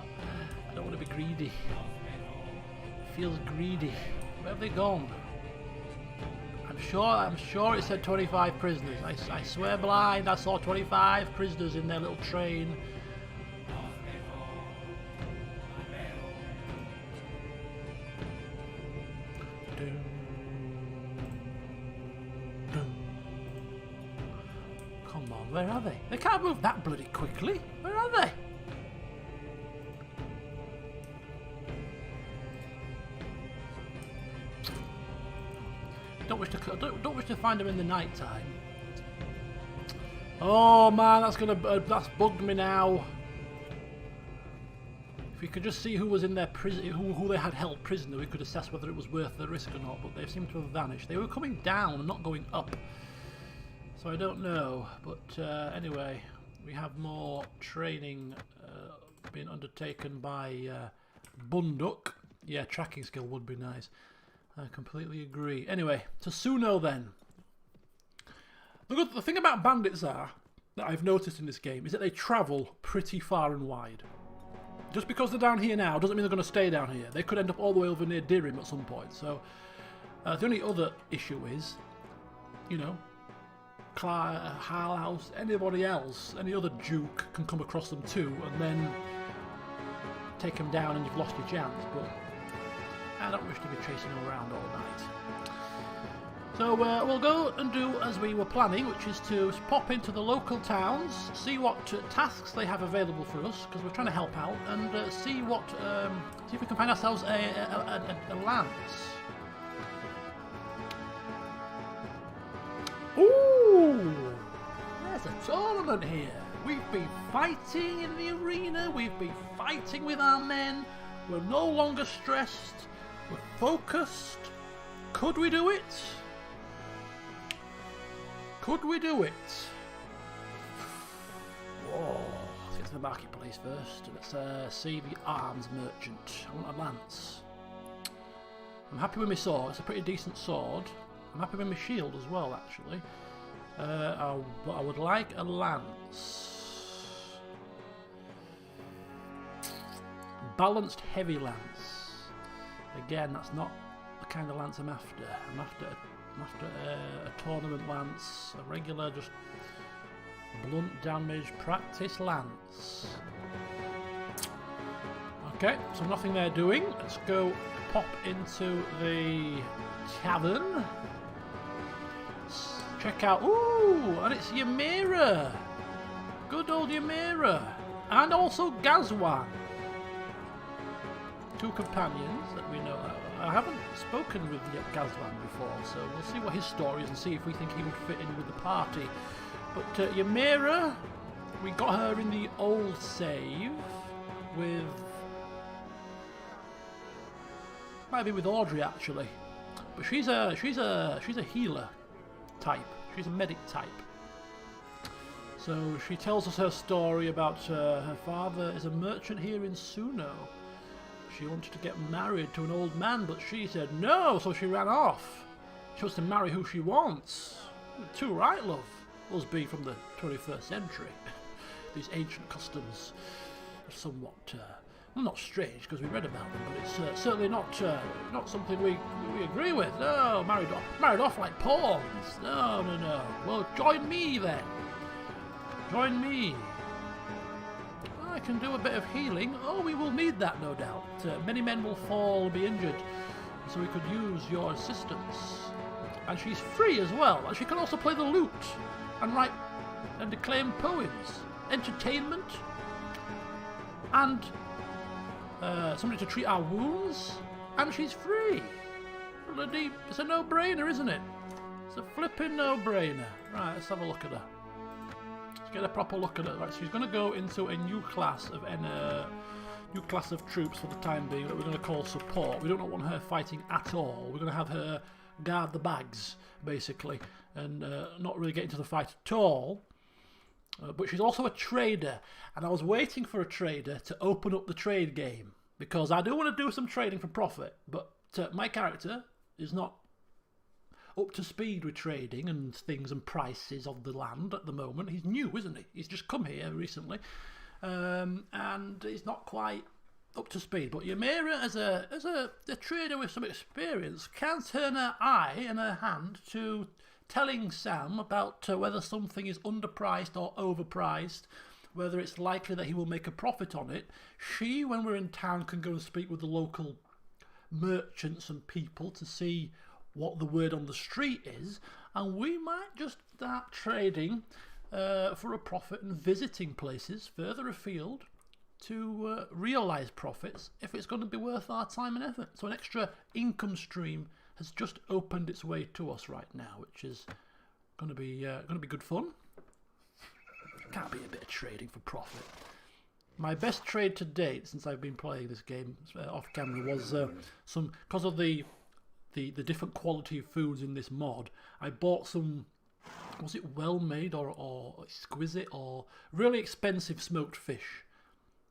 I don't want to be greedy. It feels greedy. Where have they gone? I'm sure it said 25 prisoners. I swear blind, I saw 25 prisoners in their little train. Come on, where are they? They can't move that bloody quickly. Where are they? Don't wish to find them in the night time. Oh man, that's bugged me now. If we could just see who was in their prison, who they had held prisoner, we could assess whether it was worth the risk or not. But they seem to have vanished. They were coming down and not going up, so I don't know. But anyway, we have more training being undertaken by Bunduk. Yeah, tracking skill would be nice. I completely agree. Anyway, to Suno then. The thing about bandits that I've noticed in this game is that they travel pretty far and wide. Just because they're down here now doesn't mean they're going to stay down here. They could end up all the way over near Dirim at some point. So the only other issue is, you know, Harlhouse, anybody else, any other duke can come across them too, and then take them down, and you've lost your chance. But I don't wish to be chasing around all night. So we'll go and do as we were planning, which is to pop into the local towns, see what tasks they have available for us, because we're trying to help out, and see if we can find ourselves a lance. Ooh! There's a tournament here. We've been fighting in the arena, we've been fighting with our men, we're no longer stressed, we're focused. Could we do it? Could we do it? Whoa, let's get to the marketplace first. Let's see the arms merchant. I want a lance. I'm happy with my sword, it's a pretty decent sword. I'm happy with my shield as well, actually. But I would like a lance. Balanced heavy lance. Again, that's not the kind of lance I'm after. I'm after a tournament lance, a regular, just blunt damage practice lance. Okay, so nothing they're doing. Let's go pop into the tavern. Check out. Ooh, and it's Ymira. Good old Ymira. And also Gazwan. Two companions that we know. I haven't spoken with Gazwan before, so we'll see what his story is and see if we think he would fit in with the party. But Ymira, we got her in the old save with... might be with Audrey actually. But she's a healer type. She's a medic type. So she tells us her story about her father is a merchant here in Suno. She wanted to get married to an old man, but she said no, so she ran off. She wants to marry who she wants. Too right, love. Us being from the 21st century. These ancient customs are somewhat, well, not strange because we read about them, but it's certainly not something we agree with. No, married off like pawns. No. Well, join me then. Join me. I can do a bit of healing. Oh, we will need that, no doubt. Many men will fall and be injured, so we could use your assistance. And she's free as well. And she can also play the lute and write and declaim poems, entertainment, and somebody to treat our wounds. And she's free. Bloody, it's a no-brainer, isn't it? It's a flipping no-brainer. Right, let's have a look at her. Let's get a proper look at her. Right, she's going to go into a new class of troops for the time being that we're going to call support. We don't want her fighting at all. We're going to have her guard the bags, basically, and not really get into the fight at all. But she's also a trader, and I was waiting for a trader to open up the trade game, because I do want to do some trading for profit, but my character is not up to speed with trading and things and prices of the land at the moment. He's new, isn't he? He's just come here recently, and he's not quite up to speed. But Ymira, as a trader with some experience, can turn her eye and her hand to telling Sam about whether something is underpriced or overpriced, whether it's likely that he will make a profit on it. She, when we're in town, can go and speak with the local merchants and people to see what the word on the street is, and we might just start trading for a profit and visiting places further afield to realise profits if it's going to be worth our time and effort. So an extra income stream has just opened its way to us right now, which is going to be good fun. Can't be a bit of trading for profit. My best trade to date since I've been playing this game off camera was some, because of the different quality of foods in this mod, I bought some, was it well made or exquisite or really expensive smoked fish.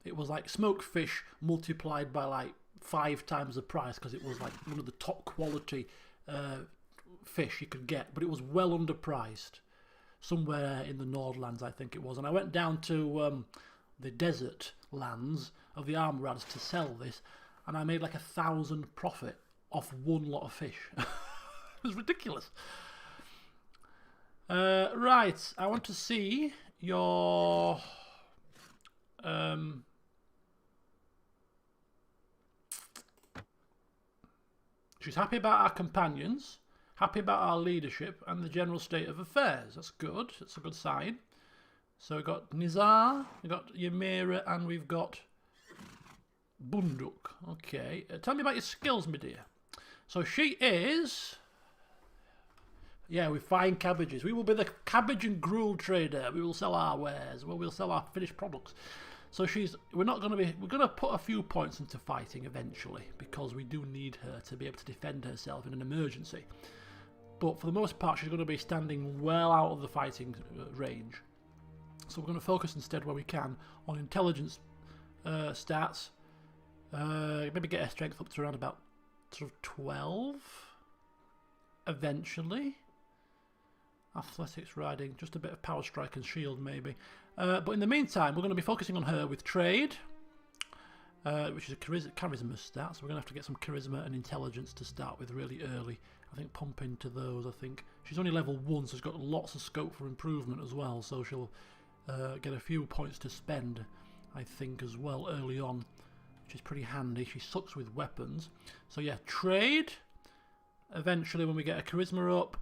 It was like smoked fish multiplied by like 5 times the price, because it was like one of the top quality fish you could get, but it was well underpriced. Somewhere in the Nordlands, I think it was. And I went down to the desert lands of the Armrads to sell this, and I made like 1,000 profit off one lot of fish. It was ridiculous. Right, I want to see your she's happy about our companions, happy about our leadership and the general state of affairs. That's good. That's a good sign. So we've got Nizar, we've got Ymira, and we've got Bunduk. Okay. Tell me about your skills, my dear. So she is Yeah, we find cabbages. We will be the cabbage and gruel trader. We will sell our wares. Well, we'll sell our finished products. So we're going to put a few points into fighting eventually, because we do need her to be able to defend herself in an emergency. But for the most part, she's going to be standing well out of the fighting range. So we're going to focus instead, where we can, on intelligence stats. Maybe get her strength up to around about sort of 12 eventually. Athletics, riding, just a bit of power strike and shield maybe. But in the meantime, we're going to be focusing on her with trade, which is a charisma stat. So we're going to have to get some charisma and intelligence to start with really early. I think pump into those. I think she's only level 1, so she's got lots of scope for improvement as well. So she'll get a few points to spend, I think, as well early on, which is pretty handy. She sucks with weapons. So yeah, trade. Eventually when we get a charisma up,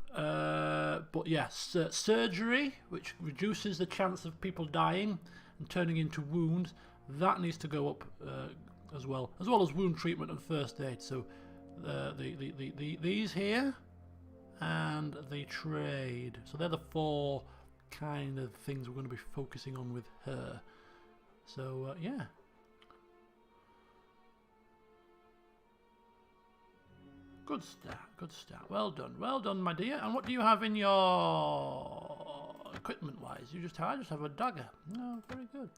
but yes, surgery, which reduces the chance of people dying and turning into wounds, that needs to go up as well as wound treatment and first aid. So these here and the trade, so they're the 4 kind of things we're going to be focusing on with her. So yeah. Good start, good start. Well done, my dear. And what do you have in your equipment-wise? I just have a dagger. Oh, very good.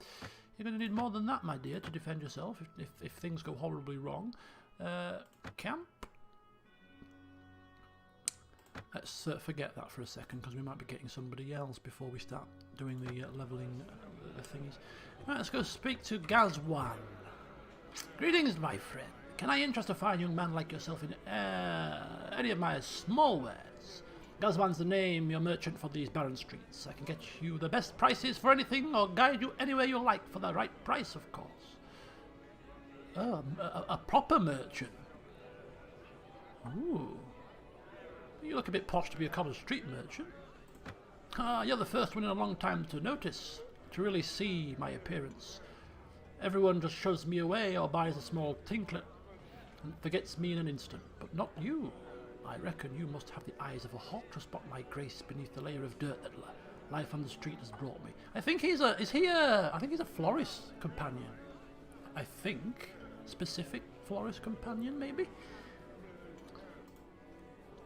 You're going to need more than that, my dear, to defend yourself if things go horribly wrong. Camp. Let's forget that for a second, because we might be getting somebody else before we start doing the levelling the thingies. Right, let's go speak to Gazwan. Greetings, my friend. Can I interest a fine young man like yourself in any of my small wares? Gazwan's the name, your merchant for these barren streets. I can get you the best prices for anything, or guide you anywhere you like for the right price, of course. Oh, a proper merchant. Ooh. You look a bit posh to be a common street merchant. Ah, you're the first one in a long time to notice, to really see my appearance. Everyone just shoves me away or buys a small tinklet and forgets me in an instant, but not you. I reckon you must have the eyes of a hawk to spot my grace beneath the layer of dirt that life on the street has brought me. I think he's a Floris companion. I think. Specific Floris companion, maybe?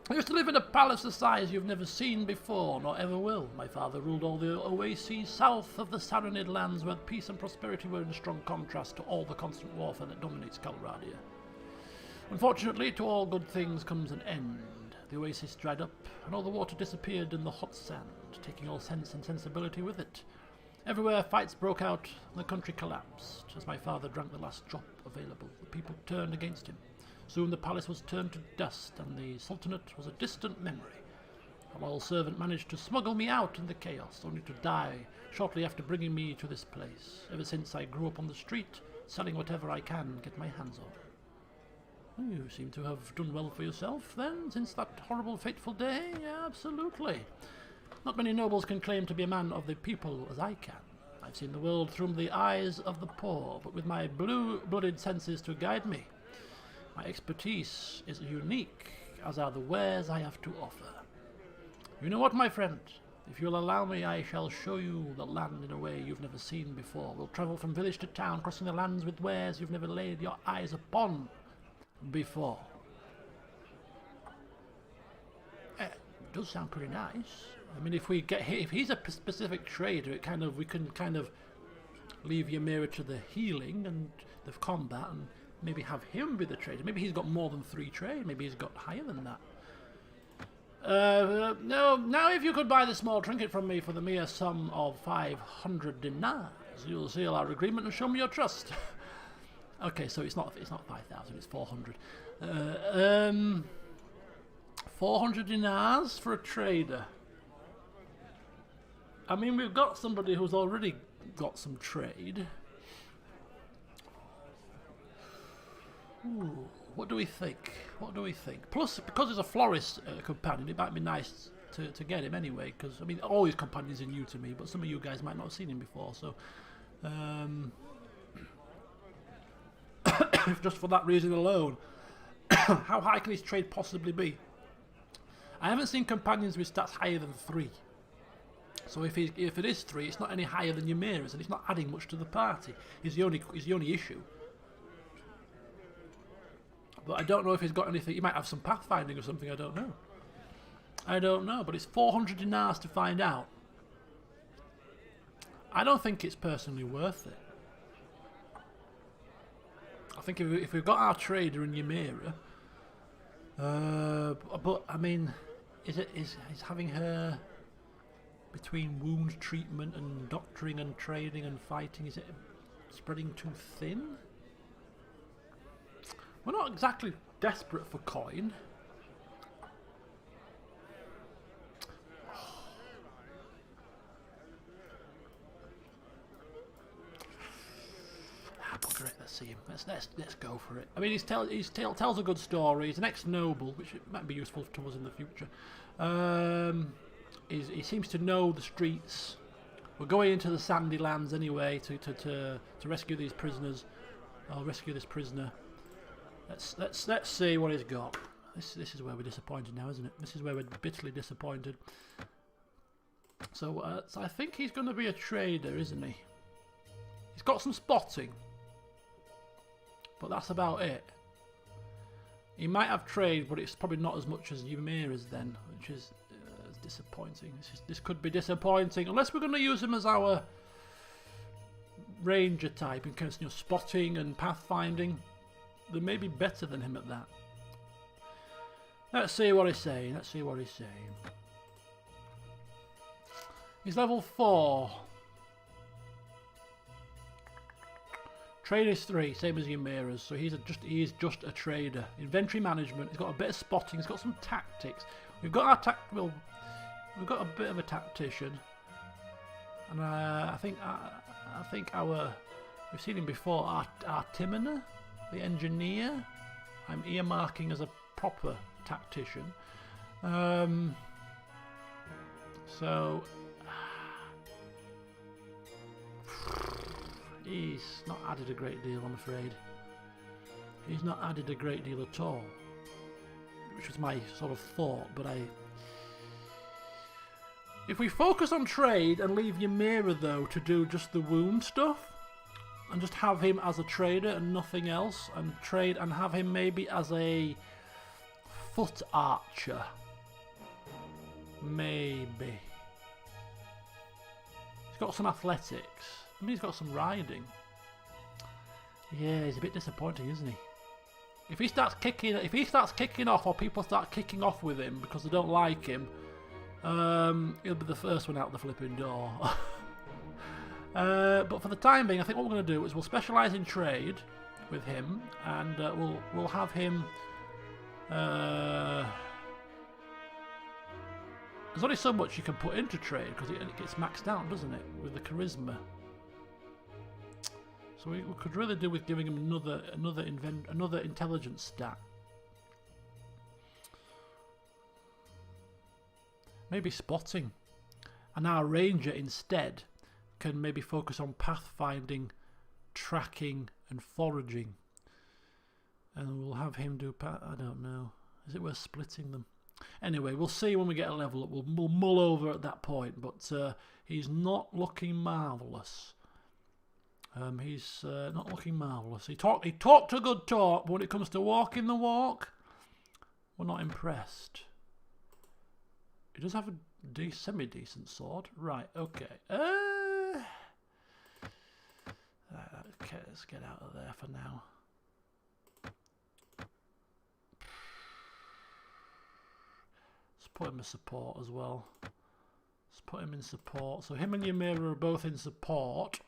I used to live in a palace the size you've never seen before, nor ever will. My father ruled all the oases south of the Saranid lands, where peace and prosperity were in strong contrast to all the constant warfare that dominates Calradia. Unfortunately, to all good things comes an end. The oasis dried up, and all the water disappeared in the hot sand, taking all sense and sensibility with it. Everywhere fights broke out, and the country collapsed. As my father drank the last drop available, the people turned against him. Soon the palace was turned to dust, and the Sultanate was a distant memory. A loyal servant managed to smuggle me out in the chaos, only to die shortly after bringing me to this place. Ever since I grew up on the street, selling whatever I can get my hands on. You seem to have done well for yourself, then, since that horrible, fateful day? Yeah, absolutely. Not many nobles can claim to be a man of the people as I can. I've seen the world through the eyes of the poor, but with my blue-blooded senses to guide me. My expertise is unique, as are the wares I have to offer. You know what, my friend? If you'll allow me, I shall show you the land in a way you've never seen before. We'll travel from village to town, crossing the lands with wares you've never laid your eyes upon before. It does sound pretty nice. I mean, if he's a specific trader, we can kind of leave Ymira to the healing and the combat, and maybe have him be the trader. Maybe he's got more than 3 trade. Maybe he's got higher than that. No, now if you could buy the small trinket from me for the mere sum of 500 dinars, you'll seal our agreement and show me your trust. Okay, so it's not 5,000, it's 400. 400 dinars for a trader. I mean, we've got somebody who's already got some trade. Ooh, what do we think? Plus, because it's a Floris companion, it might be nice to get him anyway, because, I mean, all his companions are new to me, but some of you guys might not have seen him before, so... just for that reason alone. How high can his trade possibly be? I haven't seen companions with stats higher than 3. So if it is 3, it's not any higher than Ymira's, and it's not adding much to the party. Is the only issue. But I don't know if he's got anything. He might have some pathfinding or something. I don't know. I don't know. But it's 400 dinars to find out. I don't think it's personally worth it. I think if we've got our trader in Ymira, but I mean, is having her between wound treatment and doctoring and trading and fighting, is it spreading too thin? We're not exactly desperate for coin. Great, let's see him. Let's go for it. I mean, he tells a good story. He's an ex-noble, which might be useful to us in the future. He seems to know the streets. We're going into the sandy lands anyway to rescue these prisoners. I'll rescue this prisoner. Let's see what he's got. This is where we're disappointed now, isn't it? This is where we're bitterly disappointed. So I think he's going to be a trader, isn't he? He's got some spotting, but that's about it. He might have trade, but it's probably not as much as Ymira's then, which is disappointing. This could be disappointing unless we're going to use him as our ranger type in case, spotting and pathfinding. They may be better than him at that. Let's see what he's saying. Let's see what he's saying. He's level 4. Trade is 3, same as Ymira's, so he is just a trader. Inventory management. He's got a bit of spotting. He's got some tactics. We've got our we've got a bit of a tactician, and I think we've seen him before. Our Timoner, the engineer, I'm earmarking as a proper tactician. So he's not added a great deal, I'm afraid. He's not added a great deal at all, which was my sort of thought, but if we focus on trade and leave Ymira though to do just the wound stuff, and just have him as a trader and nothing else, and trade and have him maybe as a foot archer, maybe. He's got some athletics. I mean, he's got some riding. Yeah, he's a bit disappointing, isn't he? If he starts kicking off, or people start kicking off with him because they don't like him, he'll be the first one out the flipping door. But for the time being, I think what we're going to do is we'll specialise in trade with him, and we'll have him. There's only so much you can put into trade because it gets maxed out, doesn't it, with the charisma? So we could really do with giving him another intelligence stat. Maybe spotting, and our ranger instead can maybe focus on pathfinding, tracking, and foraging. And we'll have him do I don't know. Is it worth splitting them? Anyway, we'll see when we get a level up. We'll mull over at that point. But he's not looking marvellous. He's not looking marvellous. He talked a good talk, but when it comes to walking the walk, we're not impressed. He does have a semi-decent sword. Right, okay. Okay, let's get out of there for now. Let's put him as support as well. Let's put him in support. So him and Ymira are both in support.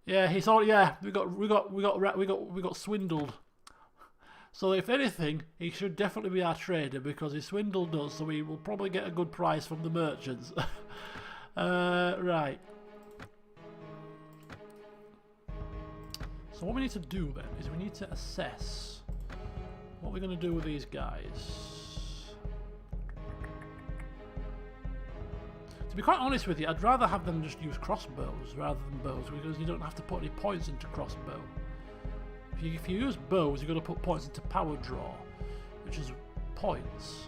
Yeah, he's all. Yeah, we got swindled. So if anything, he should definitely be our trader because he swindled us. So we will probably get a good price from the merchants. Right. So what we need to do then is we need to assess what we're going to do with these guys. To be quite honest with you, I'd rather have them just use crossbows rather than bows because you don't have to put any points into crossbow. If you use bows, you've got to put points into power draw, which is points.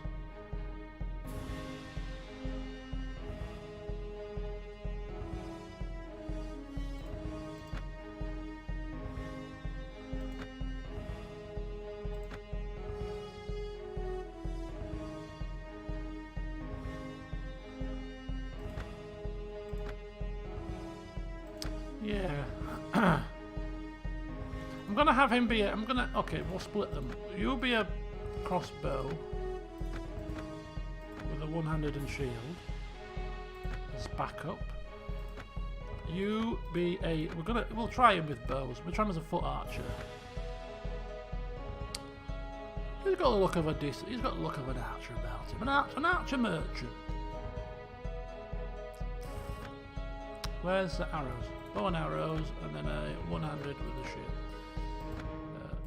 gonna have him be okay, we'll split them. You be a crossbow with a one-handed and shield as backup. You be a... We'll try him with bows. We'll try him as a foot archer. He's got the look of a decent... He's got the look of an archer about him. An archer merchant. Where's the arrows? Bow and arrows, and then a one-handed with a shield.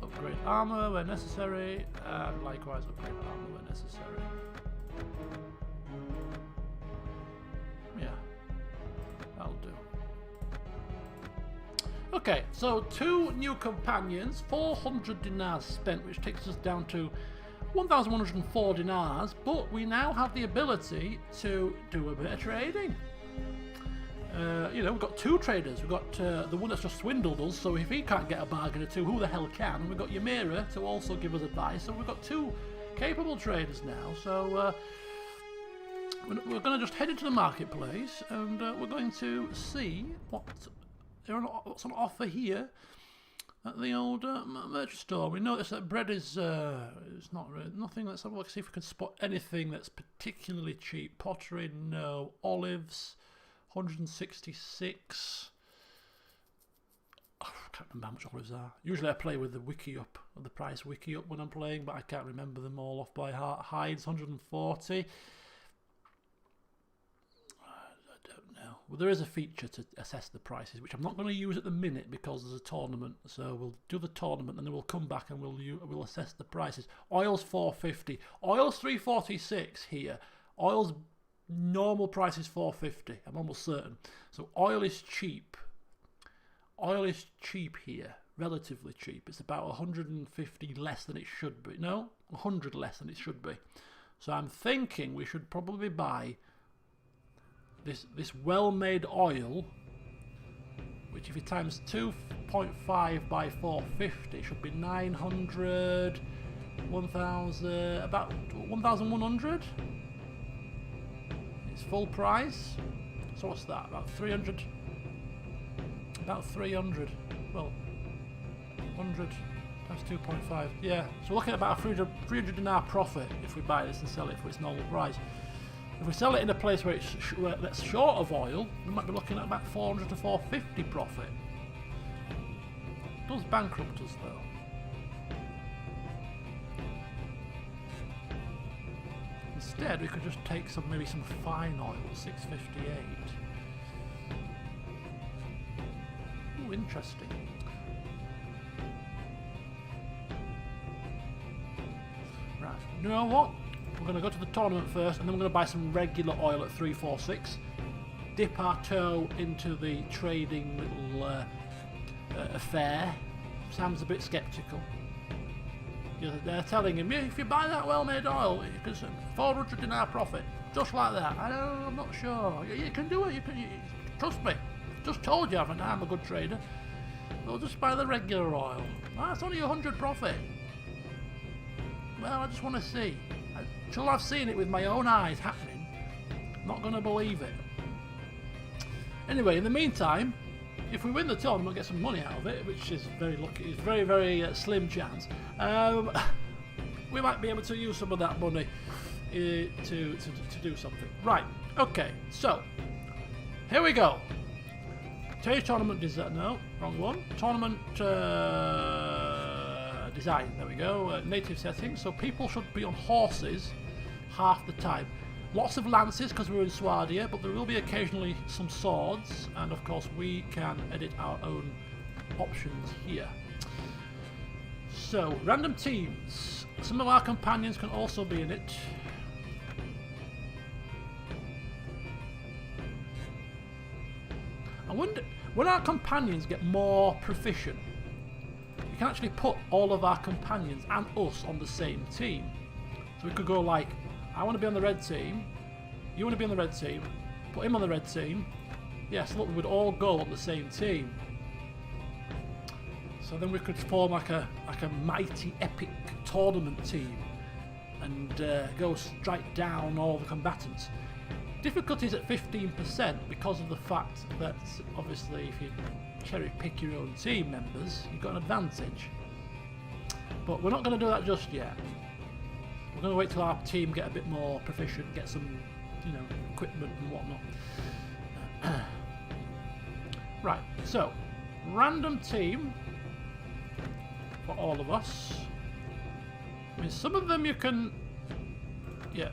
Upgrade armor where necessary, and likewise upgrade armor where necessary. Yeah, that'll do. Okay, so 2 new companions, 400 dinars spent, which takes us down to 1,104 dinars, but we now have the ability to do a bit of trading. You know, we've got 2 traders. We've got the one that's just swindled us, so if he can't get a bargain or 2, who the hell can? And we've got Ymira to also give us advice, so we've got 2 capable traders now. So we're going to just head into the marketplace, and we're going to see what's on offer here at the old merchant store. We notice that bread is it's not really nothing. Let's have a look, see if we can spot anything that's particularly cheap. Pottery, no. Olives, 166. Oh, I can't remember how much olives are. Usually I play with the wiki up, or the price wiki up when I'm playing, but I can't remember them all off by heart. Hides, 140. I don't know. Well, there is a feature to assess the prices, which I'm not going to use at the minute because there's a tournament. So we'll do the tournament and then we'll come back and we'll assess the prices. Oil's 450. Oil's 346 here. Oil's normal price is 450. I'm almost certain. So oil is cheap. Oil is cheap here, relatively cheap. It's about 150 less than it should be. No, 100 less than it should be. So I'm thinking we should probably buy this well-made oil, which if you times 2.5 by 450 should be 900, 1,000, about 1,100. It's full price. So what's that? About 300. About 300. Well, 100 times 2.5. Yeah. So we're looking at about a 300 dinar profit if we buy this and sell it for its normal price. If we sell it in a place where that's short of oil, we might be looking at about 400 to 450 profit. It does bankrupt us though. Instead, we could just take maybe some fine oil, 658. Ooh, interesting. Right, you know what? We're going to go to the tournament first, and then we're going to buy some regular oil at 346. Dip our toe into the trading little affair. Sam's a bit sceptical. They're telling him, if you buy that well-made oil, you can 400 dinar profit, just like that. I'm not sure. You can do it. You trust me. Just told you, haven't I? I'm a good trader. We'll just buy the regular oil. It's only 100 profit. Well, I just want to see. Until I've seen it with my own eyes happening, I'm not going to believe it. Anyway, in the meantime, if we win the tournament, get some money out of it, which is very lucky, it's very, very slim chance. We might be able to use some of that money to do something. Right. Okay. So here we go. Change tournament design. No, wrong one. Tournament design. There we go. Native settings. So people should be on horses half the time. Lots of lances because we're in Swadia, but there will be occasionally some swords, and of course we can edit our own options here. So, random teams. Some of our companions can also be in it. I wonder, when our companions get more proficient, we can actually put all of our companions and us on the same team. So we could go like, I want to be on the red team, you want to be on the red team, put him on the red team. Yes, look, we would all go on the same team. So then we could form like a mighty epic tournament team and go strike down all the combatants. Difficulty is at 15% because of the fact that obviously if you cherry pick your own team members, you've got an advantage. But we're not going to do that just yet. We're going to wait till our team get a bit more proficient, get some, you know, equipment and whatnot. Right, so random team for all of us. I mean, some of them you can, yeah.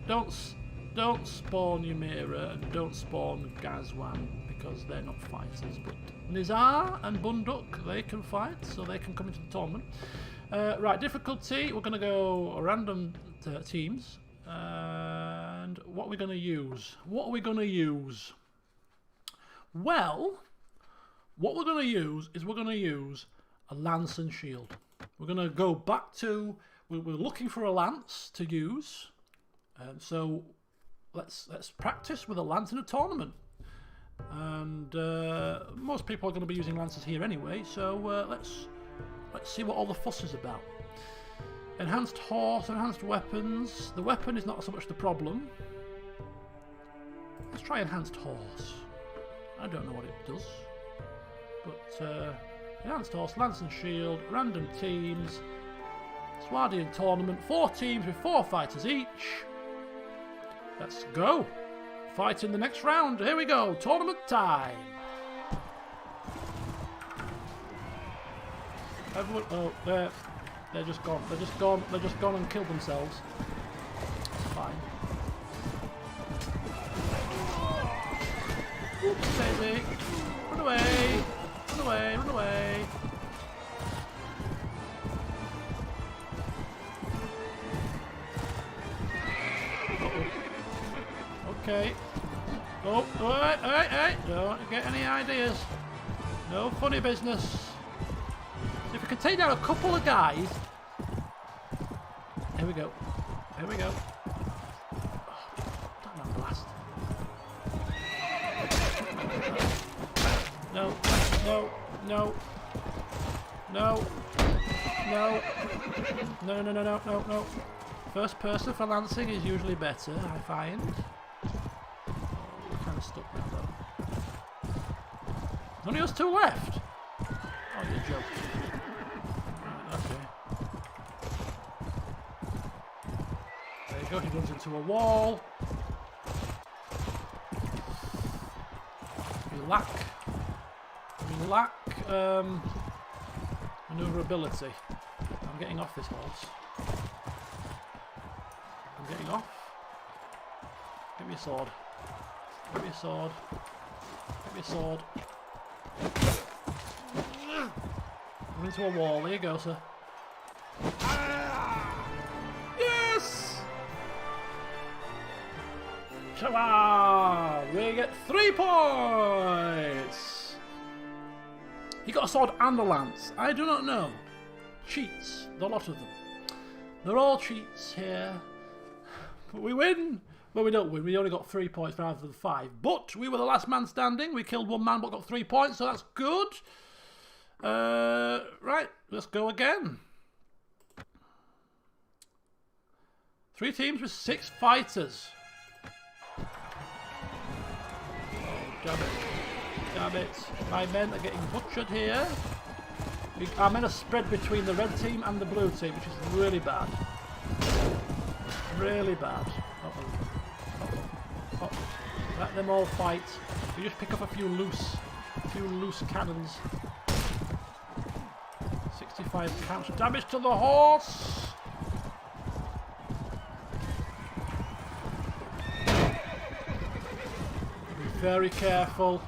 Don't spawn Ymira and don't spawn Gazwan because they're not fighters. But Nizar and Bunduk, they can fight, so they can come into the tournament. Right, difficulty. We're going to go random teams. And what are we going to use? What are we going to use? Well, what we're going to use is we're going to use a lance and shield. We're going to go back to, we're looking for a lance to use. So let's practice with a lance in a tournament. And most people are going to be using lances here anyway, so let's see what all the fuss is about. Enhanced horse, enhanced weapons. The weapon is not so much the problem. Let's try enhanced horse. I don't know what it does. But enhanced horse, lance and shield, random teams, Swardian tournament, 4 teams with 4 fighters each. Let's go. Fight in the next round. Here we go. Tournament time. Everyone, oh, they're just gone. They're just gone. They're just gone and killed themselves. It's fine. Oops, Daisy. Run away. Run away. Run away. Okay. Oh, hey, don't get any ideas. No funny business. So if we can take down a couple of guys. Here we go. Here we go. Oh, damn blast. No, no, no. No. No. No, no, no, no, no, no. First person for lancing is usually better, I find. Stuck now though. Only us 2 left. Oh, you're joking. Right, okay. There you go. He runs into a wall. We lack maneuverability. I'm getting off this horse. I'm getting off. Give me a sword. Give me a sword. Give me a sword. Run into a wall. There you go, sir. Yes! Shabba! We get 3 points! He got a sword and a lance. I do not know. Cheats. The lot of them. They're all cheats here. But we win! Well, we don't win. We only got 3 points rather than 5. But we were the last man standing. We killed 1 man but got 3 points, so that's good. Right, let's go again. 3 teams with 6 fighters. Oh, damn it. Damn it. My men are getting butchered here. Our men are spread between the red team and the blue team, which is really bad. Really bad. Let them all fight. We just pick up a few loose cannons. 65 counts of damage to the horse. Be very careful.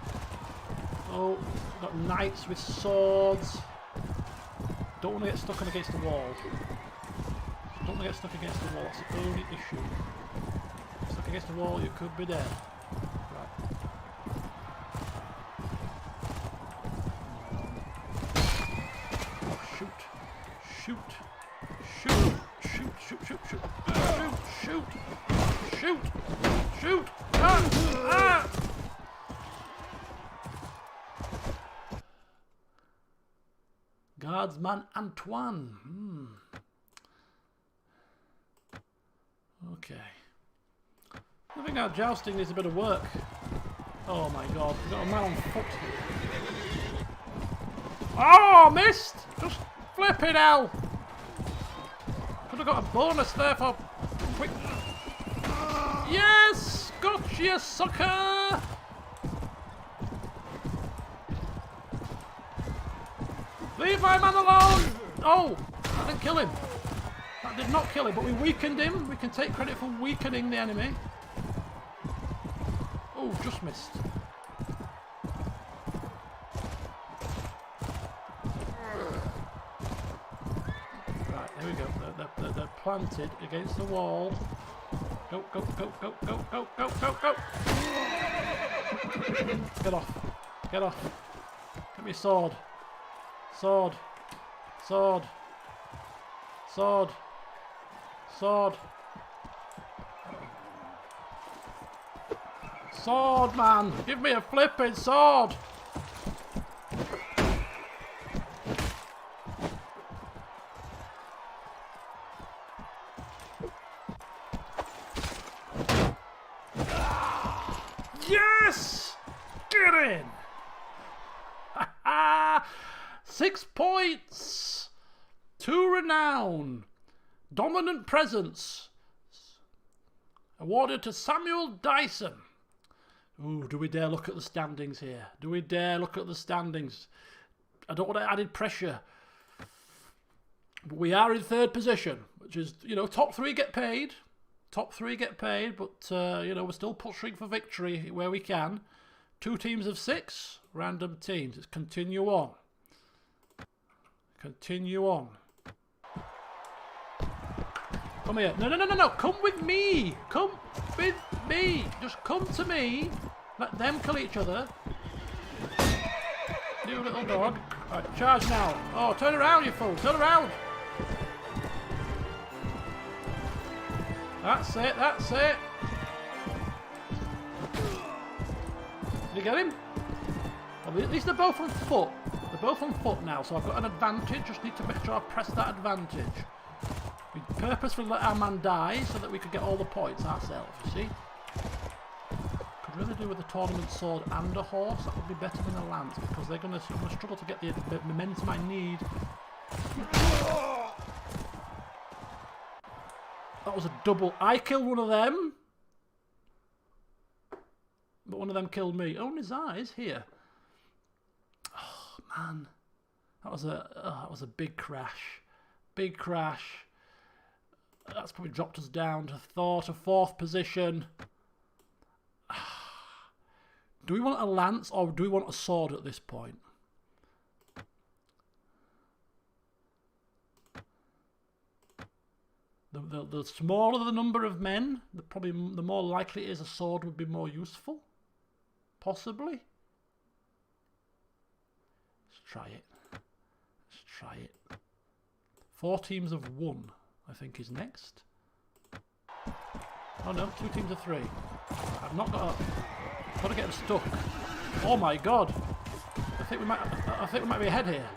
Oh, we've got knights with swords. Don't want to get stuck against the wall. Don't want to get stuck against the wall. That's the only issue. Stuck against the wall, you could be dead. Shoot! Shoot! Shoot! Shoot! Shoot! Shoot! Shoot! Shoot! Shoot! Shoot! Ah! Ah! Guardsman Antoine. Okay. I think our jousting needs a bit of work. Oh my god, we've got a man on foot. Oh, missed! Just flipping hell! Could have got a bonus there for quick. Yes! Gotcha, you sucker! Leave my man alone! Oh! I didn't kill him. That did not kill him, but we weakened him. We can take credit for weakening the enemy. Oh, just missed. Right, there we go. They're planted against the wall. Go, go, go, go, go, go, go, go, go! Get off. Get off. Get me a sword. Sword. Sword. Sword. Sword. Sword, man! Give me a flipping sword! Yes! Get in! 6 points! 2 renown. Dominant presence. Awarded to Samuel Dyson. Ooh, do we dare look at the standings here? Do we dare look at the standings? I don't want added pressure. But we are in 3rd position, which is, you know, top 3 get paid. Top 3 get paid, but, you know, we're still pushing for victory where we can. 2 teams of 6, random teams. Let's continue on. Continue on. Come here. No, no, no, no, no. Come with me. Come with me. Just come to me. Let them kill each other. You little dog. Alright, charge now. Oh, turn around, you fool. Turn around. That's it. That's it. Did you get him? Well, at least they're both on foot. They're both on foot now, so I've got an advantage. Just need to make sure I press that advantage. We purposefully let our man die so that we could get all the points ourselves, you see? Could really do with a tournament sword and a horse. That would be better than a lance, because they're going to struggle to get the momentum I need. That was a double. I killed one of them, but one of them killed me. Oh, and his eyes here. Oh, man. That was a big crash. Big crash. That's probably dropped us down to 4th position. Do we want a lance or do we want a sword at this point? The smaller the number of men, the more likely it is a sword would be more useful. Possibly. Let's try it. Let's try it. 4 teams of 1. I think is next. Oh no, 2 teams of 3. I've not got a... Got to get them stuck. Oh my god! I think we might be ahead here.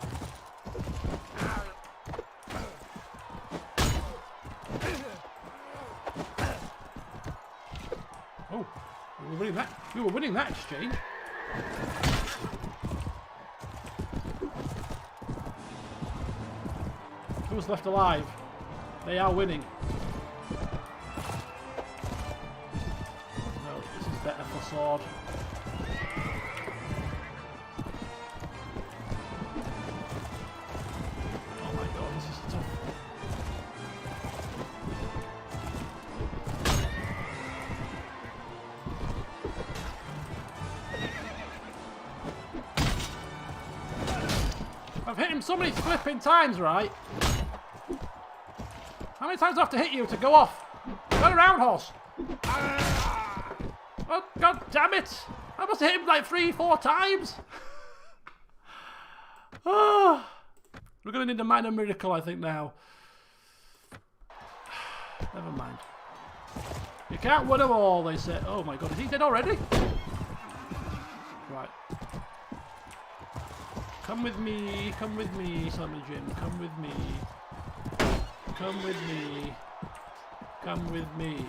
Oh, we were winning that. We were winning that exchange. Who's left alive? They are winning. No, this is better for sword. Oh my god, this is tough. I've hit him so many flipping times, right? How many times do I have to hit you to go off? Turn around, horse! Oh, god damn it! I must have hit him like 3-4 times! Oh, we're going to need a minor miracle, I think, now. Never mind. You can't win them all, they say. Oh my god, is he dead already? Right. Come with me, Simon Jim, come with me. Come with me. Come with me.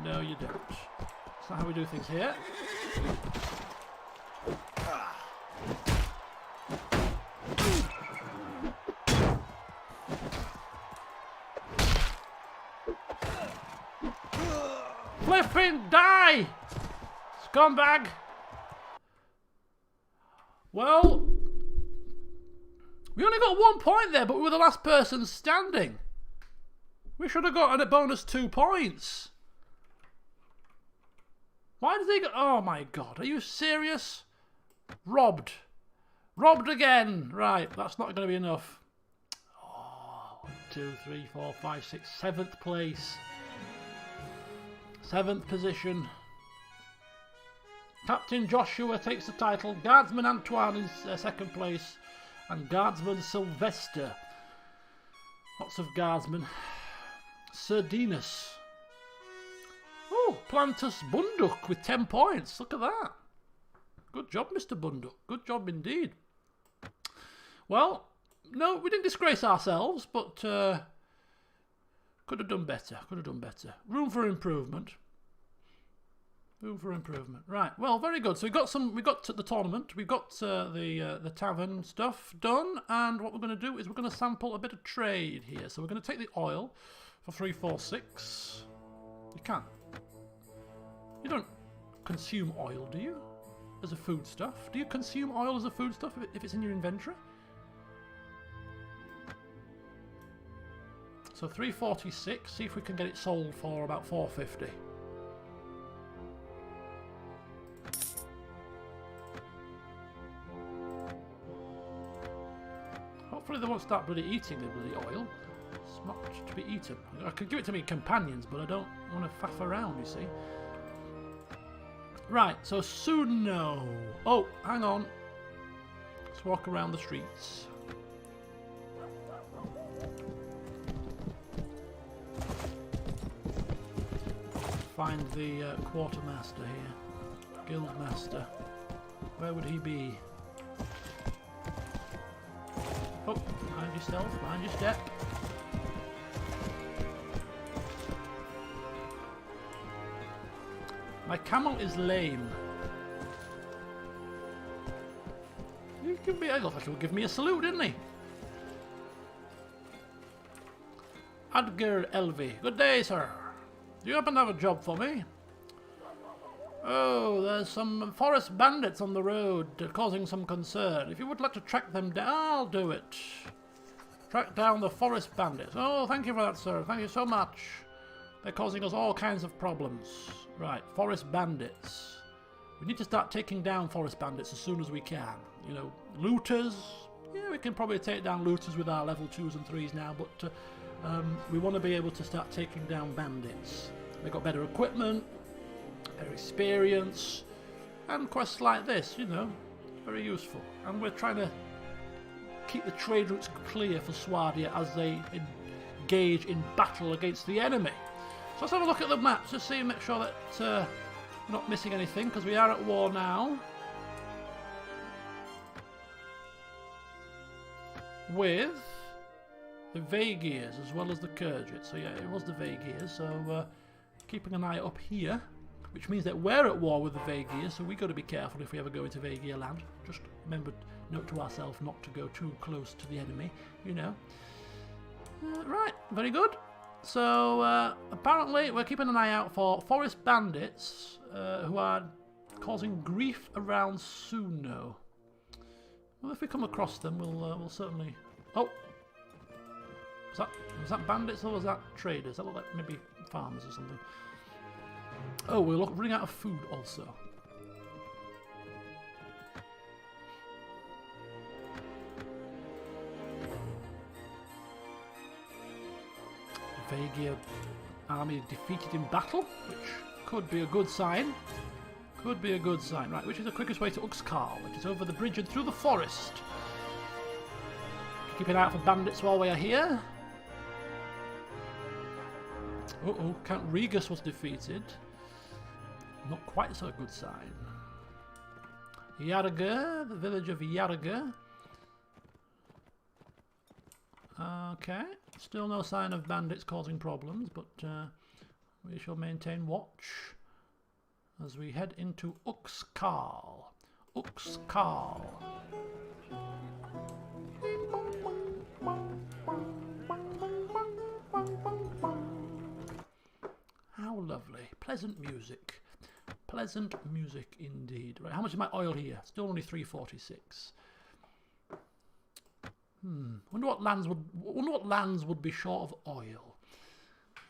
No, you don't. That's not how we do things here. Flipping die! Scumbag! Well, we only got 1 point there, but we were the last person standing. We should have gotten a bonus 2 points. Why did they go? Oh my god, are you serious? Robbed. Robbed again. Right, that's not going to be enough. Oh, 1, 2, 3, 4, 5, 6, 7th place. 7th position. Captain Joshua takes the title. Guardsman Antoine is 2nd place. And Guardsman Sylvester. Lots of guardsmen. Sardinus. Oh, Plantus Bunduk with 10 points. Look at that. Good job, Mr. Bunduk. Good job indeed. Well, no, we didn't disgrace ourselves, but could have done better. Could have done better. Room for improvement. Room for improvement. Right. Well, very good. So we got the tournament. We've got the tavern stuff done, and what we're going to do is we're going to sample a bit of trade here. So we're going to take the oil for 3, 4, 6. You can. You don't consume oil, do you? As a foodstuff? Do you consume oil as a foodstuff if it's in your inventory? So 346. See if we can get it sold for about 450. Hopefully they won't start bloody eating the bloody oil. It's not to be eaten. I could give it to my companions, but I don't want to faff around, you see. Right, so Suno. Oh, hang on. Let's walk around the streets. Find the quartermaster here. Guildmaster. Where would he be? Oh, mind yourself, mind your step. My camel is lame. He give me, I thought he would give me a salute, didn't he? Adger Elvi. Good day, sir. Do you happen to have a job for me? Oh, there's some forest bandits on the road causing some concern. If you would like to track them down, I'll do it. Track down the forest bandits. Oh, thank you for that, sir. Thank you so much. They're causing us all kinds of problems. Right, forest bandits. We need to start taking down forest bandits as soon as we can. You know, looters. Yeah, we can probably take down looters with our level 2s and 3s now, but we want to be able to start taking down bandits. They've got better equipment, better experience, and quests like this, you know, very useful. And we're trying to keep the trade routes clear for Swadia as they engage in battle against the enemy. So let's have a look at the maps to see and make sure that we're not missing anything, because we are at war now with the Vaegirs as well as the Kurgit. So yeah, it was the Vaegirs, so keeping an eye up here, which means that we're at war with the Vaegirs, so we've got to be careful if we ever go into Vaegir land. Just remember, note to ourselves not to go too close to the enemy, you know. Right, very good. So apparently we're keeping an eye out for forest bandits who are causing grief around Suno. Well, if we come across them, we'll certainly... Oh! Was that bandits or was that traders? That looked like maybe farmers or something. Oh, we're running out of food also. Vaegir army defeated in battle, which could be a good sign. Could be a good sign. Right, which is the quickest way to Uxkhal, which is over the bridge and through the forest. Keep an eye out for bandits while we are here. Uh-oh, Count Regus was defeated. Not quite so good sign. Yarga, the village of Yarga. Okay, still no sign of bandits causing problems, but we shall maintain watch as we head into Uxkhal. Uxkhal. How lovely. pleasant music. Pleasant music indeed. Right, how much is my oil here? Still only 346. Wonder what lands would be short of oil.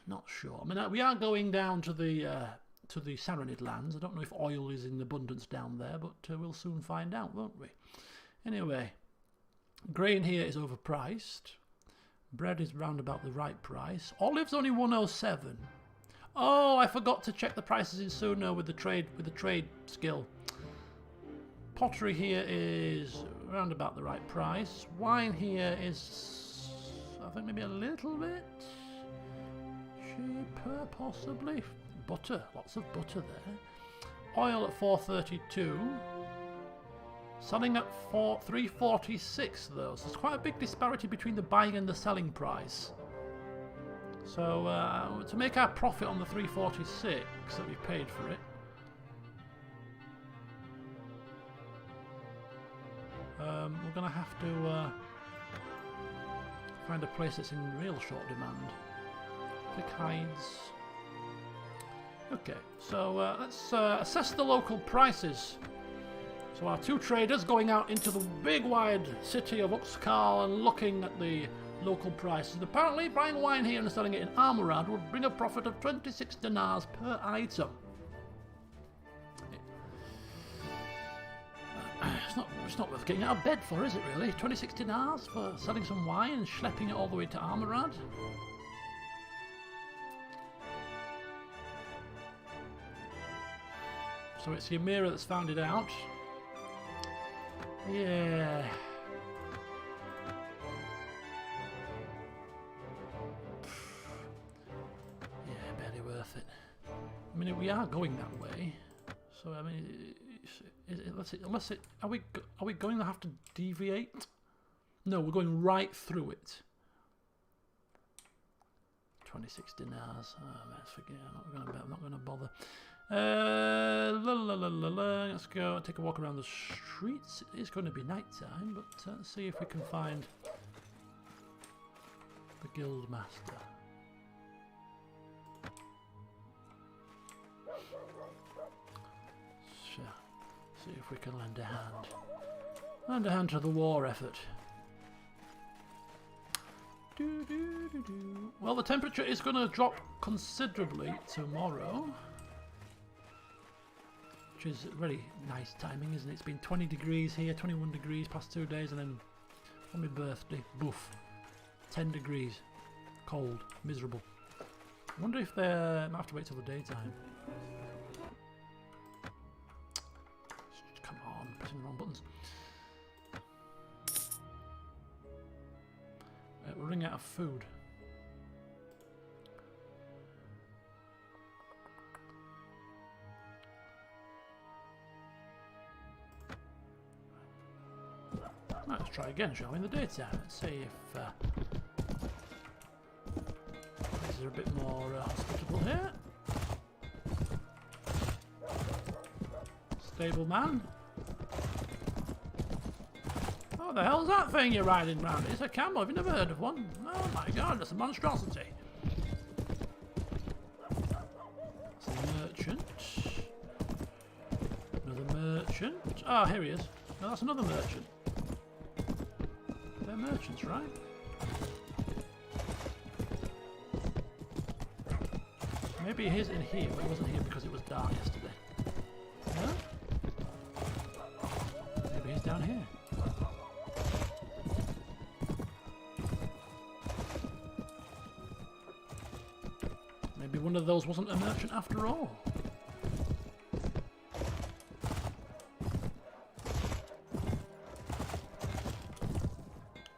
Not sure. I mean, we are going down to the Saranid lands. I don't know if oil is in abundance down there, but we'll soon find out, won't we? Anyway, grain here is overpriced. Bread is round about the right price. Olives only 107. Oh, I forgot to check the prices in Suno with the trade skill. Pottery here is round about the right price. Wine here is, I think, maybe a little bit cheaper, possibly. Butter, lots of butter there. Oil at 432. Selling at 346 though, so there's quite a big disparity between the buying and the selling price. So to make our profit on the 346 that we paid for it, we're going to have to find a place that's in real short demand. Thick hides. Okay, so let's assess the local prices. So our two traders going out into the big wide city of Uxkhal and looking at the local prices. Apparently buying wine here and selling it in Armorad would bring a profit of 26 dinars per item. It's not worth getting out of bed for, is it really? 26 dinars for selling some wine and schlepping it all the way to Armorad? So it's the Amira that's found it out. Yeah. Yeah, barely worth it. I mean, we are going that way, so I mean, are we going to have to deviate? No, we're going right through it. 26 dinars. Oh, let's forget. I'm not going to bother. Let's go and take a walk around the streets. It is going to be night time, but let's see if we can find the guild master. So, see if we can lend a hand. Lend a hand to the war effort. Well, the temperature is going to drop considerably tomorrow, which is really nice timing, isn't it? It's been 20 degrees here, 21 degrees past 2 days, and then on my birthday, boof, 10 degrees, cold, miserable. I wonder if they might have to wait till the daytime. Come on, pressing the wrong buttons. We're running out of food. Right, let's try again, shall we, in the daytime? Let's see if these are a bit more hospitable here. Stable man. What the hell's that thing you're riding round? It's a camel. Have you never heard of one? Oh my god, that's a monstrosity. That's a merchant. Another merchant. Ah, here he is. No, that's another merchant. They're merchants, right? Maybe he's in here, but he wasn't here because it was dark yesterday. No? Maybe he's down here. Maybe one of those wasn't a merchant after all.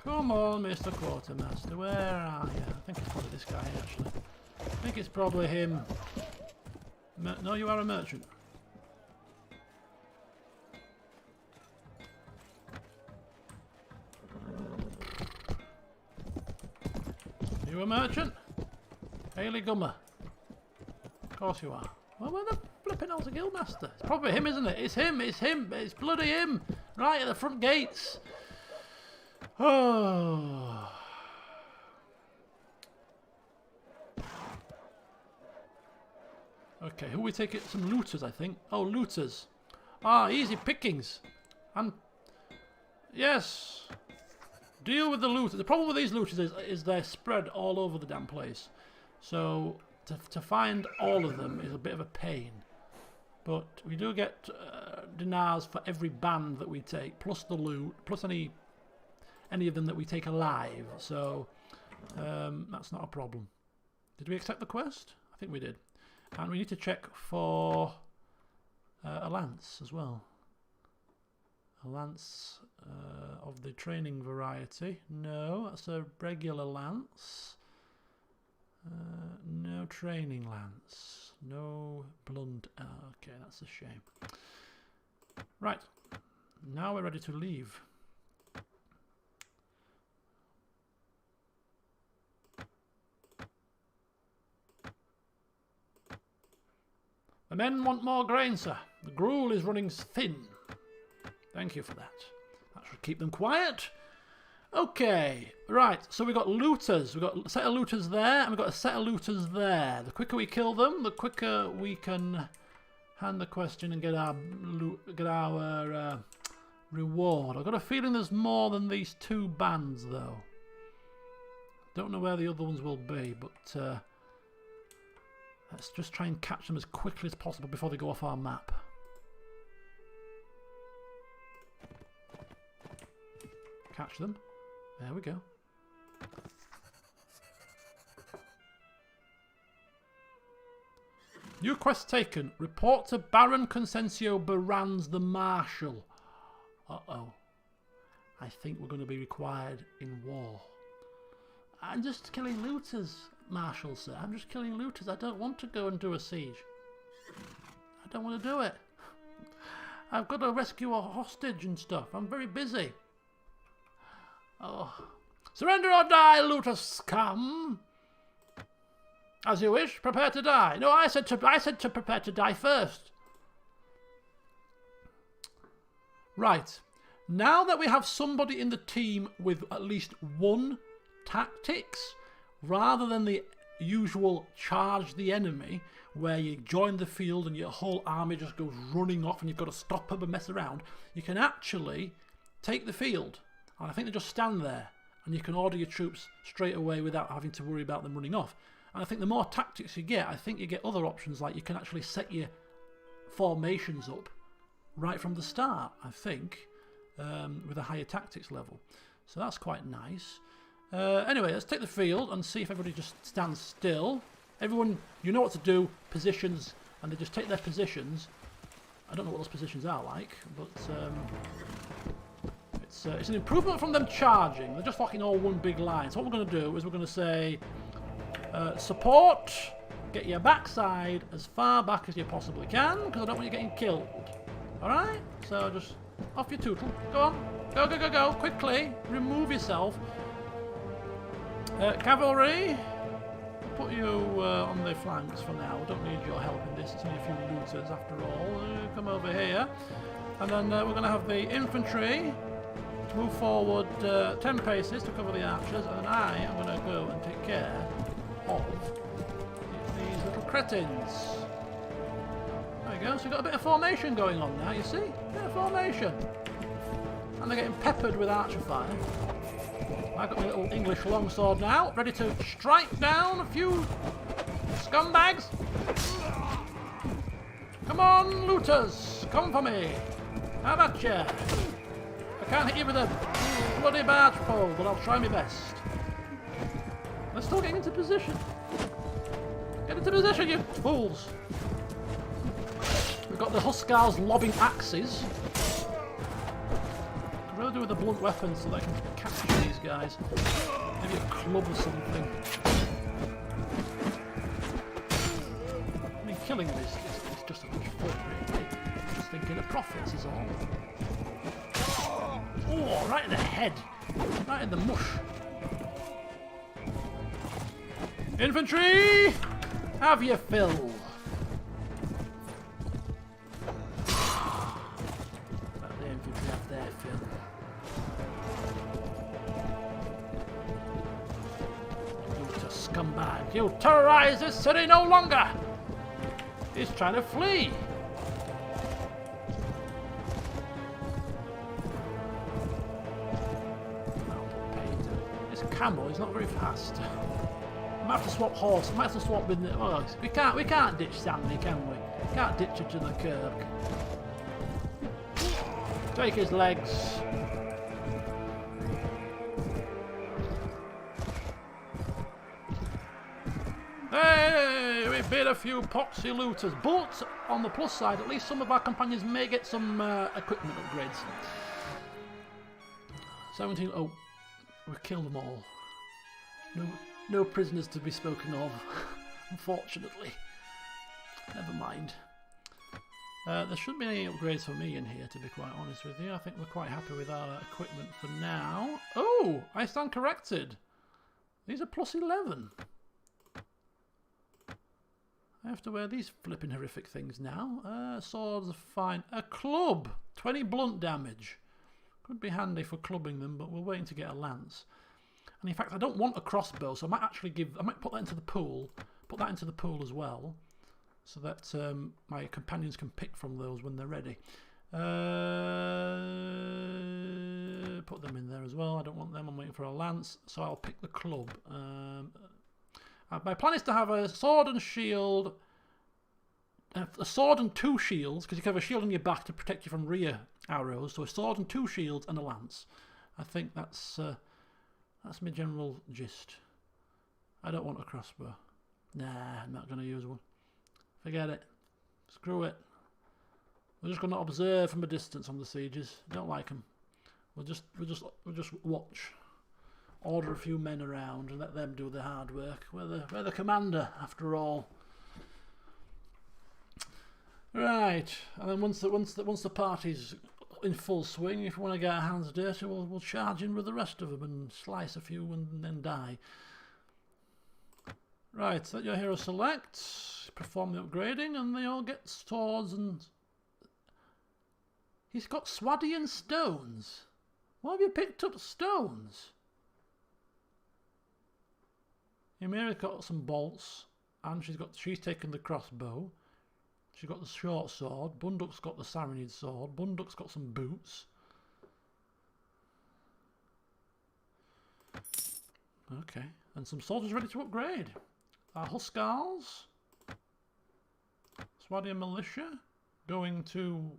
Come on, Mr. Quartermaster, where are you? I think it's probably this guy, actually. I think it's probably him. No, you are a merchant. You a merchant? Haley Gummer. Of course you are. Well, where the flipping hell's the guildmaster? It's probably him, isn't it? It's him, it's him, it's bloody him! Right at the front gates! Oh. Okay, who we take it? Some looters, I think. Oh, looters. Ah, easy pickings. And yes, deal with the looters. The problem with these looters is they're spread all over the damn place. So to find all of them is a bit of a pain. But we do get dinars for every band that we take, plus the loot, plus any of them that we take alive. So that's not a problem. Did we accept the quest? I think we did. And we need to check for a lance as well. A lance of the training variety. No, that's a regular lance. No training lance. No blunt. Okay, that's a shame. Right. Now we're ready to leave. The men want more grain, sir. The gruel is running thin. Thank you for that. That should keep them quiet. Okay, right, so we've got looters. We've got a set of looters there, and we've got a set of looters there. The quicker we kill them, the quicker we can hand the question and get our reward. I've got a feeling there's more than these two bands, though. Don't know where the other ones will be, but let's just try and catch them as quickly as possible before they go off our map. Catch them. There we go. New quest taken. Report to Baron Consensio Baranz the Marshal. Uh-oh. I think we're going to be required in war. I'm just killing looters, Marshal, sir. I'm just killing looters. I don't want to go and do a siege. I don't want to do it. I've got to rescue a hostage and stuff. I'm very busy. Oh. Surrender or die, looter scum. As you wish. Prepare to die. No, I said to prepare to die first. Right. Now that we have somebody in the team with at least one tactics, rather than the usual charge the enemy, where you join the field and your whole army just goes running off and you've got to stop them and mess around, you can actually take the field. And I think they just stand there and you can order your troops straight away without having to worry about them running off. And I think the more tactics you get, I think you get other options, like you can actually set your formations up right from the start, I think, with a higher tactics level. So that's quite nice. Anyway, let's take the field and see if everybody just stands still. Everyone, you know what to do, positions, and they just take their positions. I don't know what those positions are like, but it's an improvement from them charging. They're just walking all one big line. So what we're going to do is we're going to say, support, get your backside as far back as you possibly can, because I don't want you getting killed. Alright? So just off your tootle. Go on. Go, go, go, go. Quickly. Remove yourself. Cavalry, put you on the flanks for now. We don't need your help in this. It's only a few looters after all. Come over here. And then we're going to have the infantry move forward 10 paces to cover the archers. And then I am going to go and take care of these little cretins. There you go. So you've got a bit of formation going on now, you see? A bit of formation. And they're getting peppered with archer fire. I've got my little English longsword now, ready to strike down a few scumbags. Come on, looters, come for me. How about you? I can't hit you with a bloody barge pole, but I'll try my best. They're still getting into position. Get into position, you fools. We've got the Huskars lobbing axes. I'd rather do with a blunt weapon so they can capture these guys. Maybe a club or something. I mean, killing them is just a much fun, really. Just thinking of profits is all. Oh, right in the head. Right in the mush. Infantry! Have your fill. Let the infantry have their fill. You scumbag. You terrorize this city no longer! He's trying to flee. This camel is not very fast. I might have to swap horse. I might have to swap with. Oh, we can't ditch Sandy, can we? Can't ditch her to the curb. Take his legs. Hey, we beat a few poxy looters, but on the plus side, at least some of our companions may get some equipment upgrades. 17. Oh, we killed them all. No prisoners to be spoken of, unfortunately. Never mind. There shouldn't be any upgrades for me in here, to be quite honest with you. I think we're quite happy with our equipment for now. Oh, I stand corrected. These are plus 11. I have to wear these flipping horrific things now. Swords are fine. A club! 20 blunt damage. Could be handy for clubbing them, but we're waiting to get a lance. And in fact, I don't want a crossbow, so I might put that into the pool. Put that into the pool as well, so that my companions can pick from those when they're ready. Put them in there as well. I don't want them. I'm waiting for a lance, so I'll pick the club. My plan is to have a sword and shield, a sword and 2 shields, because you can have a shield on your back to protect you from rear arrows. So a sword and 2 shields and a lance. I think that's my general gist. I don't want a crossbow. Nah, I'm not going to use one. Forget it. Screw it. We're just going to observe from a distance on the sieges. Don't like them. We'll just watch. Order a few men around and let them do the hard work. We're the commander, after all. Right, and then once the party's in full swing, if we want to get our hands dirty, we'll charge in with the rest of them and slice a few and then die. Right, let your hero select, perform the upgrading, and they all get swords and... He's got Swadian stones. Why have you picked up stones? Ymira's got some bolts, and she's taken the crossbow. She's got the short sword. Bunduk's got the Saranid sword. Bunduk's got some boots. Okay, and some soldiers ready to upgrade. Our Huskars, Swadian militia, going to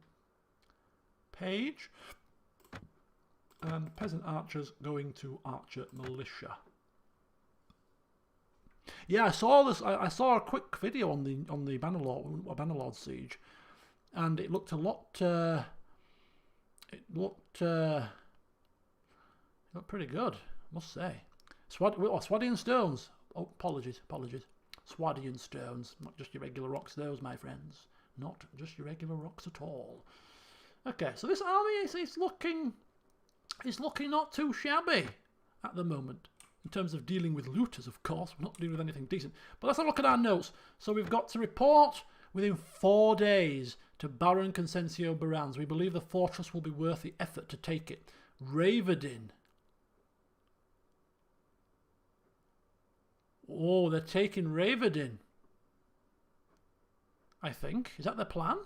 page, and peasant archers going to archer militia. Yeah, I saw this. I saw a quick video on the Bannerlord siege, and it looked a lot. It looked pretty good, I must say. Swadian stones. Oh, apologies. Swadian stones, not just your regular rocks. Those, my friends, not just your regular rocks at all. Okay, so this army is looking not too shabby at the moment. In terms of dealing with looters, of course. We're not dealing with anything decent. But let's have a look at our notes. So we've got to report within 4 days to Baron Consensio Barans. We believe the fortress will be worth the effort to take it. Raverdin. Oh, they're taking Raverdin. I think. Is that their plan?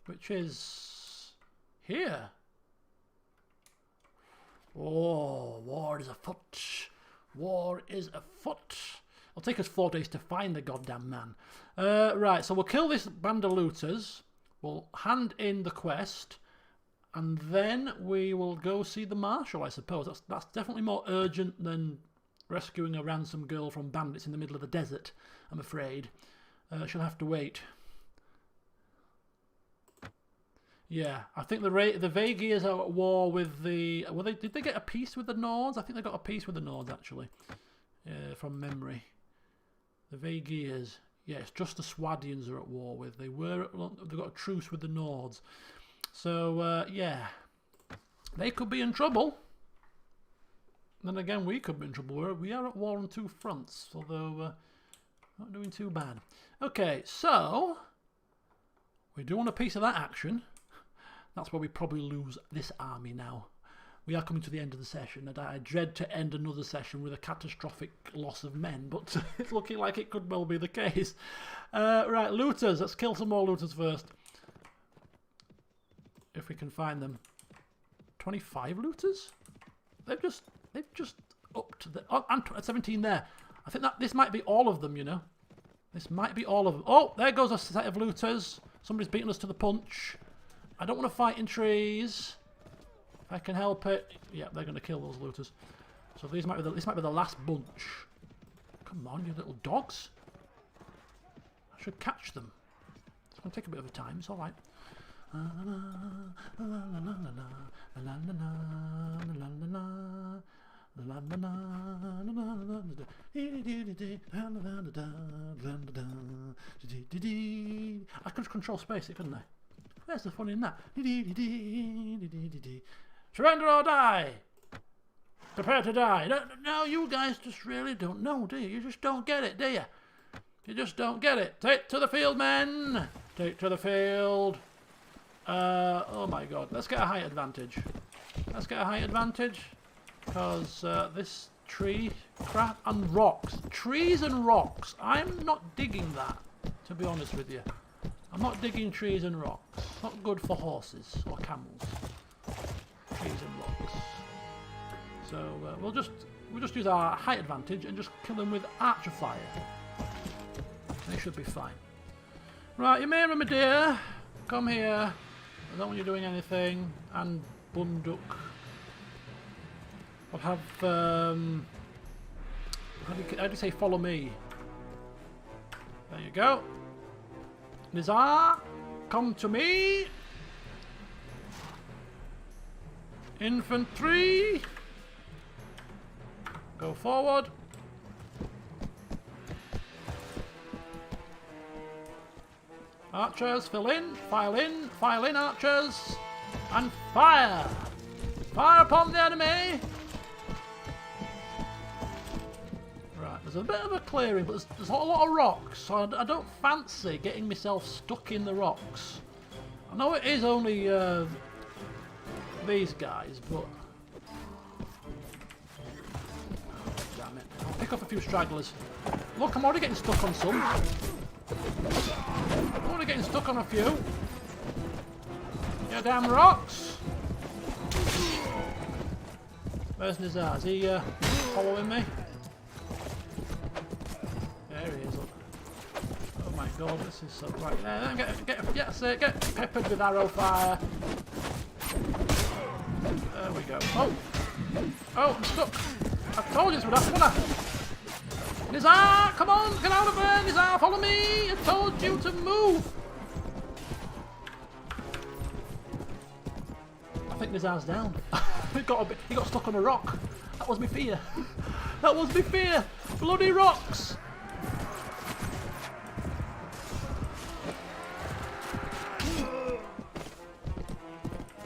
Which is here. Oh, war is afoot. War is afoot. It'll take us 4 days to find the goddamn man. Right, so we'll kill this band of looters. We'll hand in the quest. And then we will go see the marshal, I suppose. That's definitely more urgent than rescuing a ransom girl from bandits in the middle of the desert, I'm afraid. She'll have to wait. Yeah, I think the Vagirs are at war with the... Did they get a peace with the Nords? I think they got a peace with the Nords, actually, from memory. The Vagirs. Yeah, it's just the Swadians are at war with. They've got a truce with the Nords. So, yeah. They could be in trouble. Then again, we could be in trouble. We are at war on 2 fronts, although not doing too bad. Okay, so... We do want a piece of that action. That's where we probably lose this army now. we are coming to the end of the session, and I dread to end another session with a catastrophic loss of men, but it's looking like it could well be the case. Right, looters. Let's kill some more looters first. If we can find them. 25 looters? They've just upped the... Oh, and 17 there. I think that this might be all of them, you know. This might be all of them. Oh, there goes a set of looters. Somebody's beating us to the punch. I don't want to fight in trees. If I can help it. Yeah, they're going to kill those looters. So this might be the last bunch. Come on, you little dogs. I should catch them. It's going to take a bit of a time. It's all right. I could control space it, couldn't I? Where's the fun in that? Surrender or die! Prepare to die. No, you guys just really don't know, do you? You just don't get it, do you? You just don't get it. Take to the field, men! Take to the field. Oh my god. Let's get a height advantage. Let's get a height advantage. Because this tree crap and rocks. Trees and rocks. I'm not digging that, to be honest with you. I'm not digging trees and rocks. It's not good for horses or camels. Trees and rocks. So we'll just use our height advantage and just kill them with archer fire. They should be fine. Right, Ymira, my dear, come here. I don't want you doing anything. And Bunduk. We'll have how do you say follow me? There you go. Nizar, come to me. Infantry, go forward. Archers, file in, archers, and fire! Fire upon the enemy! Right, there's a bit of a clearing, but there's a lot of rocks, so I don't fancy getting myself stuck in the rocks. I know it is only these guys, but... Oh, damn it. I'll pick up a few stragglers. Look, I'm already getting stuck on some. I'm already getting stuck on a few. You damn rocks! Where's Nizar? Is he following me? There he is, look. Oh my god, this is so bright. There, get peppered with arrow fire. There we go. Oh! Oh, I'm stuck! I told you this would happen, didn't I? Nizar, come on, get out of there! Nizar, follow me! I told you to move! I think Nizar's down. he got stuck on a rock. That was my fear. That was my fear! Bloody rocks!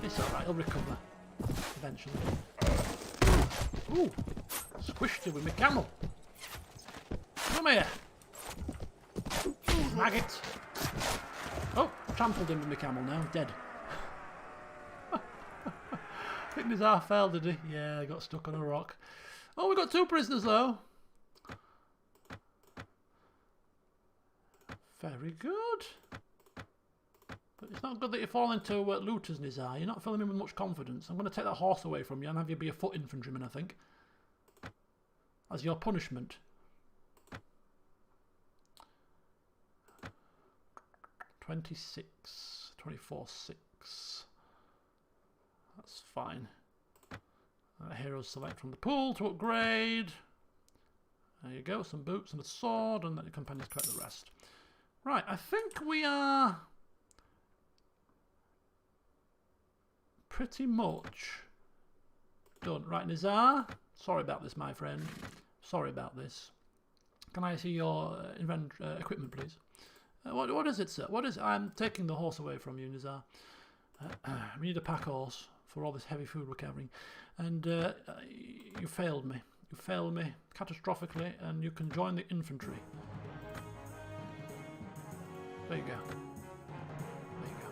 It's alright, he'll recover. Eventually. Ooh! Squished him with my camel. Come here! Maggot! Oh, trampled him with my camel now, dead. I think Nizar fell, did he? Yeah, he got stuck on a rock. Oh, we got 2 prisoners though. Very good. But it's not good that you fall into looters, Nizar. You're not filling me with much confidence. I'm going to take that horse away from you and have you be a foot infantryman, I think. As your punishment. 26, 24, 6. That's fine. Heroes select from the pool to upgrade. There you go, some boots and a sword, and then the companions collect the rest. Right, I think we are pretty much done. Right, Nizar, sorry about this, my friend. Sorry about this. Can I see your equipment, please? What is it, sir? What is it? I'm taking the horse away from you, Nizar. We need a pack horse for all this heavy food we're carrying. And you failed me. You failed me catastrophically, and you can join the infantry. There you go. There you go.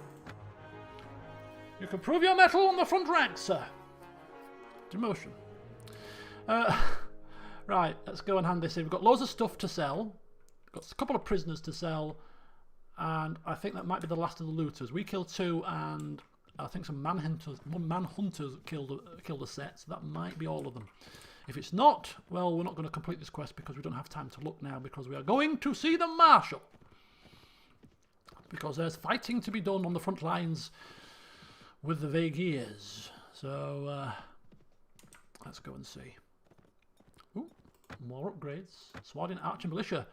You can prove your mettle on the front rank, sir. in motion. Right, let's go and hand this in. We've got loads of stuff to sell. We've got a couple of prisoners to sell. And I think that might be the last of the looters. We killed 2 and I think some manhunters killed a set. So that might be all of them. If it's not, well, we're not going to complete this quest because we don't have time to look now because we are going to see the Marshal. Because there's fighting to be done on the front lines with the Vagiers. So, let's go and see. Ooh, more upgrades. Swarding Archer Militia.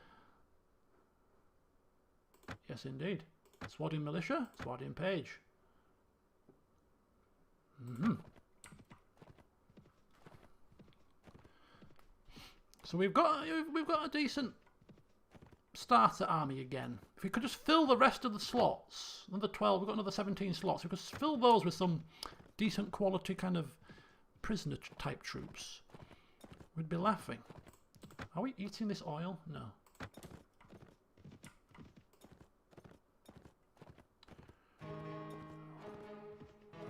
Yes, indeed. Swarding Militia, Swarding Page. So we've got a decent starter army again. If we could just fill the rest of the slots, another 12, we've got another 17 slots. We could fill those with some decent quality kind of prisoner type troops. We'd be laughing. Are we eating this oil? No.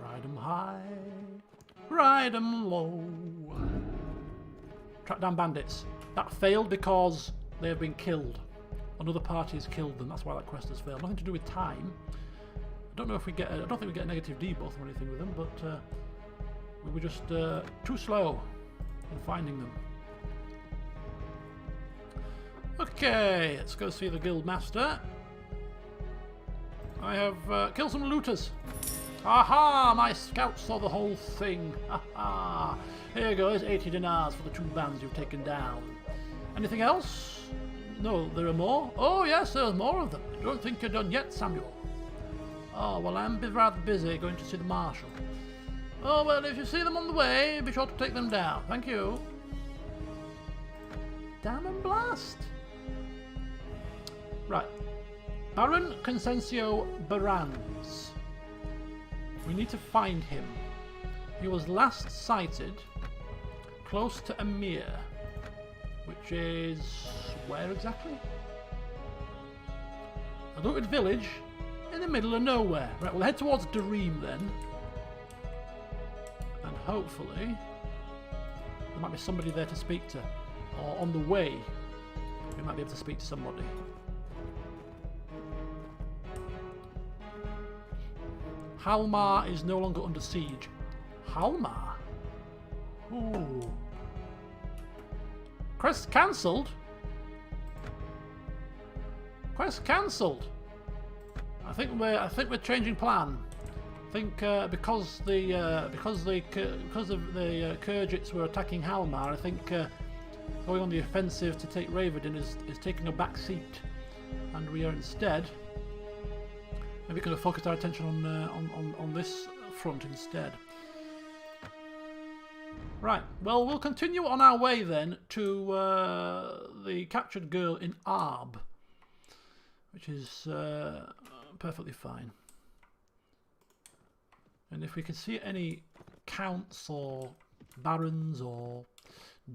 Ride 'em high, ride 'em low. Track down bandits. That failed because they have been killed. Another party has killed them. That's why that quest has failed. Nothing to do with time. I don't know if we get. I don't think we get a negative debuff or anything with them, but we were just too slow in finding them. Okay, let's go see the guild master. I have killed some looters. Aha! My scouts saw the whole thing. Aha! Here goes 80 dinars for the 2 bands you've taken down. Anything else? No, there are more? Oh yes, there's more of them. I don't think you're done yet, Samuel. Oh, well, I'm rather busy going to see the Marshal. Oh, well, if you see them on the way, be sure to take them down. Thank you. Damn and blast! Right. Baron Consencio Barans. We need to find him. He was last sighted close to Emir, which is where exactly? A looted village in the middle of nowhere. Right, we'll head towards Dareem then, and hopefully there might be somebody there to speak to, or on the way we might be able to speak to somebody. Halmar is no longer under siege. Halmar? Ooh. Quest cancelled? Quest cancelled. I think we're changing plan. I think because of the Khergits were attacking Halmar, I think going on the offensive to take Raverden is taking a back seat, and we are instead maybe going to focus our attention on this front instead. Right, well, we'll continue on our way then to the captured girl in Arb, which is perfectly fine. And if we can see any counts or barons or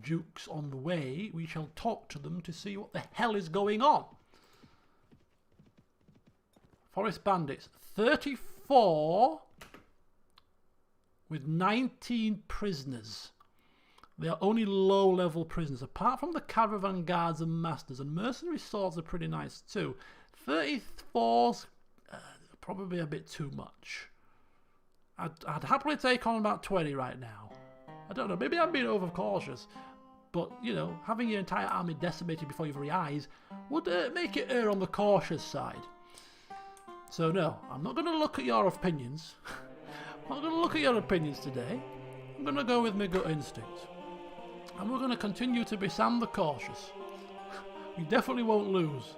dukes on the way, we shall talk to them to see what the hell is going on. Forest bandits, 34 with 19 prisoners. They are only low-level prisoners, apart from the caravan guards and masters, and mercenary swords are pretty nice too. 34's probably a bit too much. I'd happily take on about 20 right now. I don't know, maybe I'm being overcautious, but, you know, having your entire army decimated before your very eyes would make it err on the cautious side. So no, I'm not going to look at your opinions. I'm not going to look at your opinions today. I'm going to go with my gut instinct. And we're going to continue to be Sam the Cautious. We definitely won't lose.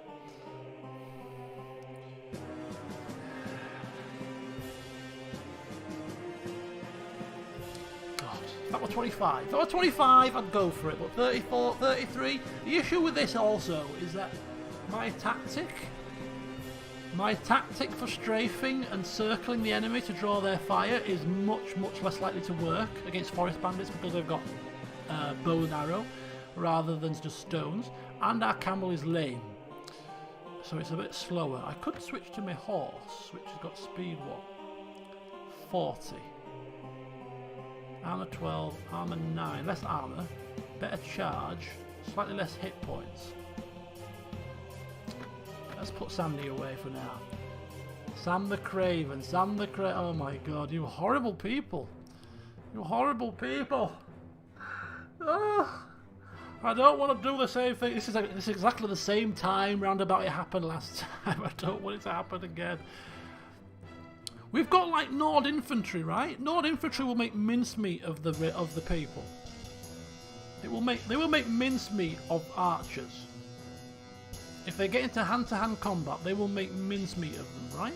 God, if that were 25. If that were 25, I'd go for it. But 34, 33. The issue with this also is that my tactic for strafing and circling the enemy to draw their fire is much, much less likely to work against forest bandits because they've got bow and arrow rather than just stones, and our camel is lame, so it's a bit slower. I could switch to my horse, which has got speed, what? 40. Armor 12, armor 9. Less armor, better charge, slightly less hit points. Let's put Sandy away for now. Sam the Craven, Sam the Craven. Oh my god, you horrible people. You horrible people. Oh, I don't want to do the same thing. This is exactly the same time roundabout it happened last time. I don't want it to happen again. We've got like Nord infantry, right? Nord infantry will make mincemeat of the people. They will make mincemeat of archers. If they get into hand-to-hand combat, they will make mincemeat of them, right?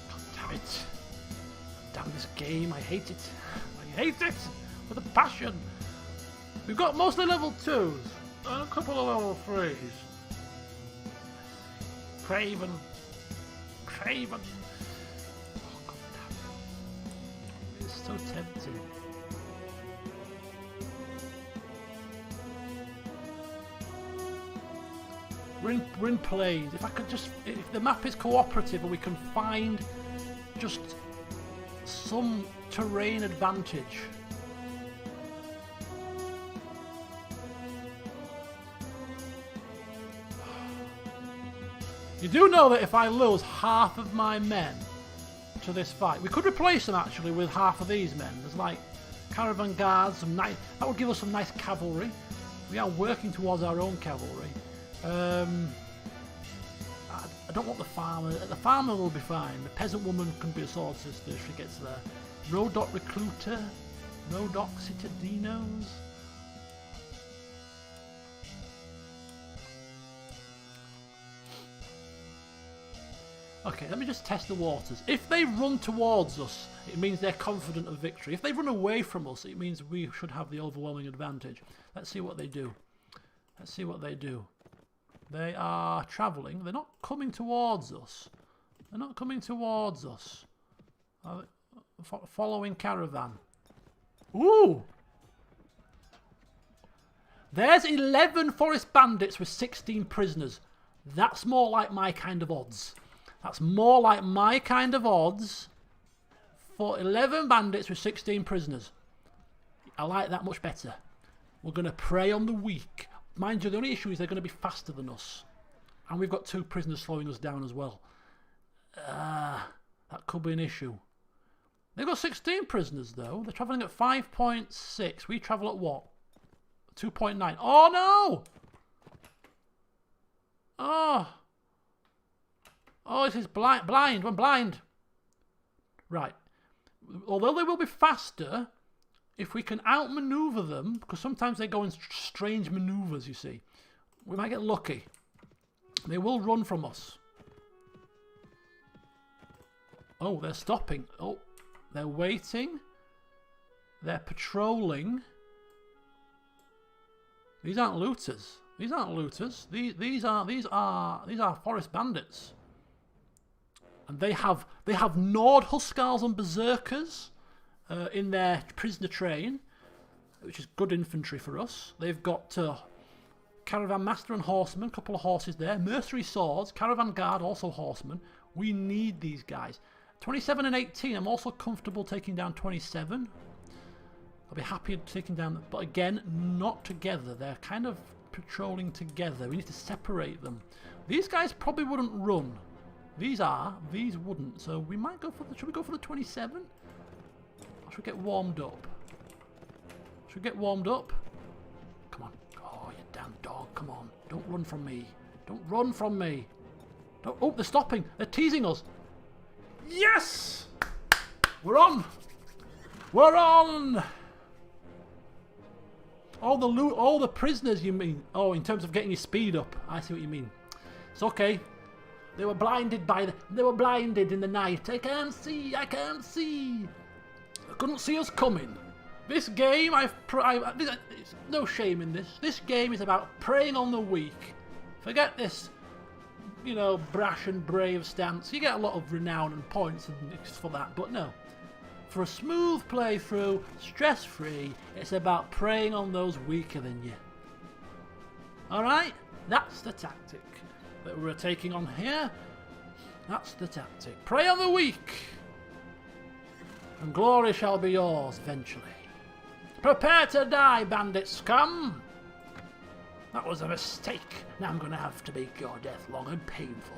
God damn it. Damn this game, I hate it. I hate it with a passion. We've got mostly level 2s and a couple of level 3s. Craven. Craven. Oh, God damn it. It's so tempting. We're in plays. If the map is cooperative and we can find just some terrain advantage. You do know that if I lose half of my men to this fight, we could replace them actually with half of these men. There's like caravan guards, that would give us some nice cavalry. We are working towards our own cavalry. I don't want the farmer. The farmer will be fine. The peasant woman can be a sword sister if she gets there. Rodok recruiter, Rodok citadinos. Okay, let me just test the waters. If they run towards us, it means they're confident of victory. If they run away from us, it means we should have the overwhelming advantage. Let's see what they do. Let's see what they do. They are travelling. They're not coming towards us. They're not coming towards us. Following caravan. Ooh! There's 11 forest bandits with 16 prisoners. That's more like my kind of odds. That's more like my kind of odds for 11 bandits with 16 prisoners. I like that much better. We're going to prey on the weak. Mind you, the only issue is they're going to be faster than us. And we've got 2 prisoners slowing us down as well. That could be an issue. They've got 16 prisoners though. They're travelling at 5.6. We travel at what? 2.9. Oh no! Oh! Oh, this is blind. I'm blind. Right. Although they will be faster, if we can outmaneuver them, because sometimes they go in strange maneuvers, you see, we might get lucky. They will run from us. Oh, they're stopping. Oh, they're waiting. They're patrolling. These aren't looters. These aren't looters. These are forest bandits. And they have Nord Huskars and Berserkers in their prisoner train, which is good infantry for us. They've got Caravan Master and Horsemen, a couple of horses there. Mercenary Swords, Caravan Guard, also Horsemen. We need these guys. 27 and 18, I'm also comfortable taking down 27. I'll be happy taking down, but again, not together. They're kind of patrolling together. We need to separate them. These guys probably wouldn't run. These wouldn't. So we might go for should we go for the 27? Or should we get warmed up? Should we get warmed up? Come on. Oh, you damn dog. Come on. Don't run from me. Don't run from me. Don't. Oh, they're stopping. They're teasing us. Yes! We're on. We're on. All the prisoners, you mean? Oh, in terms of getting your speed up. I see what you mean. It's okay. They were blinded they were blinded in the night. I can't see. I can't see. They couldn't see us coming. This game, there's no shame in this. This game is about preying on the weak. Forget this, you know, brash and brave stance. You get a lot of renown and points for that, but no. For a smooth playthrough, stress-free, it's about preying on those weaker than you. Alright? That's the tactic. that we're taking on here. That's the tactic. Prey on the weak, and glory shall be yours eventually. Prepare to die, bandit scum! That was a mistake. Now I'm going to have to make your death long and painful.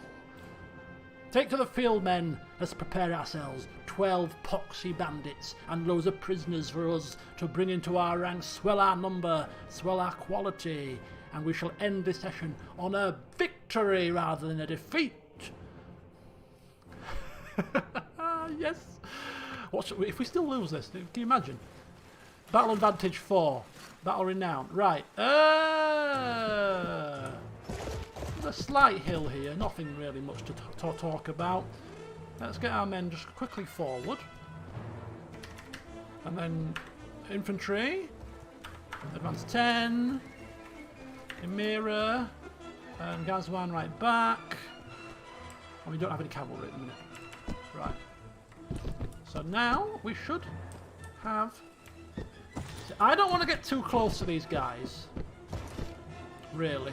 Take to the field, men. Let's prepare ourselves. 12 poxy bandits and loads of prisoners for us to bring into our ranks, swell our number, swell our quality, and we shall end this session on a victory rather than a defeat. Yes. If we still lose this, can you imagine? Battle advantage 4. Battle renown. Right. There's a slight hill here. Nothing really much to talk about. Let's get our men just quickly forward. And then infantry. Advance 10. Emira. And Gazwan right back. And we don't have any cavalry at the minute. Right. So now we should have... I don't want to get too close to these guys. Really.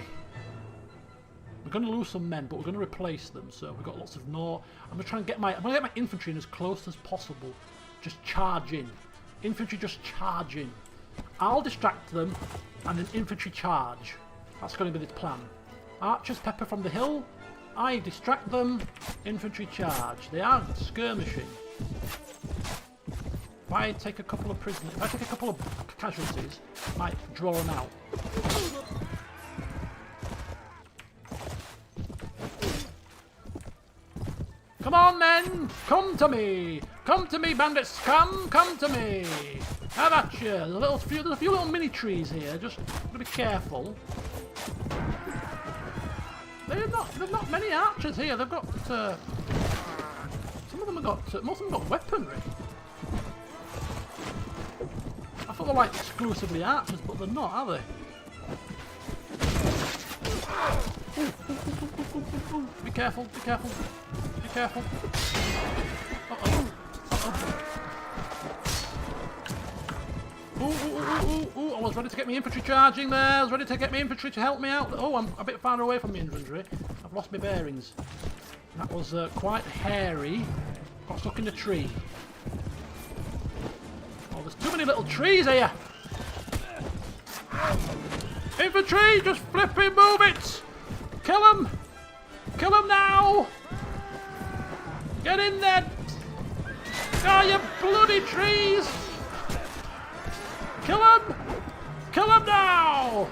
We're going to lose some men, but we're going to replace them. So we've got lots of I'm going to try and get my infantry in as close as possible. Just charge in. Infantry just charge in. I'll distract them and then infantry charge. That's going to be the plan. Archers pepper from the hill. I distract them. Infantry charge. They are skirmishing. If I take a couple of prisoners, if I take a couple of casualties, I might draw them out. Come on, men! Come to me! Come to me, bandits! Come to me! How about you? There's a few little mini trees here. Just gotta be careful. There's not many archers here. They've got some of them have got most of them got weaponry. I thought they were like exclusively archers, but they're not, are they? Be careful, be careful, be careful. Uh-oh, uh-oh. I was ready to get my infantry charging there. I was ready to get my infantry to help me out. Oh, I'm a bit far away from the infantry. I've lost my bearings. That was quite hairy. Got stuck in a tree. Oh, there's too many little trees here. Infantry, just flipping move it. Kill them. Kill them now. Get in there. Oh, you bloody trees. Kill them. Kill them now.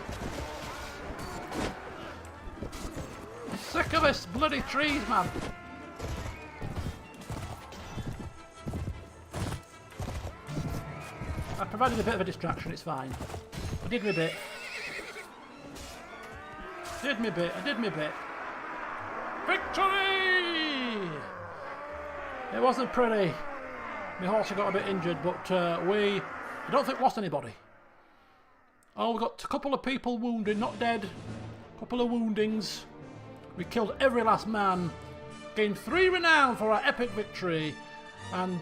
I'm sick of this bloody trees, man. I provided a bit of a distraction, it's fine. I did my bit. I did my bit. Victory! It wasn't pretty. My horse got a bit injured, but I don't think we lost anybody. Oh, we got a couple of people wounded, not dead. A couple of woundings. We killed every last man. Gained 3 renown for our epic victory. And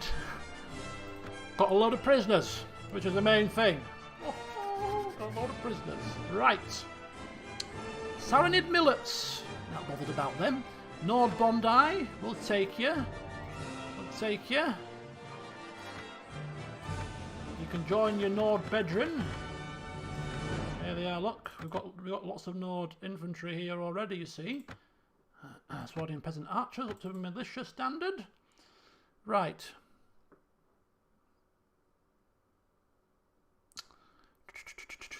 got a load of prisoners, which is the main thing. Oh, got a load of prisoners. Right. Saranid Millets. Not bothered about them. Nord Bondi. We'll take you. We'll take you. You can join your Nord Bedrin. There they are, look. We've got lots of Nord infantry here already, you see. Swardian peasant archers up to militia standard. Right.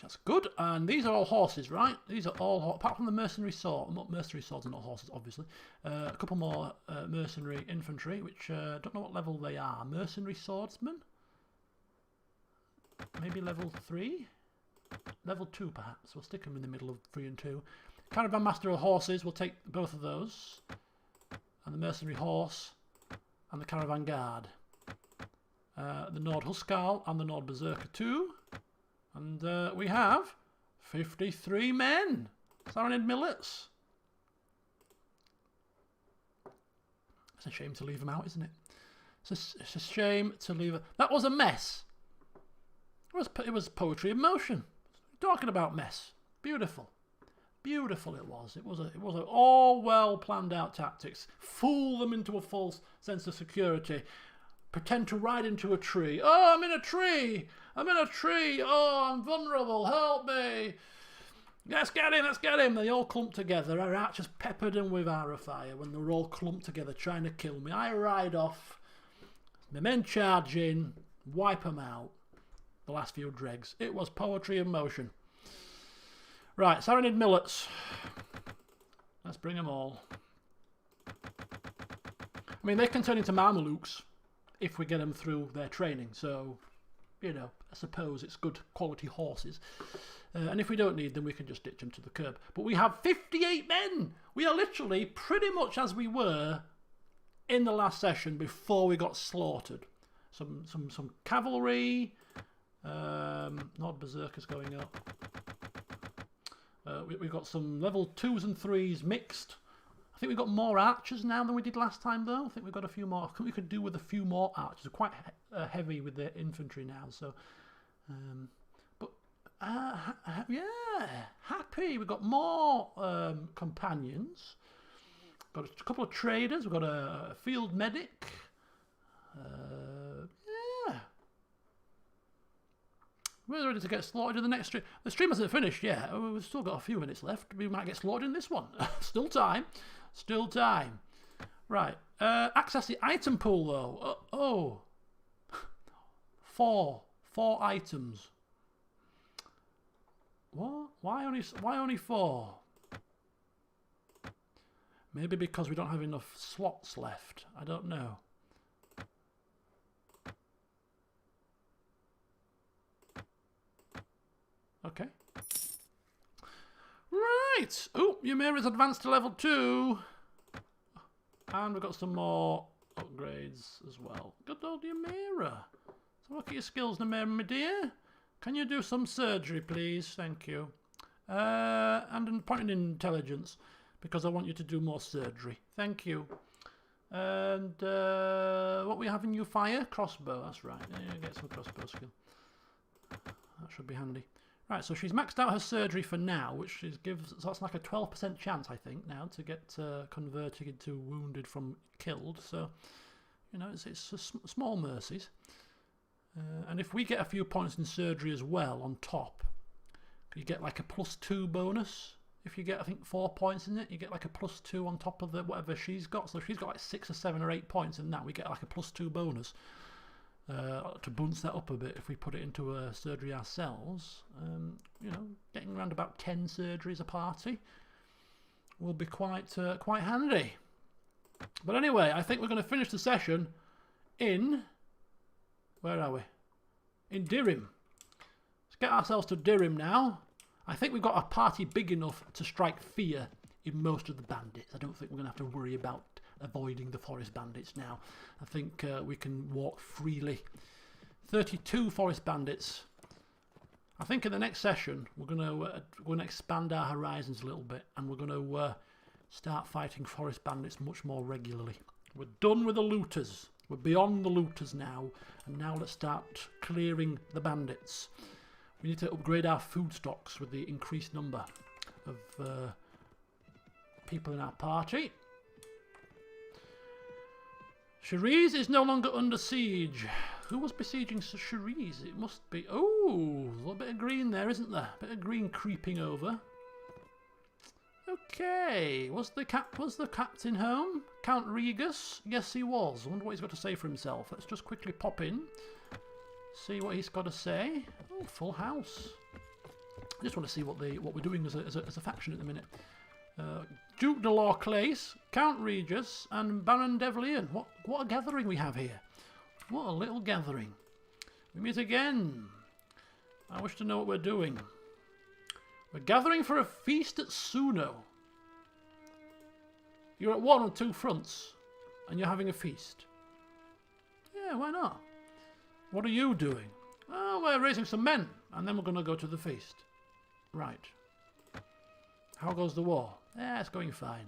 That's good. And these are all horses, right? These are all apart from the mercenary sword. Not mercenary swords are not horses, obviously. A couple more mercenary infantry, which don't know what level they are. Mercenary swordsmen? Maybe level 3? Level 2, perhaps. We'll stick them in the middle of 3 and 2. Caravan master of horses, we'll take both of those. And the mercenary horse. And the caravan guard. The Nord Huskal and the Nord Berserker 2. And we have 53 men. Saranid Millets. It's a shame to leave them out, isn't it? It's a shame to leave it. That was a mess. It was poetry in motion. Talking about mess. Beautiful. Beautiful it was. It was a all well planned out tactics. Fool them into a false sense of security. Pretend to ride into a tree. Oh, I'm in a tree! I'm in a tree! Oh, I'm vulnerable! Help me! Let's get him! Let's get him! They all clump together. Our archers peppered them with arrow fire when they were all clumped together trying to kill me. I ride off. My men charge in. Wipe them out. The last few dregs. It was poetry in motion. Right, Saranid millets. Let's bring them all. I mean, they can turn into Mamelukes if we get them through their training. So, you know, I suppose it's good quality horses. And if we don't need them, we can just ditch them to the curb. But we have 58 men! We are literally pretty much as we were in the last session before we got slaughtered. Some cavalry. Not berserkers going up. We've got some level 2s and 3s mixed. I think we've got more archers now than we did last time, though. I think we've got a few more. I think we could do with a few more archers. We're quite heavy with the infantry now, so. Yeah, happy. We've got more companions. Got a couple of traders. We've got a field medic. Yeah. We're ready to get slaughtered in the next stream. The stream hasn't finished yet. We've still got a few minutes left. We might get slaughtered in this one. Still time. Still time. Right. Access the item pool, though. Four items. What? Why only 4? Maybe because we don't have enough slots left. I don't know. Okay. Right. Oh, Ymira's advanced to level 2. And we've got some more upgrades as well. Good old Ymira. So look at your skills, Ymira, my dear. Can you do some surgery, please? Thank you. And a point in intelligence, because I want you to do more surgery. Thank you. And what we have in you fire? Crossbow, that's right. Yeah, get some crossbow skill. That should be handy. Right, so she's maxed out her surgery for now, which gives, so that's like a 12% chance, I think, now to get converted into wounded from killed. So, you know, it's small mercies. And if we get a few points in surgery as well on top, you get like a +2 bonus. If you get, I think, 4 points in it, you get like a +2 on top of the whatever she's got. So if she's got like 6 or 7 or 8 points in that, we get like a +2 bonus. To bounce that up a bit if we put it into a surgery ourselves. You know, getting around about 10 surgeries a party will be quite handy. But anyway, I think we're going to finish the session in... Where are we? In Dirim. Let's get ourselves to Dirim now. I think we've got a party big enough to strike fear in most of the bandits. I don't think we're going to have to worry about avoiding the forest bandits now. I think we can walk freely. 32 forest bandits. I think in the next session we're going to expand our horizons a little bit, and we're going to start fighting forest bandits much more regularly. We're done with the looters. We're beyond the looters now, and now let's start clearing the bandits. We need to upgrade our food stocks with the increased number of people in our party. Shariz is no longer under siege. Who was besieging Shariz? It must be... Oh, a little bit of green there, isn't there? A bit of green creeping over. Okay, was the captain home? Count Regus? Yes, he was. I wonder what he's got to say for himself. Let's just quickly pop in. See what he's got to say. Oh, full house. I just want to see what we're doing as a faction at the minute. Duke de Lorclace, Count Regus, and Baron Devlian. What a gathering we have here. What a little gathering. We meet again. I wish to know what we're doing. We're gathering for a feast at Suno. You're at 1 or 2 fronts, and you're having a feast. Yeah, why not? What are you doing? Oh, we're raising some men, and then we're going to go to the feast. Right. How goes the war? Yeah, it's going fine.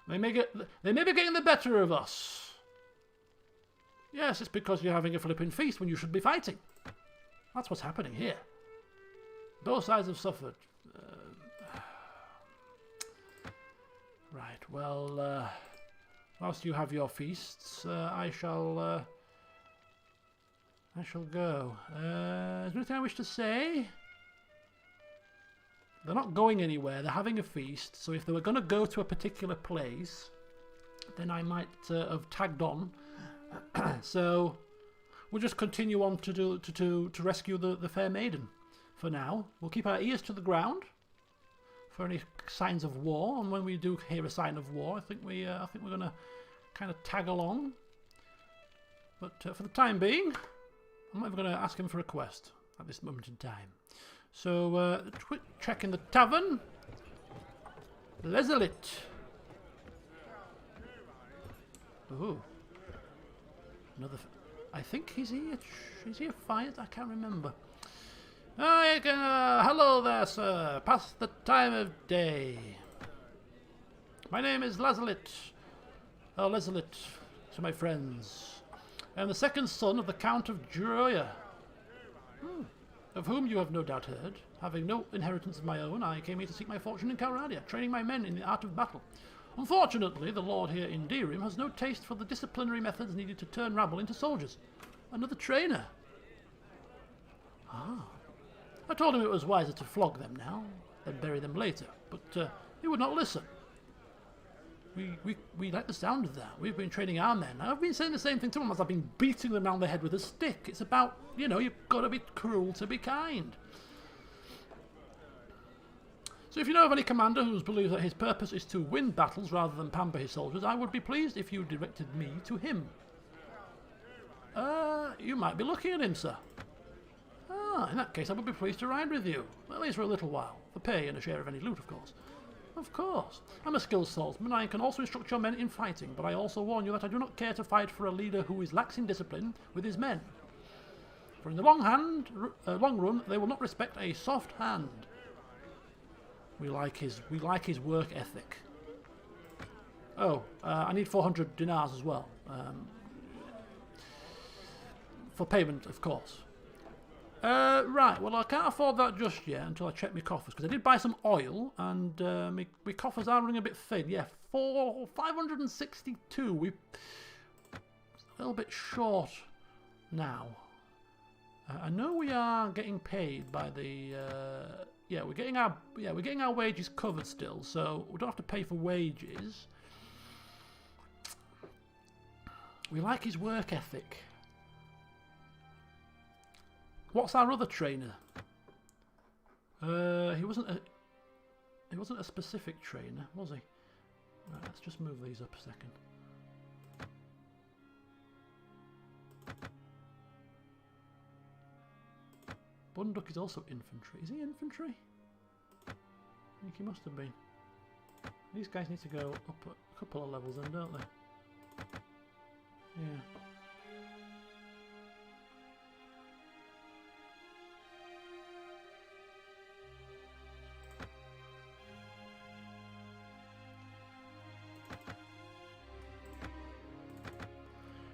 They may be getting the better of us. Yes, it's because you're having a flipping feast when you should be fighting. That's what's happening here. Both sides have suffered. Right, well, whilst you have your feasts, I shall go. Is there anything I wish to say? They're not going anywhere, they're having a feast, so if they were going to go to a particular place, then I might have tagged on. So we'll just continue on to rescue the fair maiden for now. We'll keep our ears to the ground for any signs of war, and when we do hear a sign of war, I think we're going to kind of tag along. But for the time being, I'm not even going to ask him for a quest at this moment in time. So quick check in the tavern. Lezelit. Ooh. Another. I think is he a fight? I can't remember. Hello there, sir. Past the time of day. My name is Lazalit. Oh, Lezelit to my friends. I am the second son of the Count of Juroya, of whom you have no doubt heard. Having no inheritance of my own, I came here to seek my fortune in Calradia, training my men in the art of battle. Unfortunately, the lord here in Derim has no taste for the disciplinary methods needed to turn rabble into soldiers. Another trainer. Ah. I told him it was wiser to flog them now, than bury them later, but he would not listen. We like the sound of that. We've been training our men. I've been saying the same thing to them as I've been beating them around the head with a stick. It's about, you know, you've got to be cruel to be kind. So if you know of any commander who believes that his purpose is to win battles rather than pamper his soldiers, I would be pleased if you directed me to him. You might be looking at him, sir. Ah, in that case I would be pleased to ride with you, at least for a little while, for pay and a share of any loot, of course. Of course. I'm a skilled swordsman. I can also instruct your men in fighting, but I also warn you that I do not care to fight for a leader who is lax in discipline with his men. For in the long run, they will not respect a soft hand. We like his work ethic. Oh, I need 400 dinars as well. For payment, of course. Right, well I can't afford that just yet until I check my coffers, because I did buy some oil and my coffers are running a bit thin. Yeah, 562. We're a little bit short now. I know we are getting paid by the we're getting our wages covered still, so we don't have to pay for wages. We like his work ethic. What's our other trainer? He wasn't a specific trainer, was he? Right, let's just move these up a second. Bunduk is also infantry. Is he infantry? I think he must have been. These guys need to go up a couple of levels then, don't they? Yeah.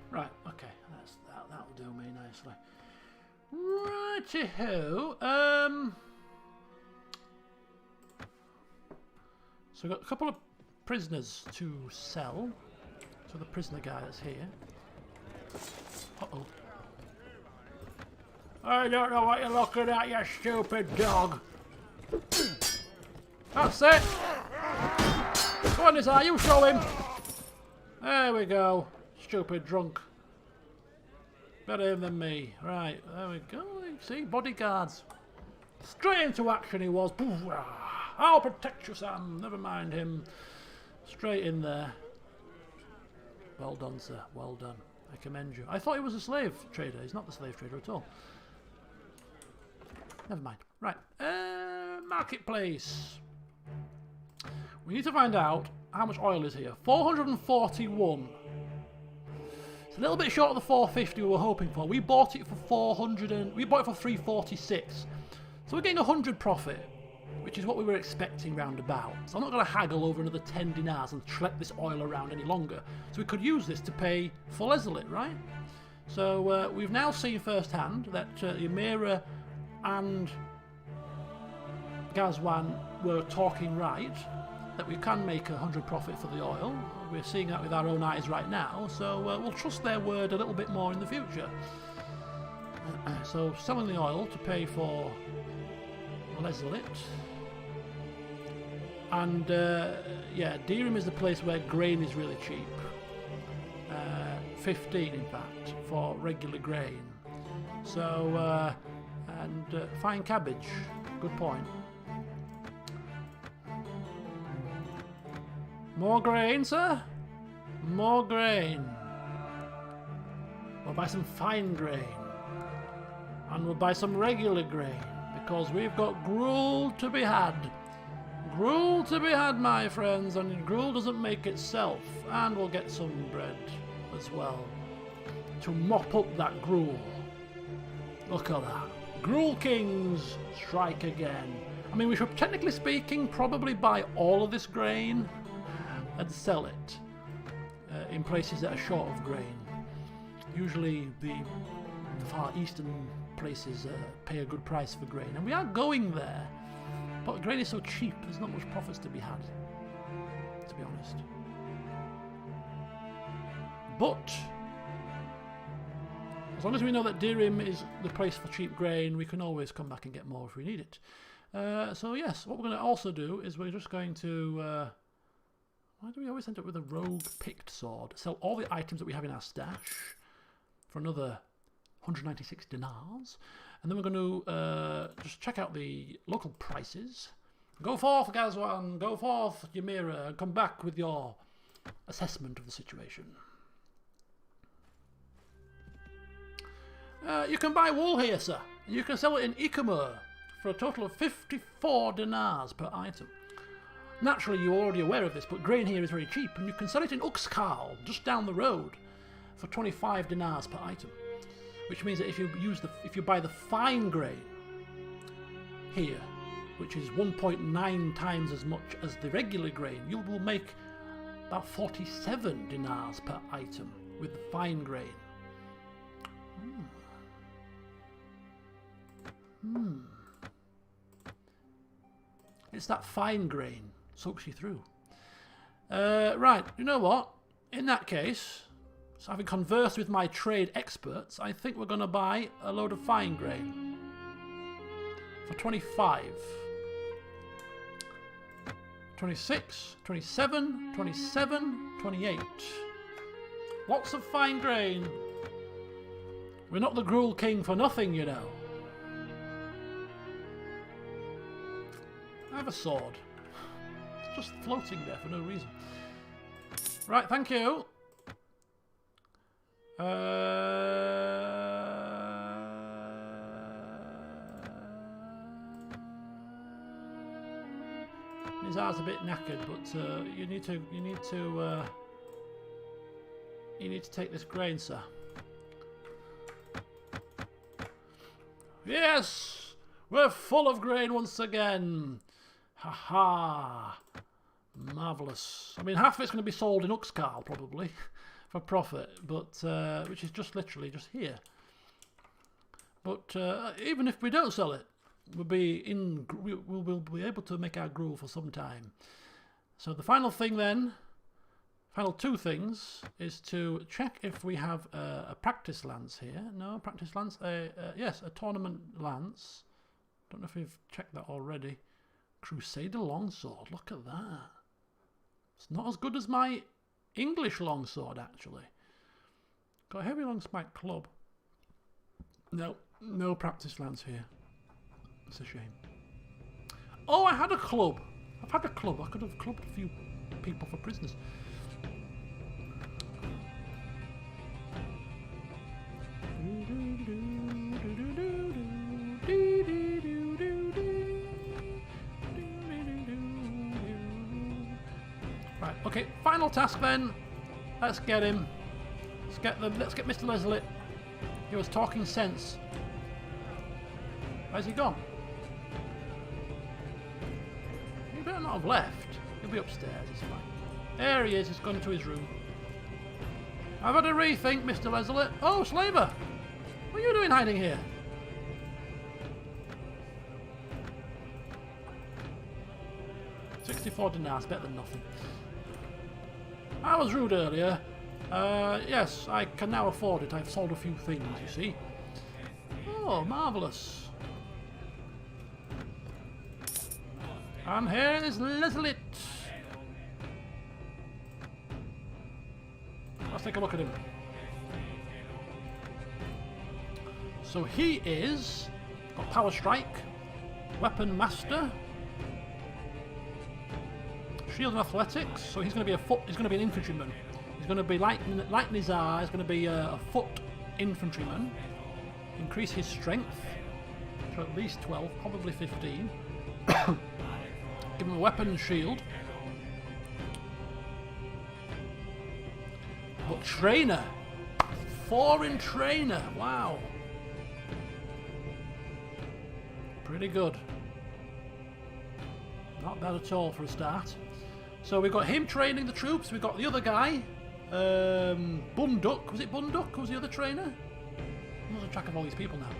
Right, okay, that'll do me nicely. Righty-ho, so we've got a couple of prisoners to sell to the prisoner guy that's here. Uh-oh. I don't know what you're looking at, you stupid dog. That's it. Go on, Nizar, you show him. There we go. Stupid drunk. Better him than me. Right, there we go. See, bodyguards. Straight into action he was. I'll protect you, Sam. Never mind him. Straight in there. Well done, sir. Well done. I commend you. I thought he was a slave trader. He's not the slave trader at all. Never mind. Right. Marketplace. We need to find out how much oil is here. 441. It's a little bit short of the 450 we were hoping for. We bought it for 346. So we're getting 100 profit, which is what we were expecting roundabout. So I'm not going to haggle over another 10 dinars and schlep this oil around any longer. So we could use this to pay for Lezelit, right? So we've now seen firsthand that Ymira and Gazwan were talking right, that we can make 100 profit for the oil. We're seeing that with our own eyes right now, so we'll trust their word a little bit more in the future. So selling the oil to pay for Leslit. And yeah, Deerham is the place where grain is really cheap. 15 in fact for regular grain. So and fine cabbage, good point. More grain, sir? More grain. We'll buy some fine grain. And we'll buy some regular grain, because we've got gruel to be had. Gruel to be had, my friends, and gruel doesn't make itself. And we'll get some bread as well to mop up that gruel. Look at that. Gruel kings strike again. I mean, we should, technically speaking, probably buy all of this grain and sell it in places that are short of grain. Usually the far eastern places pay a good price for grain, and we are going there, but grain is so cheap there's not much profits to be had, to be honest. But as long as we know that Deerham is the place for cheap grain, we can always come back and get more if we need it. So yes, what we're going to also do is we're just going to why do we always end up with a rogue picked sword? Sell all the items that we have in our stash for another 196 dinars. And then we're going to just check out the local prices. Go forth, Gazwan, go forth, Ymira, and come back with your assessment of the situation. You can buy wool here, sir. You can sell it in Ikamur for a total of 54 dinars per item. Naturally, you're already aware of this, but grain here is very cheap, and you can sell it in Uxkhal, just down the road, for 25 dinars per item. Which means that if you buy the fine grain here, which is 1.9 times as much as the regular grain, you will make about 47 dinars per item with the fine grain. It's that fine grain soaks you through. Right, you know what? In that case, so having conversed with my trade experts, I think we're going to buy a load of fine grain for 25, 26, 27, 27, 28. Lots of fine grain. We're not the gruel king for nothing, you know. I have a sword. It's just floating there for no reason. Right, thank you. His eyes a bit knackered, but you need to take this grain, sir. Yes, we're full of grain once again. Ha ha! Marvellous. I mean, half of it's going to be sold in Uxkhal, probably, for profit, but which is just literally just here. But even if we don't sell it, we'll be able to make our gruel for some time. So the final thing then, final two things, is to check if we have a practice lance here. No, practice lance. Yes, a tournament lance. Don't know if we've checked that already. Crusader longsword. Look at that. It's not as good as my English longsword, actually. Got a heavy long spike club. No, no practice lance here. It's a shame. Oh, I had a club. I've had a club. I could have clubbed a few people for prisoners. Right, okay, final task then. Let's get him. Let's get Mr. Leslie. He was talking sense. Where's he gone? He better not have left. He'll be upstairs, it's fine. There he is, he's gone into his room. I've had a rethink, Mr. Leslie. Oh, Slaver! What are you doing hiding here? 44 dinars, better than nothing. I was rude earlier. Yes, I can now afford it. I've sold a few things, you see. Oh, marvellous. And here is Leslie. Let's take a look at him. So he is got power strike, weapon master, shield and athletics. So he's going to be a foot. He's going to be an infantryman. He's going to be like Nizar. He's going to be a foot infantryman. Increase his strength to at least 12, probably 15. Give him a weapon and shield. But trainer, foreign trainer. Wow. Pretty good. Not bad at all for a start. So we've got him training the troops. We've got the other guy, Bunduk. Was it Bunduk? Who was the other trainer? I'm losing track of all these people now.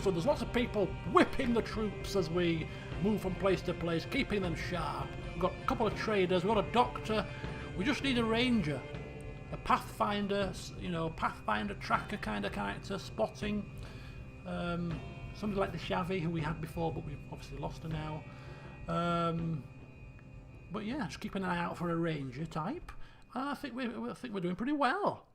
So there's lots of people whipping the troops as we move from place to place, keeping them sharp. We've got a couple of traders. We've got a doctor. We just need a ranger, a pathfinder, you know, pathfinder tracker kind of character, spotting. Somebody like the Shavi, who we had before, but we've obviously lost her now. But yeah, just keep an eye out for a ranger type. And I think we're doing pretty well.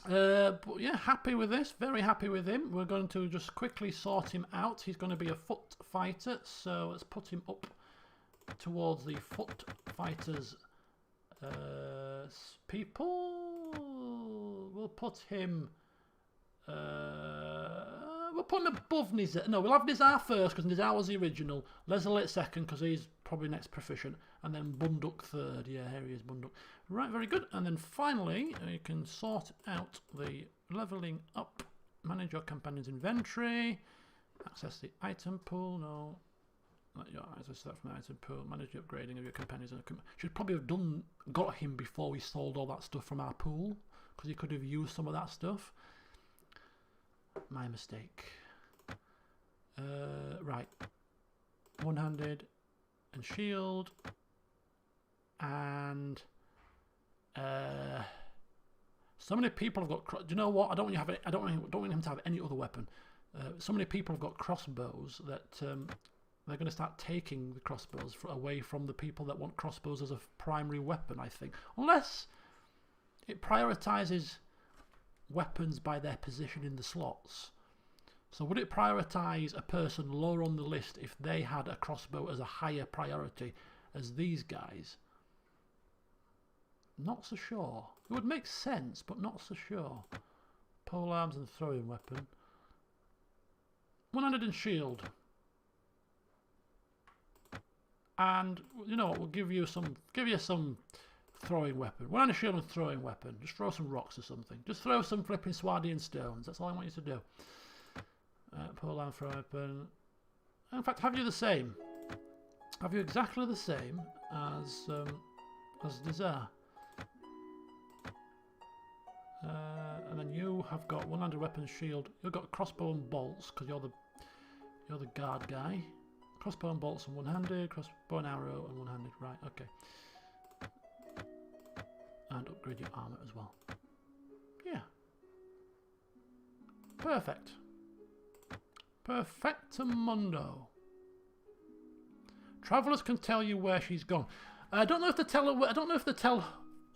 But yeah, happy with this. Very happy with him. We're going to just quickly sort him out. He's going to be a foot fighter, so let's put him up towards the foot fighters people. We'll put him. We'll put him above Nizar. No, we'll have Nizar first because Nizar was the original. Leslie second because he's probably next proficient. And then Bunduk third. Yeah, here he is, Bunduk. Right, very good. And then finally, you can sort out the levelling up. Manage your companion's inventory. Access the item pool. No. Not your access that from the item pool. Manage the upgrading of your companions. Should probably have got him before we sold all that stuff from our pool. Because he could have used some of that stuff. My mistake. Right. One-handed and shield. And so many people have got. Do you know what? I don't want you to have. I don't want him to have any other weapon. So many people have got crossbows that they're going to start taking the crossbows away from the people that want crossbows as a primary weapon. I think, unless it prioritizes weapons by their position in the slots. So would it prioritise a person lower on the list if they had a crossbow as a higher priority as these guys? Not so sure. It would make sense, but not so sure. Pole arms and throwing weapon. One-handed and shield. And you know what? We'll give you some throwing weapon. One-handed shield and throwing weapon. Just throw some rocks or something. Just throw some flipping Swardian stones. That's all I want you to do. Pole arm, throw weapon. In fact, have you the same? Have you exactly the same as Nizar? And then you have got one-handed weapon, shield. You've got crossbow and bolts because you're the guard guy. Crossbow and bolts and one-handed. Crossbow and arrow and one-handed. Right. Okay. And upgrade your armor as well. Yeah. Perfect. Perfectamundo. Travelers can tell you where she's gone. I don't know if they tell her. I don't know if they tell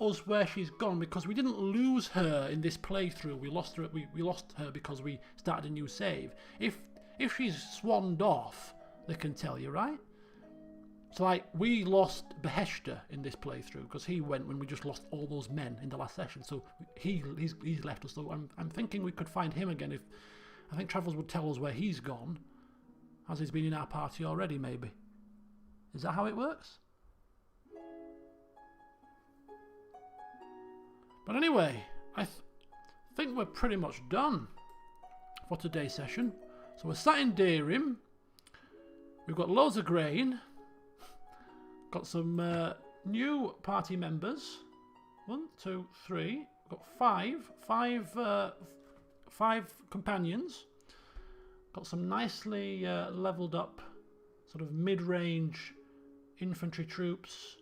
us where she's gone because we didn't lose her in this playthrough. We lost her. We lost her because we started a new save. If she's swanned off, they can tell you, right? So like we lost Beheshta in this playthrough because he went when we just lost all those men in the last session. So he's left us. So I'm thinking we could find him again. If I think Travelers would tell us where he's gone, as he's been in our party already. Maybe is that how it works? But anyway, I think we're pretty much done for today's session. So we're sat in Deirim. We've got loads of grain. Got some new party members. 1, 2, 3. We've got five companions. Got some nicely leveled up, sort of mid-range infantry troops.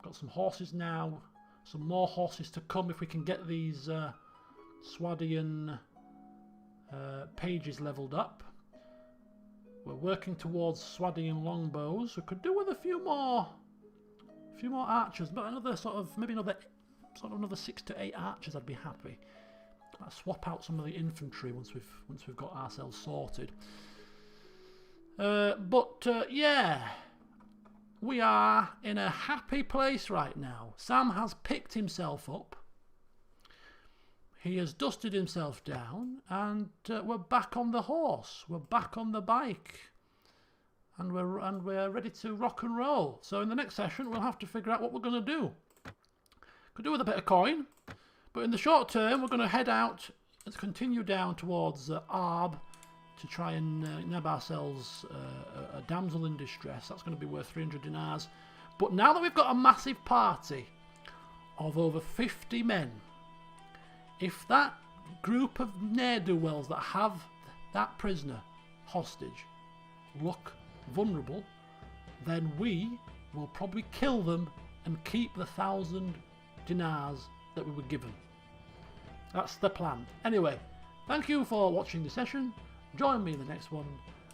Got some horses now. Some more horses to come if we can get these Swadian pages leveled up. We're working towards Swadian longbows. We could do with a few more archers, but another maybe another 6 to 8 archers. I'd be happy. I'll swap out some of the infantry once we've got ourselves sorted. Yeah, we are in a happy place right now. Sam has picked himself up. He has dusted himself down, and we're back on the horse. We're back on the bike, and we're ready to rock and roll. So in the next session, we'll have to figure out what we're going to do. Could do with a bit of coin, but in the short term, we're going to head out and continue down towards Arb to try and nab ourselves a damsel in distress. That's going to be worth 300 dinars. But now that we've got a massive party of over 50 men, if that group of ne'er-do-wells that have that prisoner hostage look vulnerable, then we will probably kill them and keep the 1,000 dinars that we were given. That's the plan. Anyway, thank you for watching the session. Join me in the next one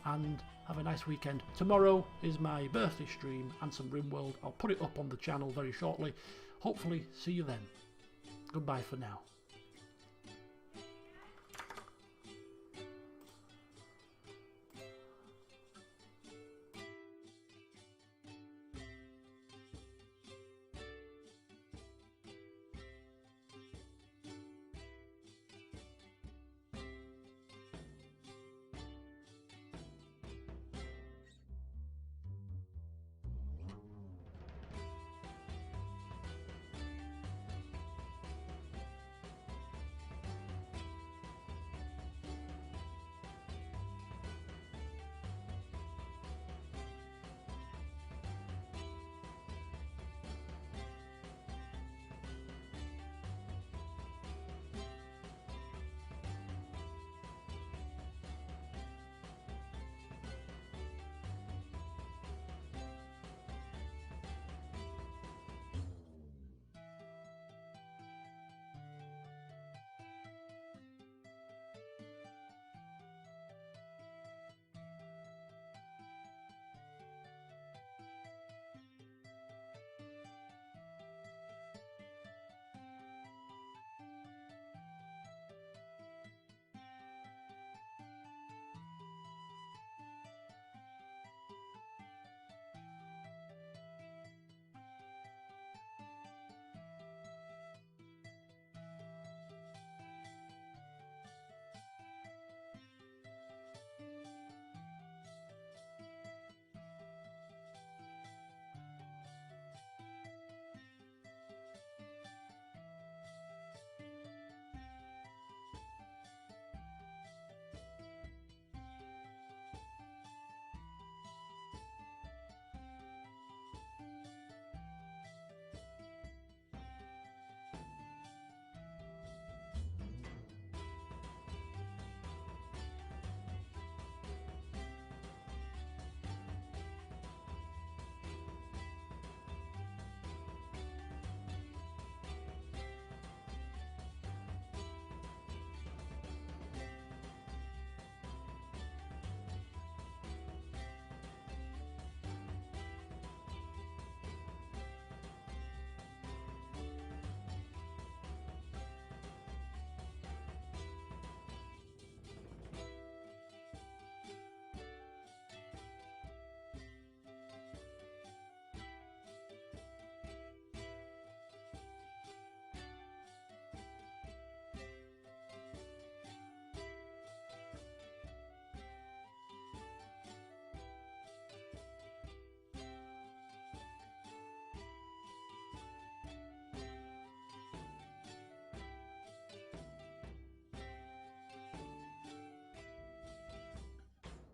and have a nice weekend. Tomorrow is my birthday stream and some RimWorld. I'll put it up on the channel very shortly. Hopefully see you then. Goodbye for now.